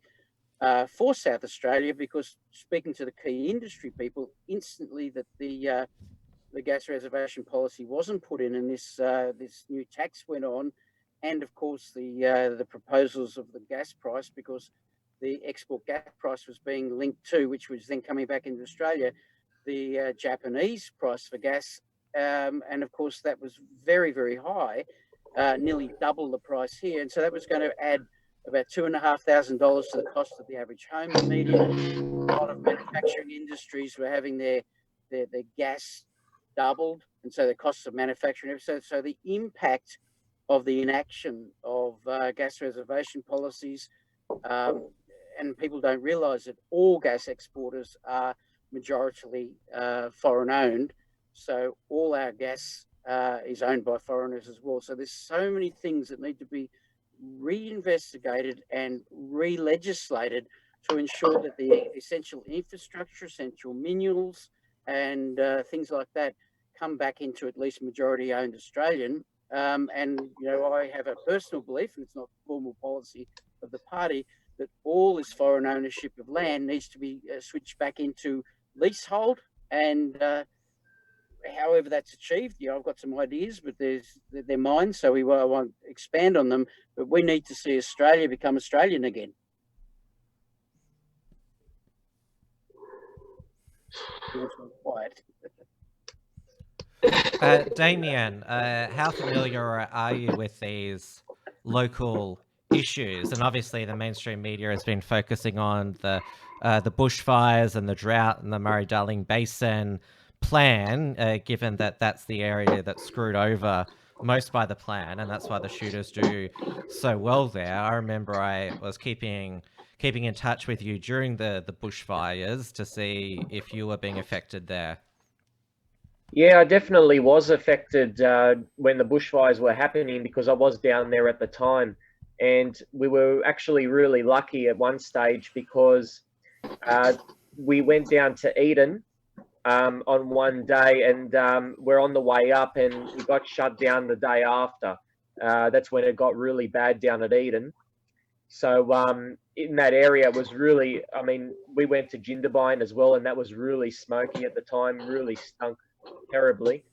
[SPEAKER 1] for South Australia, because speaking to the key industry people, instantly that the gas reservation policy wasn't put in, and this new tax went on, and of course the proposals of the gas price, because the export gas price was being linked to, which was then coming back into Australia, the Japanese price for gas. And of course, that was very, very high, nearly double the price here. And so that was going to add about $2,500 to the cost of the average home immediately. A lot of manufacturing industries were having their gas doubled, and so the costs of manufacturing. So the impact of the inaction of gas reservation policies, and people don't realise that all gas exporters are majoritarily foreign owned. So all our gas is owned by foreigners as well. So there's so many things that need to be reinvestigated and re-legislated to ensure that the essential infrastructure, essential minerals, and things like that come back into at least majority-owned Australian. And you know, I have a personal belief, and it's not formal policy of the party, that all this foreign ownership of land needs to be switched back into leasehold, and however that's achieved, you know, I've got some ideas, but they're mine, so I won't expand on them. But we need to see Australia become Australian again. Quiet.
[SPEAKER 2] Damien, how familiar are you with these local issues? And obviously the mainstream media has been focusing on the bushfires and the drought and the Murray-Darling Basin plan, given that that's the area that's screwed over most by the plan, and that's why the shooters do so well there. I remember I was keeping in touch with you during the bushfires to see if you were being affected there.
[SPEAKER 11] Yeah, I definitely was affected when the bushfires were happening, because I was down there at the time. And we were actually really lucky at one stage, because we went down to Eden on one day, and we're on the way up, and we got shut down the day after. That's when it got really bad down at Eden. So in that area was really, I mean, we went to Jindabyne as well, and that was really smoky at the time, really stunk terribly.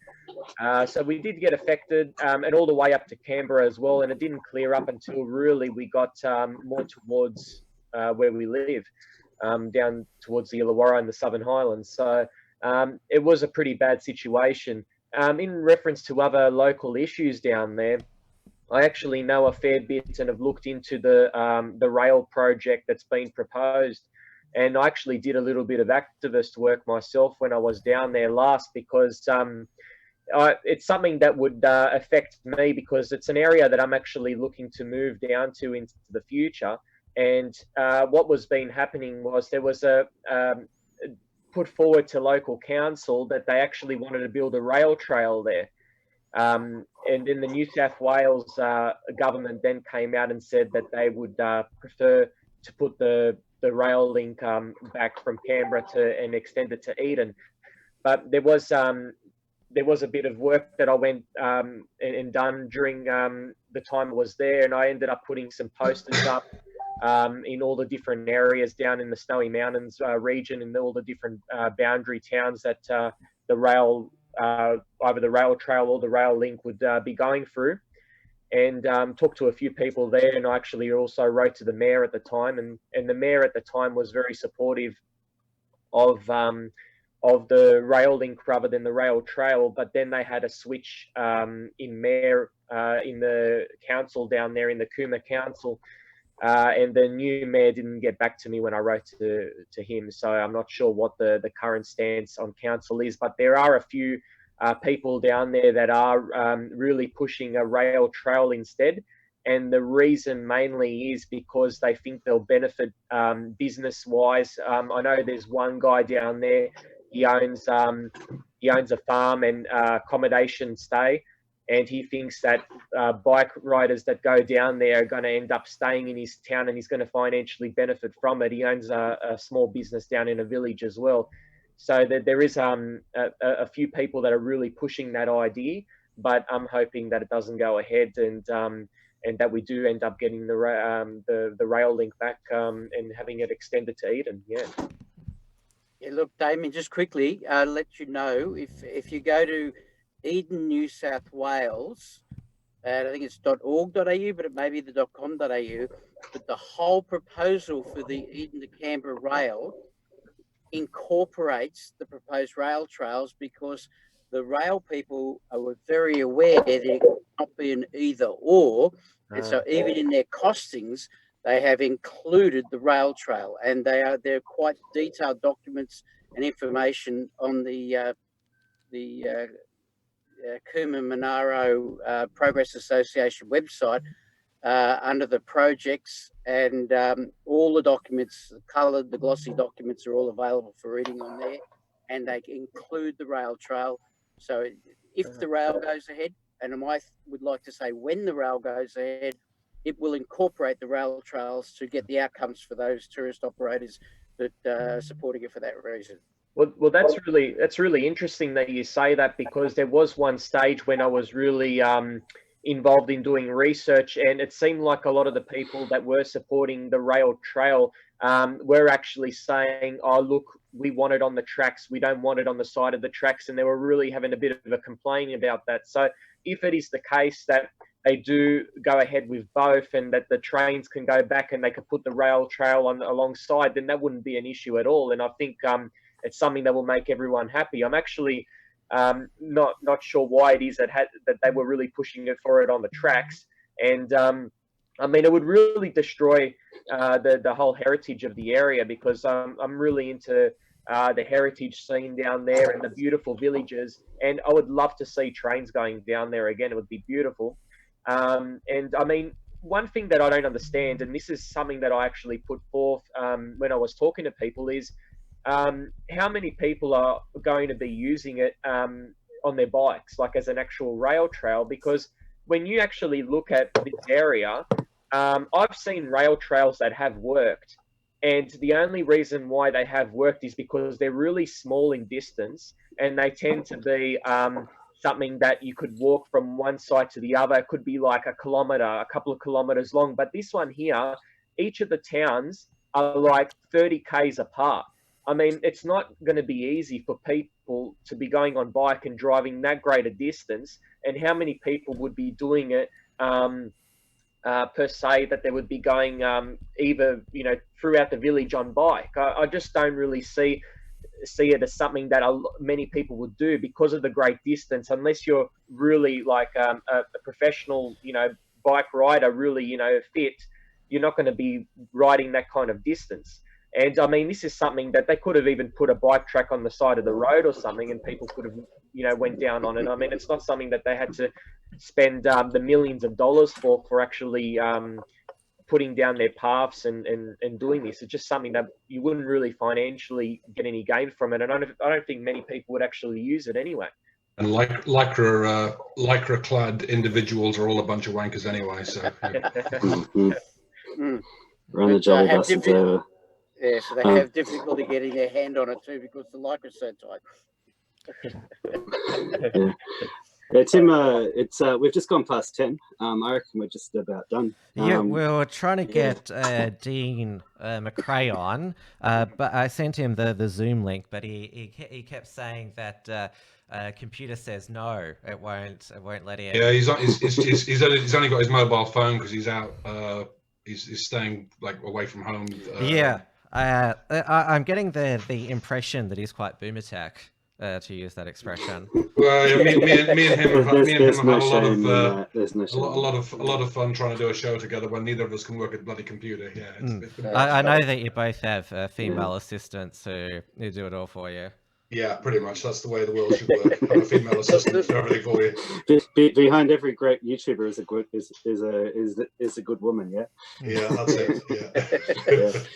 [SPEAKER 11] So we did get affected, and all the way up to Canberra as well, and it didn't clear up until really we got more towards where we live, down towards the Illawarra and the Southern Highlands. So it was a pretty bad situation. In reference to other local issues down there, I actually know a fair bit and have looked into the rail project that's been proposed. And I actually did a little bit of activist work myself when I was down there last, because it's something that would affect me, because it's an area that I'm actually looking to move down to into the future. And what was been happening was there was a put forward to local council that they actually wanted to build a rail trail there. And then the New South Wales government then came out and said that they would prefer to put the rail link back from Canberra and extend it to Eden. But there was a bit of work that I went and done during the time I was there, and I ended up putting some posters up in all the different areas down in the Snowy Mountains region, and all the different boundary towns that the rail, either the rail trail or the rail link would be going through, and talked to a few people there. And I actually also wrote to the mayor at the time, and the mayor at the time was very supportive of the rail link rather than the rail trail. But then they had a switch in mayor in the council down there, in the Cooma Council, and the new mayor didn't get back to me when I wrote to him. So I'm not sure what the current stance on council is, but there are a few people down there that are really pushing a rail trail instead. And the reason mainly is because they think they'll benefit business-wise. I know there's one guy down there, he owns a farm and accommodation stay, and he thinks that bike riders that go down there are going to end up staying in his town, and he's going to financially benefit from it. He owns a small business down in a village as well. So there is a few people that are really pushing that idea, but I'm hoping that it doesn't go ahead, and that we do end up getting the rail link back and having it extended to Eden. Yeah.
[SPEAKER 1] Yeah, look, Damien, just quickly, let you know, if you go to Eden, New South Wales, I think it's .org.au, but it may be the .com.au, but the whole proposal for the Eden to Canberra rail incorporates the proposed rail trails, because the rail people are very aware there cannot be an either or, and so even in their costings, they have included the rail trail, and they're quite detailed documents and information on the Eden-Monaro Progress Association website under the projects, and all the documents, the coloured, the glossy documents, are all available for reading on there, and they include the rail trail. So if the rail goes ahead, and I would like to say when the rail goes ahead, it will incorporate the rail trails to get the outcomes for those tourist operators that are supporting it for that reason.
[SPEAKER 11] Well, that's really interesting that you say that, because there was one stage when I was really involved in doing research, and it seemed like a lot of the people that were supporting the rail trail were actually saying, oh, look, we want it on the tracks, we don't want it on the side of the tracks, and they were really having a bit of a complaint about that. So if it is the case that they do go ahead with both, and that the trains can go back and they can put the rail trail alongside, then that wouldn't be an issue at all. And I think it's something that will make everyone happy. I'm actually not sure why it is that they were really pushing it for it on the tracks. And I mean, it would really destroy the whole heritage of the area, because I'm really into the heritage scene down there and the beautiful villages, and I would love to see trains going down there again. It would be beautiful. And I mean, one thing that I don't understand, and this is something that I actually put forth when I was talking to people, is how many people are going to be using it on their bikes, like as an actual rail trail? Because when you actually look at this area, I've seen rail trails that have worked, and the only reason why they have worked is because they're really small in distance, and they tend to be something that you could walk from one side to the other. It could be like a kilometre, a couple of kilometres long. But this one here each of the towns are like 30 k's apart. I mean, it's not going to be easy for people to be going on bike and driving that great a distance. And how many people would be doing it per se, that they would be going either, you know, throughout the village on bike? I just don't really see it as something that many people would do because of the great distance, unless you're really like a professional, you know, bike rider, really, you know, fit. You're not going to be riding that kind of distance. And I mean, this is something that they could have even put a bike track on the side of the road or something, and people could have, you know, went down on it. I mean, it's not something that they had to spend the millions of dollars for actually putting down their paths and doing this. It's just something that you wouldn't really financially get any gain from it. And I don't think many people would actually use it anyway.
[SPEAKER 4] And lycra-clad individuals are all a bunch of wankers anyway. So.
[SPEAKER 12] Run the jolly buses over.
[SPEAKER 1] Yeah, so they have difficulty getting their hand on it too because the lycra's so tight.
[SPEAKER 12] Yeah, Tim, we've just gone past 10. I reckon we're just about done.
[SPEAKER 2] Yeah, we were trying to get Dean McRae on, but I sent him the Zoom link, but he kept saying that computer says no, it won't let him.
[SPEAKER 4] Yeah, he's only got his mobile phone because he's out. He's staying like away from home.
[SPEAKER 2] Yeah, I'm getting the impression that he's quite boomer tech. To use that expression.
[SPEAKER 4] Well, yeah, me and him have had a lot of fun trying to do a show together when neither of us can work at a bloody computer. Yeah, it's been
[SPEAKER 2] I know that you both have female assistants who do it all for you.
[SPEAKER 4] Yeah, pretty much. That's the way the world should work. Have a female assistant for everything for you.
[SPEAKER 12] Behind every great YouTuber is a good woman. Yeah.
[SPEAKER 4] Yeah, that's it. Yeah.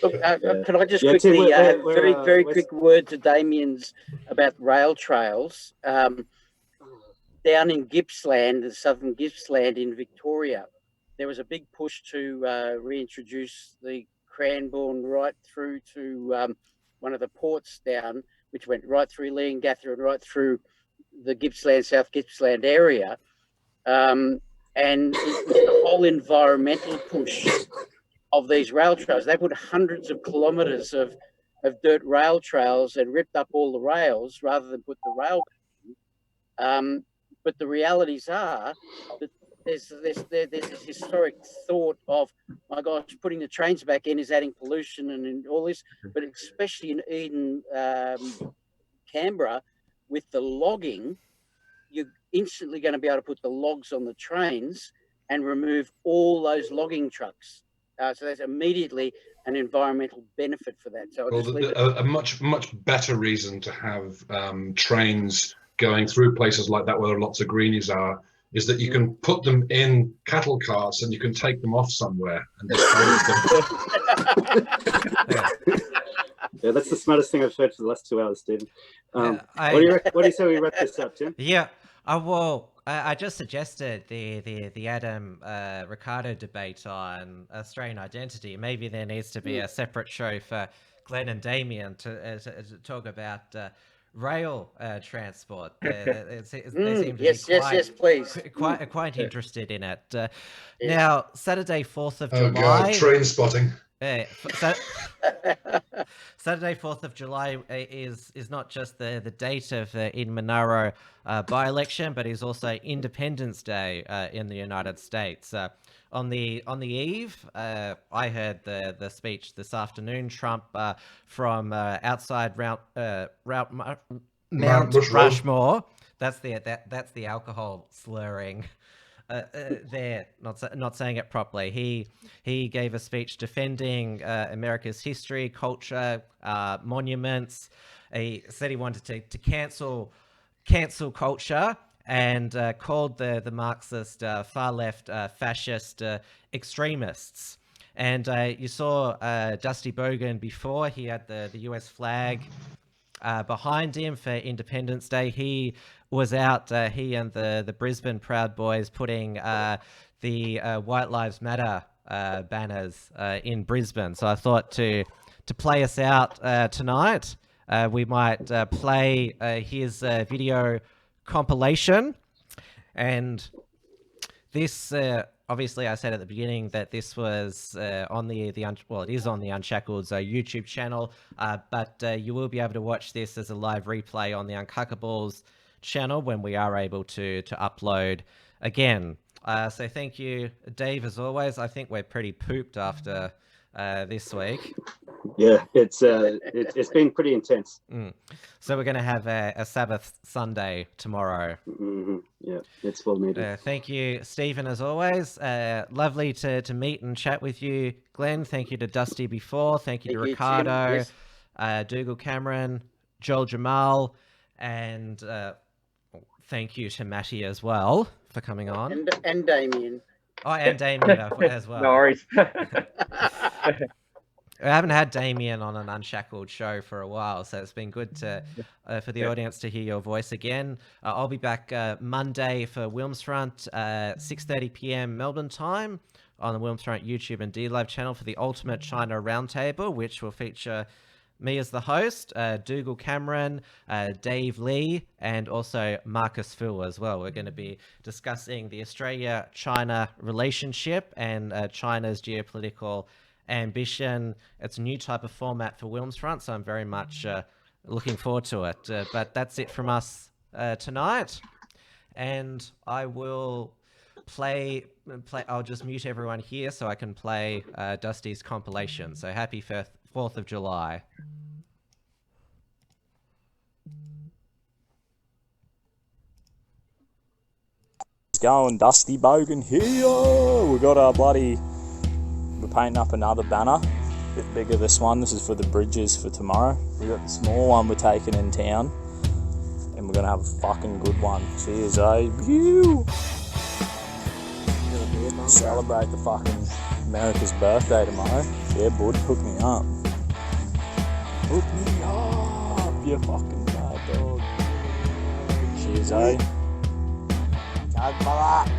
[SPEAKER 1] Look, can I just quickly, very quick word to Damien's about rail trails down in Gippsland, the southern Gippsland in Victoria. There was a big push to reintroduce the Cranbourne right through to one of the ports down, which went right through Leongatha and right through the Gippsland, South Gippsland area. And it was the whole environmental push of these rail trails. They put hundreds of kilometres of dirt rail trails and ripped up all the rails rather than put the rail back in. But the realities are that there's this historic thought of, my gosh, putting the trains back in is adding pollution and all this, but especially in Eden, Canberra, with the logging, you're instantly going to be able to put the logs on the trains and remove all those logging trucks. So that's immediately an environmental benefit for that. So
[SPEAKER 4] a much better reason to have trains going through places like that where lots of greenies are is that you can put them in cattle carts and you can take them off somewhere and dispose them.
[SPEAKER 12] Yeah, that's the smartest thing I've heard for the last 2 hours, Stephen. What do you say we wrap this up, Tim?
[SPEAKER 2] Yeah, well, I just suggested the Adam Ricardo debate on Australian identity. Maybe there needs to be a separate show for Glenn and Damien to talk about rail transport. They seem to be quite interested in it. Now, Saturday, 4th of July.
[SPEAKER 4] Oh God, train spotting.
[SPEAKER 2] Saturday, 4th of July is not just the date of the Eden-Monaro by-election, but is also Independence Day in the United States. On the eve, I heard the speech this afternoon. Trump from outside Mount Rushmore. That's the alcohol slurring. There, not saying it properly. He gave a speech defending America's history, culture, monuments. He said he wanted to cancel culture, and called the Marxist far left fascist extremists. And you saw Dusty Bogan before. He had the US flag behind him for Independence Day. He was out, he and the Brisbane Proud Boys, putting the White Lives Matter banners in Brisbane. So I thought to play us out tonight, we might play his video compilation. And this obviously, I said at the beginning that this was on it is on the Unshackled YouTube channel, but you will be able to watch this as a live replay on the Uncuckables channel when we are able to upload again. So thank you, Dave, as always. I think we're pretty pooped after this week.
[SPEAKER 12] Yeah, it's been pretty intense.
[SPEAKER 2] So we're going to have a Sabbath Sunday tomorrow.
[SPEAKER 12] Yeah, it's well needed.
[SPEAKER 2] Thank you, Stephen, as always. Lovely to meet and chat with you, Glenn. Thank you to Dusty before. Thank you to Ricardo, Dougal Cameron, Joel Jamal, and thank you to Matty as well for coming on.
[SPEAKER 1] And Damien.
[SPEAKER 2] Oh, and Damien as well.
[SPEAKER 11] No worries.
[SPEAKER 2] I haven't had Damien on an Unshackled show for a while, so it's been good to for the audience to hear your voice again. I'll be back Monday for Wilmsfront, 6:30 p.m. Melbourne time on the Wilmsfront YouTube and DLive channel for the Ultimate China Roundtable, which will feature me as the host, Dougal Cameron, Dave Lee, and also Marcus Phil as well. We're going to be discussing the Australia-China relationship and China's geopolitical ambition. It's a new type of format for Wilmsfront, so I'm very much looking forward to it. But that's it from us tonight, and I will play. I'll just mute everyone here so I can play Dusty's compilation. So happy 4th of July.
[SPEAKER 6] It's going, Dusty Bogan here. We got our bloody. We're painting up another banner, a bit bigger this one. This is for the bridges for tomorrow. We got the small one we're taking in town, and we're gonna have a fucking good one. Cheers, eh? Pew! Celebrate the fucking America's birthday tomorrow. Yeah, bud, hook me up. Hook me up, you fucking bad dog. Cheers, eh? Ciao, brother.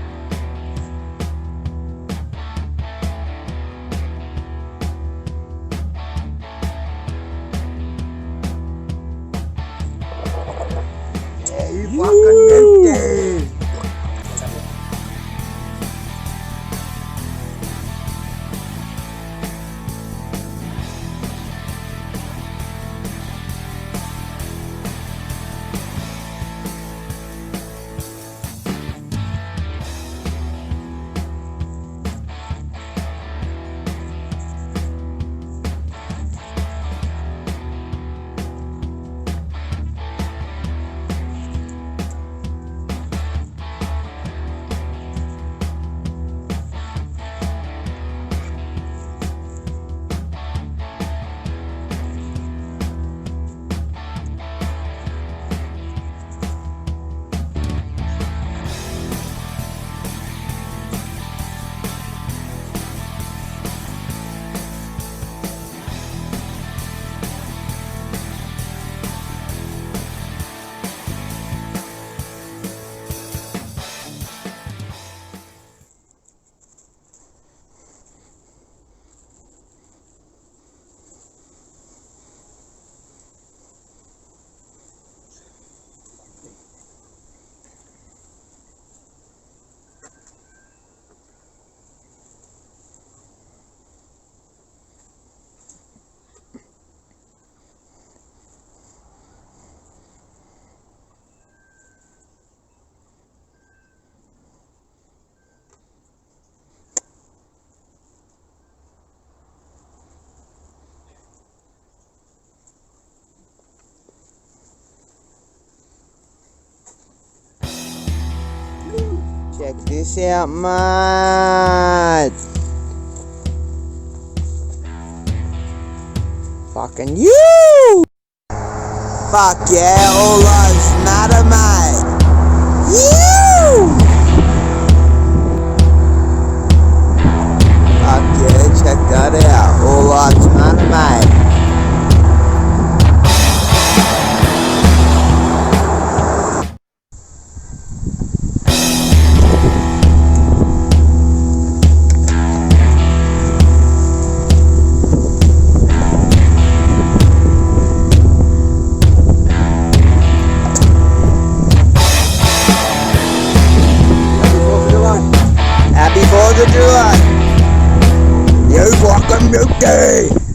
[SPEAKER 13] You fucking empty. Check this out, mate. Fucking you! Fuck yeah, all lives matter, mate. You! Fuck yeah, check that out. All lives matter, mate. Happy 4th of it. You fucking beauty.